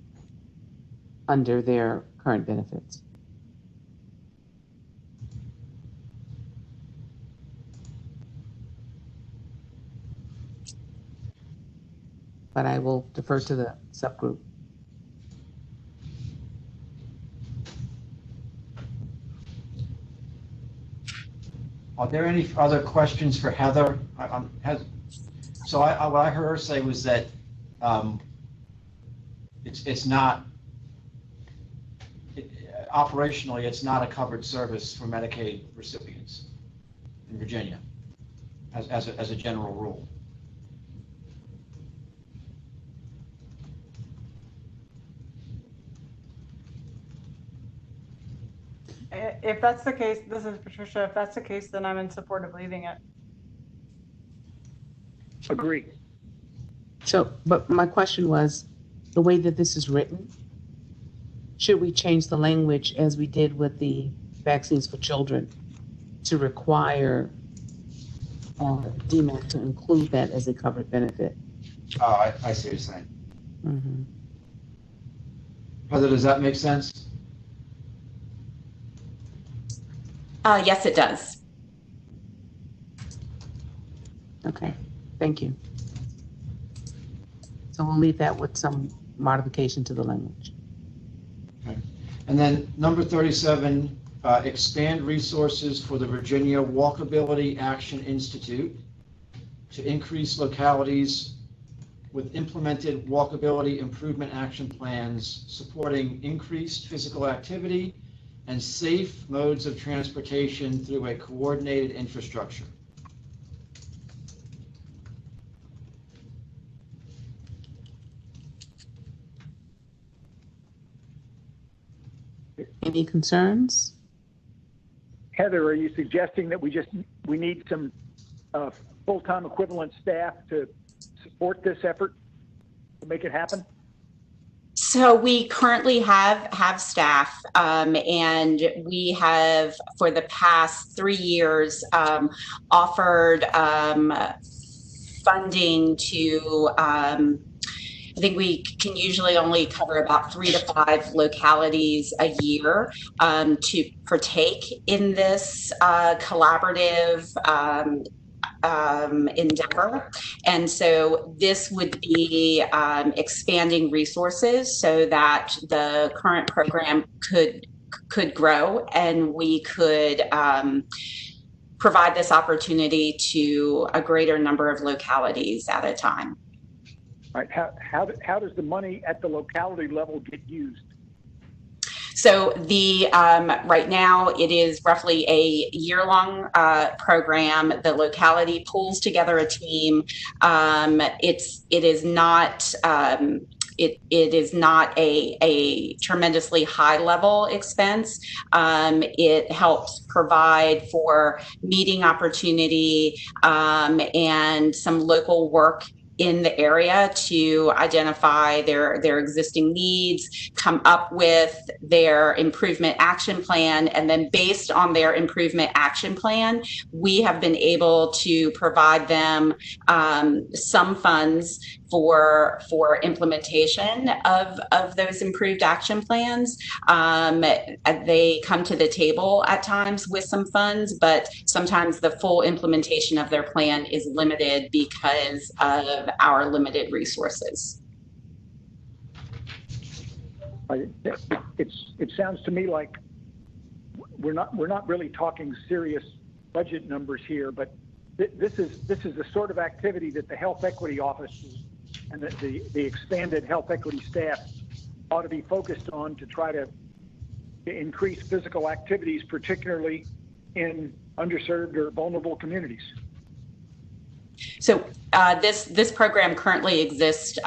under their current benefits. But I will defer to the subgroup. Are there any other questions for Heather? So what I heard her say was that it's not, operationally, it's not a covered service for Medicaid recipients in Virginia, as a general rule. If that's the case, this is Patricia, if that's the case, then I'm in support of leaving it. Agree. So, but my question was, the way that this is written, should we change the language as we did with the vaccines for children to require DMAC to include that as a covered benefit? Oh, I see what you're saying. Mm-hmm. Heather, does that make sense? Yes, it does. Okay, thank you. So we'll leave that with some modification to the language. Okay. And then number 37, expand resources for the Virginia Walkability Action Institute to increase localities with implemented walkability improvement action plans supporting increased physical activity and safe modes of transportation through a coordinated infrastructure. Any concerns? Heather, are you suggesting that we need some full-time equivalent staff to support this effort to make it happen? So we currently have staff, and we have, for the past 3 years, offered funding to, I think we can usually only cover about 3 to 5 localities a year to partake in this collaborative endeavor. And so this would be expanding resources so that the current program could grow, and we could provide this opportunity to a greater number of localities at a time. Right. How does the money at the locality level get used? So the right now it is roughly a year-long program. The locality pulls together a team. It is not a tremendously high level expense. It helps provide for meeting opportunity and some local work in the area to identify their existing needs, come up with their improvement action plan, and then based on their improvement action plan, we have been able to provide them some funds for implementation of those improved action plans. They come to the table at times with some funds, but sometimes the full implementation of their plan is limited because of our limited resources. It sounds to me like we're not really talking serious budget numbers here, but this is the sort of activity that the health equity office and the expanded health equity staff ought to be focused on to try to increase physical activities, particularly in underserved or vulnerable communities. So this program currently exists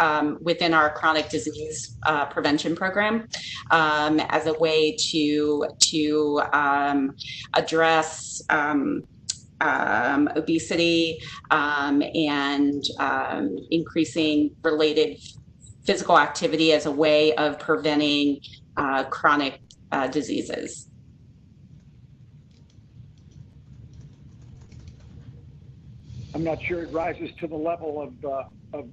within our chronic disease prevention program as a way to address obesity and increasing related physical activity as a way of preventing chronic diseases. I'm not sure it rises to the level of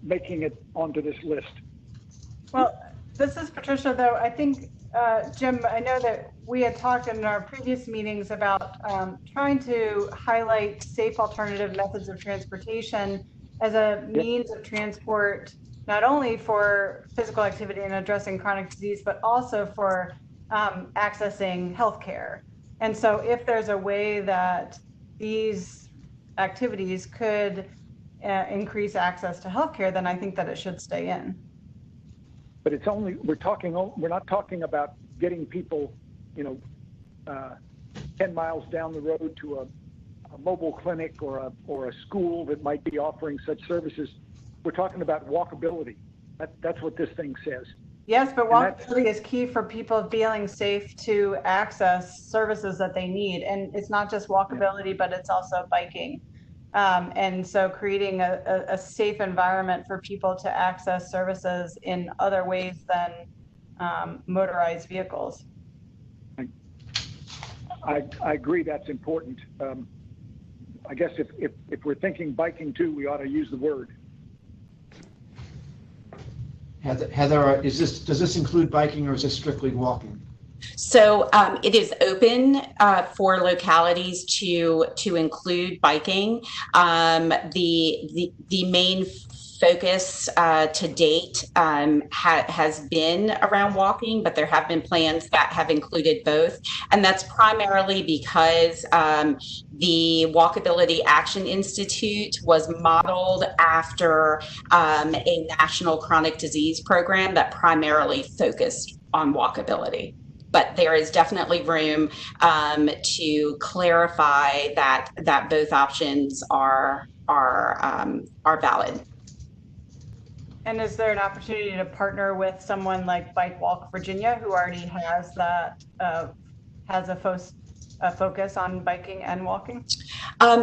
making it onto this list. Well, this is Patricia, though. I think, Jim, I know that we had talked in our previous meetings about trying to highlight safe alternative methods of transportation as a means of transport, not only for physical activity and addressing chronic disease, but also for accessing healthcare. And so if there's a way that these activities could increase access to healthcare, then I think that it should stay in. But it's only, we're not talking about getting people, 10 miles down the road to a mobile clinic or a school that might be offering such services. We're talking about walkability. That's what this thing says. Yes, but walkability is key for people feeling safe to access services that they need. And it's not just walkability, but it's also biking. And so creating a safe environment for people to access services in other ways than motorized vehicles. I agree that's important. I guess if we're thinking biking too, we ought to use the word. Heather, does this include biking or is this strictly walking? So it is open for localities to include biking. The main focus to date has been around walking, but there have been plans that have included both. And that's primarily because the Walkability Action Institute was modeled after a national chronic disease program that primarily focused on walkability. But there is definitely room to clarify that both options are valid. And is there an opportunity to partner with someone like Bike Walk Virginia, who already has that has a focus on biking and walking?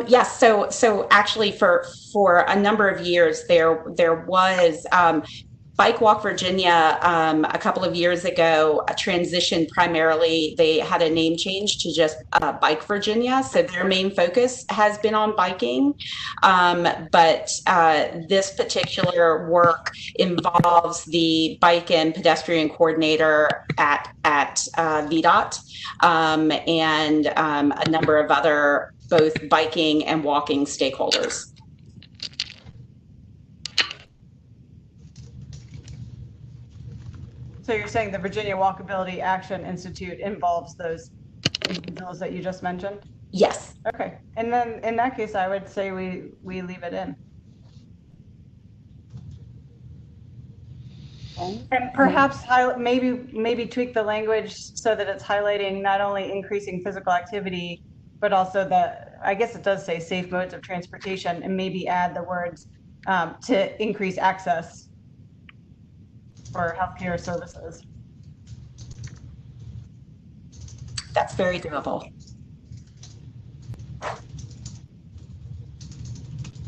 Yes. So actually, for a number of years, there was. Bike Walk Virginia, a couple of years ago, transitioned primarily, they had a name change to just Bike Virginia. So their main focus has been on biking. But this particular work involves the bike and pedestrian coordinator at VDOT and a number of other both biking and walking stakeholders. So you're saying the Virginia Walkability Action Institute involves those individuals that you just mentioned? Yes. Okay. And then in that case, I would say we leave it in. And perhaps maybe tweak the language so that it's highlighting not only increasing physical activity, but also I guess it does say safe modes of transportation, and maybe add the words to increase access for healthcare services. That's very doable.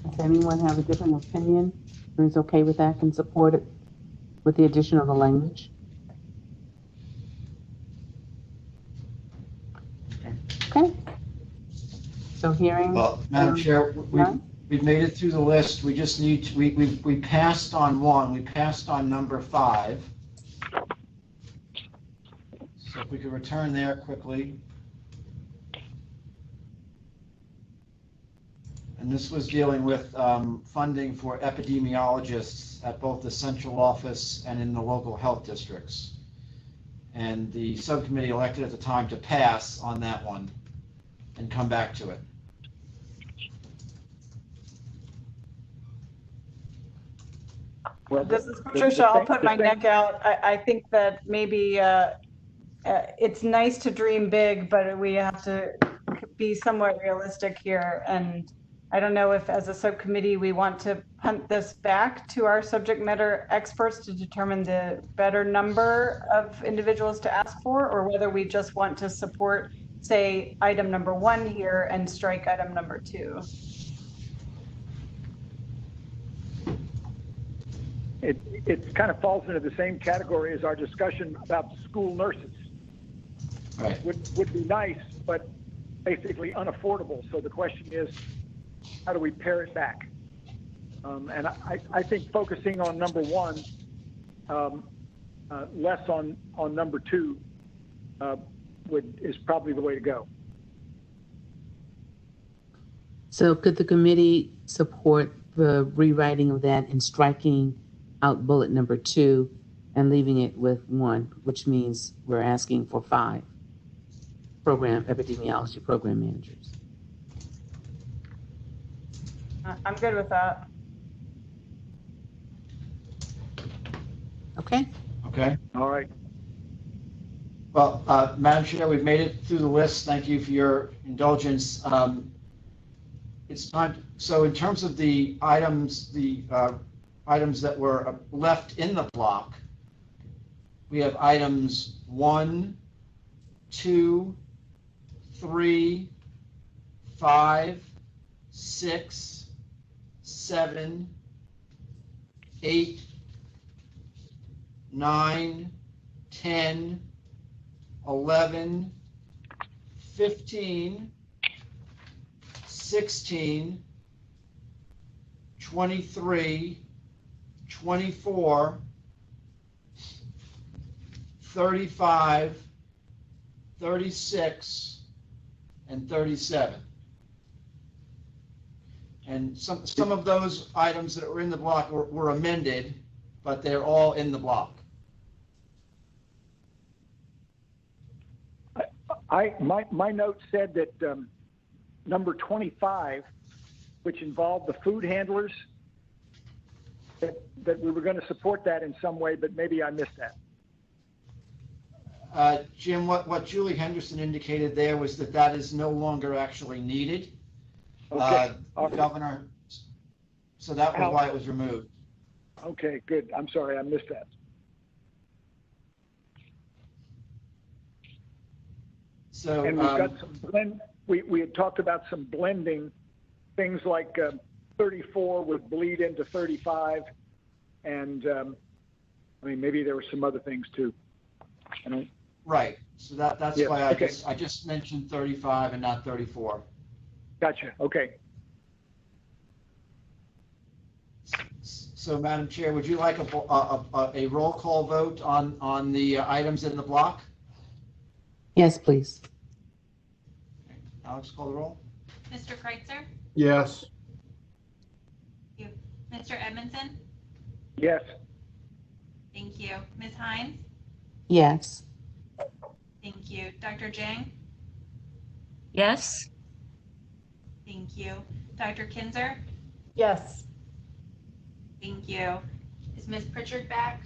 Does anyone have a different opinion? Who's okay with that, can support it with the addition of the language? Okay. So hearing. Well, Madam Chair, we've made it through the list. We just need to, we passed on one. We passed on number 5. So if we could return there quickly. And this was dealing with funding for epidemiologists at both the central office and in the local health districts. And the subcommittee elected at the time to pass on that one and come back to it. Well, this is Patricia. I'll put my neck out. I think that maybe it's nice to dream big, but we have to be somewhat realistic here. And I don't know if as a subcommittee, we want to punt this back to our subject matter experts to determine the better number of individuals to ask for, or whether we just want to support, say, item number 1 here and strike item number 2. It kind of falls into the same category as our discussion about school nurses. Right. Would be nice, but basically unaffordable. So the question is, how do we pare it back? And I think focusing on number 1, less on number 2, is probably the way to go. So could the committee support the rewriting of that and striking out bullet number 2 and leaving it with 1, which means we're asking for 5 epidemiology program managers? I'm good with that. Okay. Okay. All right. Well, Madam Chair, we've made it through the list. Thank you for your indulgence. It's time. So in terms of the items, items that were left in the block, we have items 1, 2, 3, 5, 6, 7, 8, 9, 10, 11, 15, 16, 23, 24, 35, 36, and 37. And some of those items that were in the block were amended, but they're all in the block. My note said that number 25, which involved the food handlers, that we were going to support that in some way, but maybe I missed that. Jim, what Julie Henderson indicated there was that is no longer actually needed. Okay. Governor, so that was why it was removed. Okay, good. I'm sorry, I missed that. So, and we've got some blend. We had talked about some blending things like 34 would bleed into 35, and I mean maybe there were some other things too. Right. So that's yeah, why okay. I just mentioned 35 and not 34. Gotcha. Okay. So, Madam Chair, would you like a roll call vote on the items in the block? Yes, please. Alex, call the roll. Mr. Kreitzer? Yes. Thank you. Mr. Edmondson? Yes. Thank you. Ms. Hines? Yes. Thank you. Dr. Jang? Yes. Thank you. Dr. Yes. Thank you. Is Ms. Pritchard back?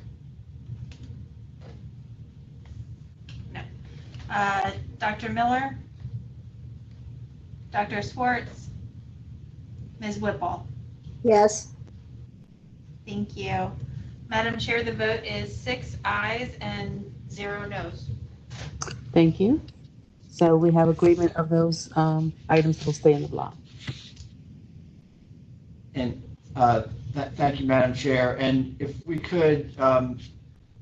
Dr. Miller, Dr. Swartz, Ms. Whipple. Yes. Thank you. Madam Chair, the vote is 6 ayes and 0 noes. Thank you. So we have agreement of those items will stay in the block. And thank you, Madam Chair. And if we could,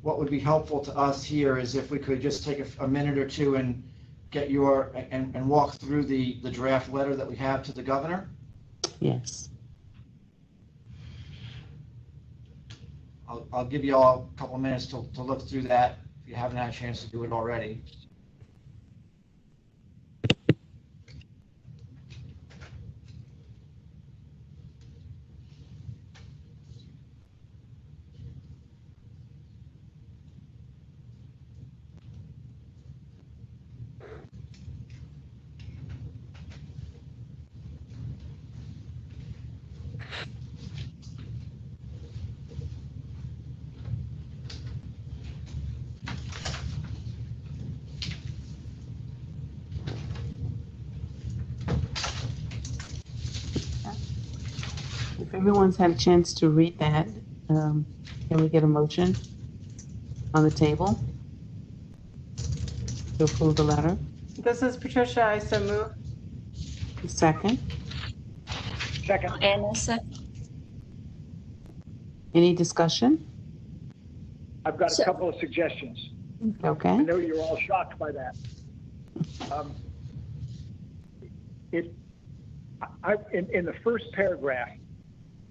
what would be helpful to us here is if we could just take a minute or two and get and walk through the draft letter that we have to the governor. Yes. I'll give you all a couple of minutes to look through that if you haven't had a chance to do it already. If everyone's had a chance to read that, can we get a motion on the table to approve the letter? This is Patricia. I so move. Second. Second. And second. Any discussion? I've got a couple of suggestions. Okay. I know you're all shocked by that. In the first paragraph,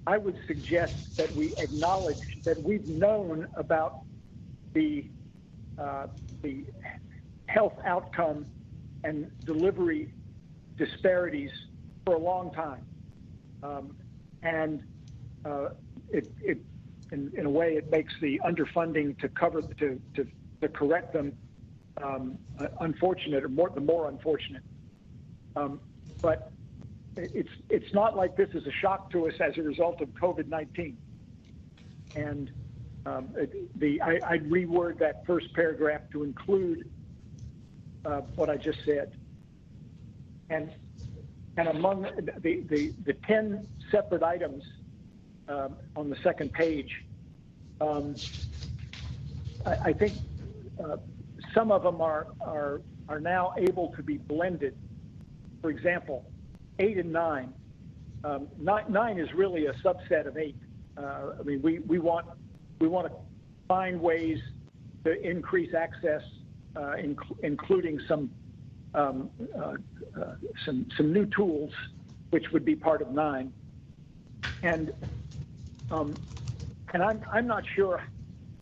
I would suggest that we acknowledge that we've known about the health outcome and delivery disparities for a long time, in a way, it makes the underfunding to correct them unfortunate, or the more unfortunate. But it's not like this is a shock to us as a result of COVID-19. And I'd reword that first paragraph to include what I just said. And among the 10 separate items on the second page, I think some of them are now able to be blended. For example, 8 and 9. 9 is really a subset of 8. I mean, we want to find ways to increase access, including some new tools, which would be part of 9. And I'm not sure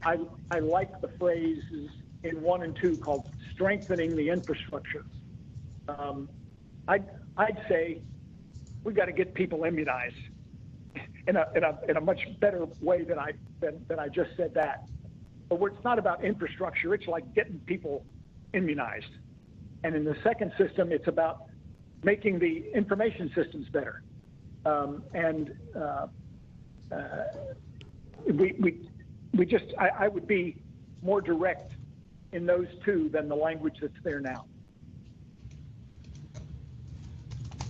I like the phrases in 1 and 2 called strengthening the infrastructure. I'd say we've got to get people immunized in a much better way than I just said that. But it's not about infrastructure. It's like getting people immunized. And in the second system, it's about making the information systems better. I would be more direct in those two than the language that's there now.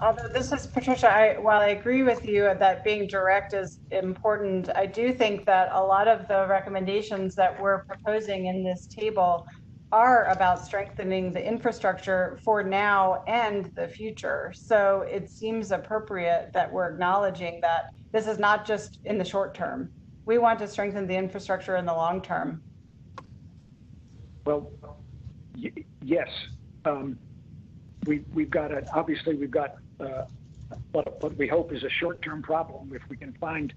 Although this is Patricia, while I agree with you that being direct is important, I do think that a lot of the recommendations that we're proposing in this table are about strengthening the infrastructure for now and the future. So it seems appropriate that we're acknowledging that this is not just in the short term. We want to strengthen the infrastructure in the long term. Well, yes. We've got what we hope is a short-term problem if we can find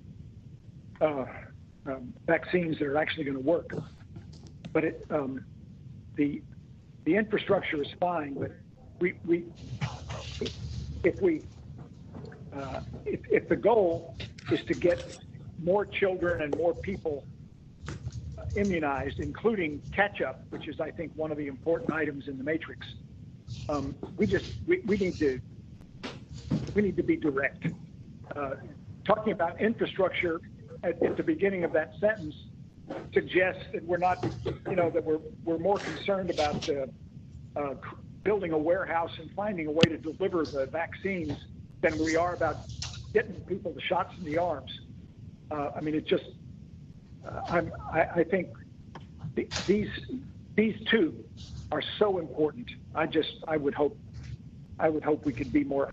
vaccines that are actually going to work. But the infrastructure is fine. But if the goal is to get more children and more people immunized, including catch-up, which is, I think, one of the important items in the matrix, we need to be direct. Talking about infrastructure at the beginning of that sentence suggests that we're not, that we're more concerned about building a warehouse and finding a way to deliver the vaccines than we are about getting people the shots in the arms. I mean, it just, I think these two are so important. I would hope we could be more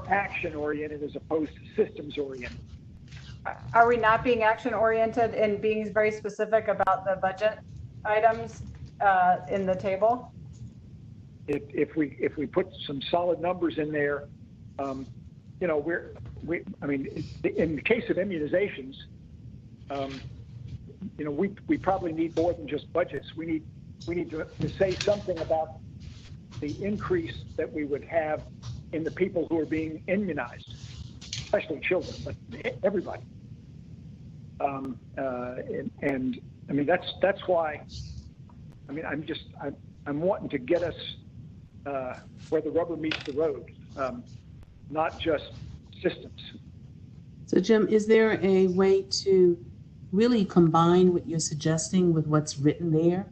action oriented as opposed to systems oriented. Are we not being action oriented and being very specific about the budget items in the table? If we put some solid numbers in there, you know, I mean, in the case of immunizations, you know, we probably need more than just budgets. We need to say something about the increase that we would have in the people who are being immunized, especially children, but everybody. And I mean, that's why. I mean, I'm wanting to get us where the rubber meets the road, not just systems. So Jim, is there a way to really combine what you're suggesting with what's written there?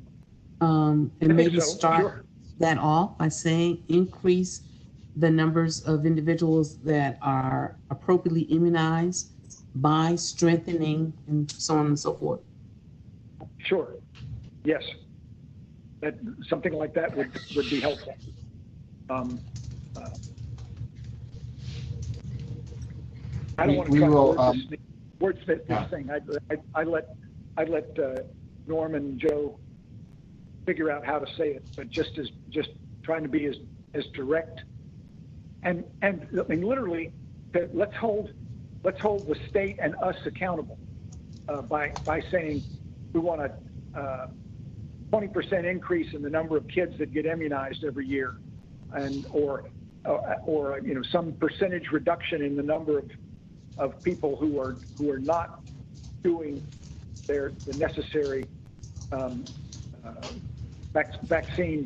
And maybe start that off by saying increase the numbers of individuals that are appropriately immunized by strengthening and so on and so forth? Sure. Yes. Something like that would be helpful. I don't want to try to wordsmith this thing. I let Norm and Joe figure out how to say it, but just trying to be as direct and I mean, literally, let's hold the state and us accountable by saying we want a 20% increase in the number of kids that get immunized every year, and or you know, some percentage reduction in the number of people who are not doing the necessary vaccine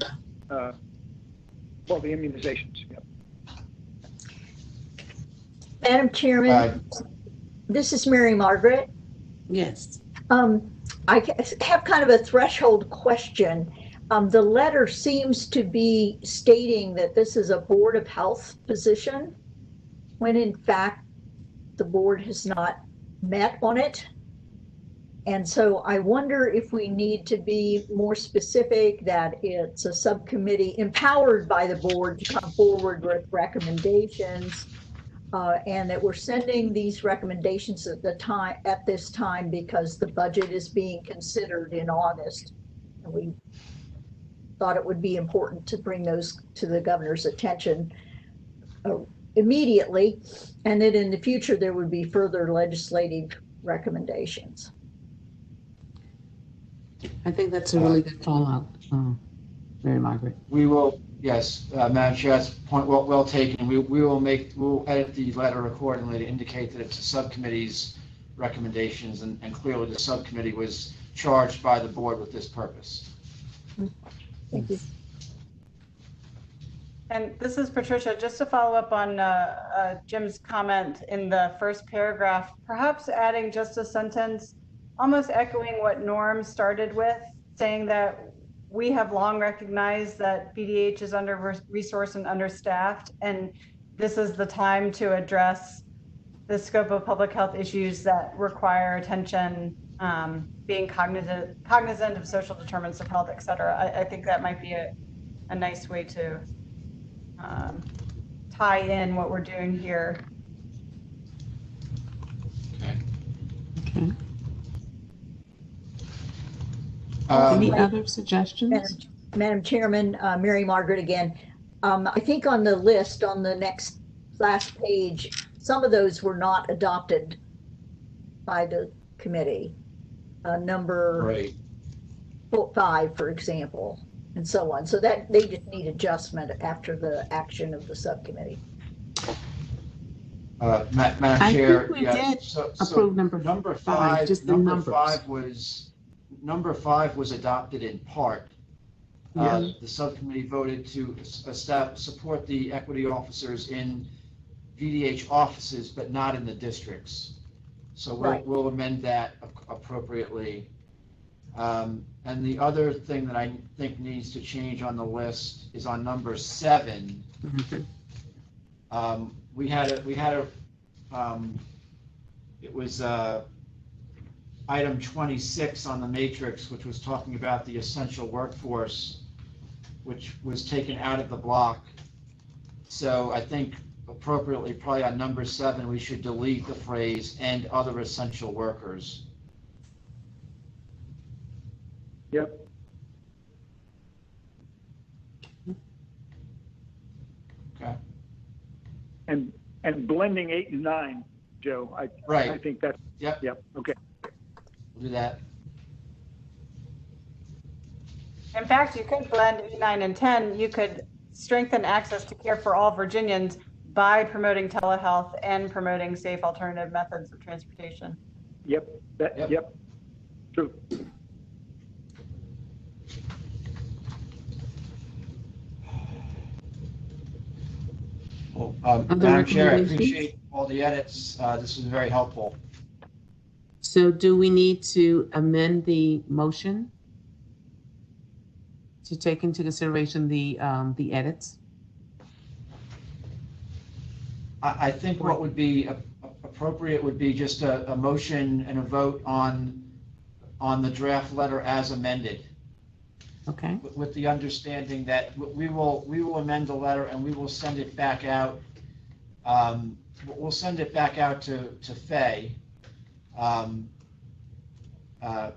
for the immunizations. Yep. Madam Chairman, this is Mary Margaret. Yes. I have kind of a threshold question. The letter seems to be stating that this is a Board of Health position, when in fact the board has not met on it. And so I wonder if we need to be more specific that it's a subcommittee empowered by the board to come forward with recommendations, and that we're sending these recommendations at this time because the budget is being considered in August. And we thought it would be important to bring those to the governor's attention immediately, and that in the future there would be further legislative recommendations. I think that's a really good call out, Mary Margaret. We will, yes, Madam Chair, that's point well taken. We'll edit the letter accordingly to indicate that it's the subcommittee's recommendations, and clearly the subcommittee was charged by the board with this purpose. Thank you. And this is Patricia, just to follow up on Jim's comment in the first paragraph, perhaps adding just a sentence, almost echoing what Norm started with, saying that we have long recognized that BDH is under-resourced and understaffed, and this is the time to address the scope of public health issues that require attention, being cognizant of social determinants of health, et cetera. I think that might be a nice way to tie in what we're doing here. Okay. Any other suggestions? Madam Chairman, Mary Margaret again. I think on the list on the last page, some of those were not adopted by the committee. Number 5, for example, and so on. So that they just need adjustment after the action of the subcommittee. Madam Chair, think we did approve number 5. Just the numbers. Number 5 was adopted in part. Yes. The subcommittee voted to support the equity officers in VDH offices, but not in the districts. So we'll amend that appropriately And the other thing that I think needs to change on the list is on number 7. It was item 26 on the matrix, which was talking about the essential workforce, which was taken out of the block. So I think appropriately, probably on number 7, we should delete the phrase "and other essential workers." Yep. Okay. And blending 8 and 9, Joe. I think that's. Yep. Okay. We'll do that. In fact, you could blend 8, 9, and 10. You could strengthen access to care for all Virginians by promoting telehealth and promoting safe alternative methods of transportation. Yep. Yep. True. Well, Madam Chair, I appreciate all the edits. This was very helpful. So do we need to amend the motion to take into consideration the edits? I think what would be appropriate would be just a motion and a vote on the draft letter as amended. Okay. With the understanding that we will amend the letter and we will send it back out. We'll send it back out to Faye.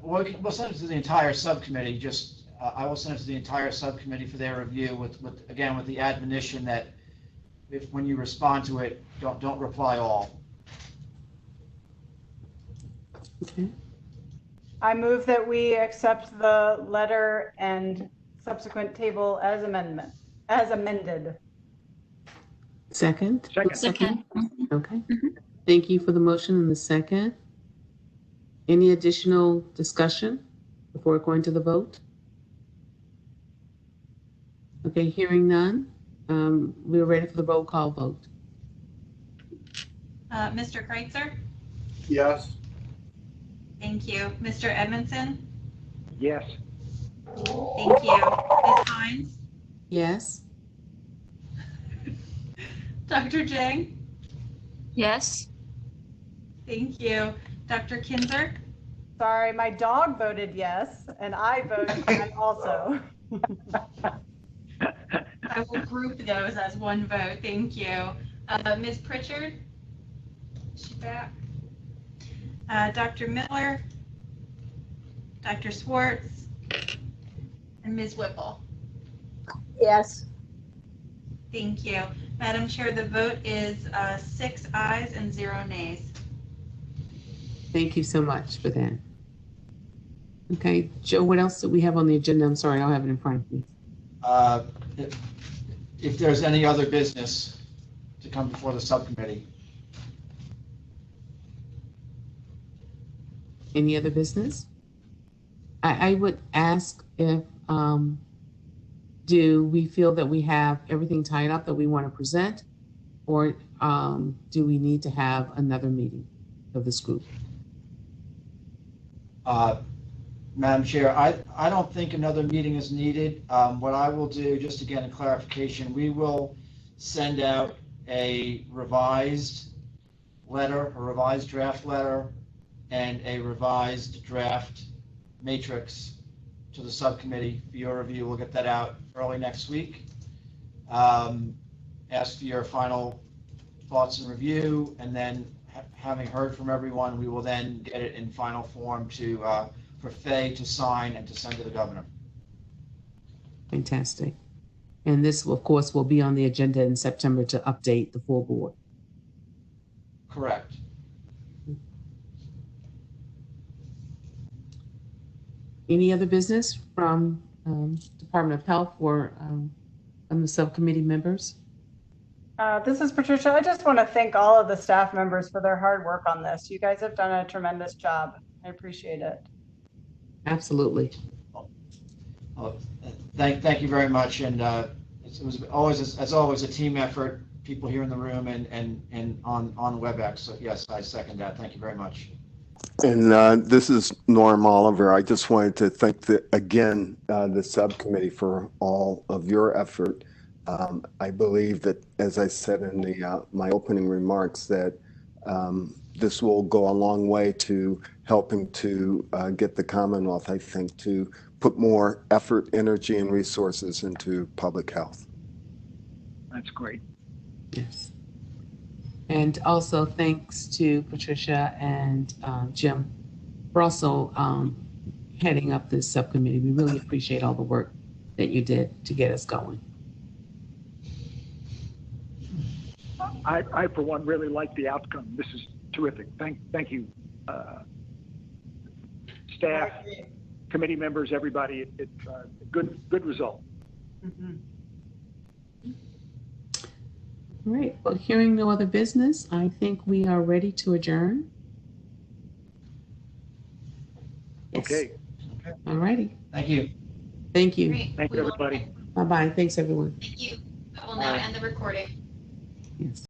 We'll send it to the entire subcommittee. I will send it to the entire subcommittee for their review. With the admonition that when you respond to it, don't reply all. Okay. I move that we accept the letter and subsequent table as amended. Second? Second. Okay. Thank you for the motion and the second. Any additional discussion before going to the vote? Okay, hearing none. We're ready for the roll call vote. Mr. Kreitzer? Yes. Thank you. Mr. Edmondson? Yes. Thank you. Ms. Hines? Yes. Dr. Jang? Yes. Thank you. Dr. Kinzer? Sorry, my dog voted yes, and I voted yes also. I will group those as one vote. Thank you. Ms. Pritchard? Is she back? Dr. Miller? Dr. Swartz? And Ms. Whipple? Yes. Thank you. Madam Chair, the vote is 6 ayes and 0 nays. Thank you so much for that. Okay, Joe, what else do we have on the agenda? I'm sorry, I don't have it in front of me. If there's any other business to come before the subcommittee. Any other business? I would ask if, do we feel that we have everything tied up that we want to present, or do we need to have another meeting of this group? Madam Chair, I don't think another meeting is needed. What I will do, just again a clarification, we will send out a revised letter, a revised draft letter, and a revised draft matrix to the subcommittee for your review. We'll get that out early next week. Ask for your final thoughts and review, and then having heard from everyone, we will then get it in final form for Faye to sign and to send to the governor. Fantastic. And this, of course, will be on the agenda in September to update the full board. Correct. Any other business from Department of Health or from the subcommittee members? This is Patricia. I just want to thank all of the staff members for their hard work on this. You guys have done a tremendous job. I appreciate it. Absolutely. Thank you very much. And it was always, as always, a team effort. People here in the room and on WebEx. So yes, I second that. Thank you very much. And this is Norm Oliver. I just wanted to thank the subcommittee for all of your effort. I believe that, as I said in my opening remarks, that this will go a long way to helping to get the Commonwealth, I think, to put more effort, energy, and resources into public health. That's great. Yes. And also thanks to Patricia and Jim for also heading up this subcommittee. We really appreciate all the work that you did to get us going. I for one, really like the outcome. This is terrific. Thank you, staff, committee members, everybody. It's a good result. Mm-hmm. All right. Well, hearing no other business, I think we are ready to adjourn. Yes. Okay. All righty. Thank you. Thank you. Great. Thank you, everybody. Bye-bye. Thanks, everyone. Thank you. I will now end the recording. Yes.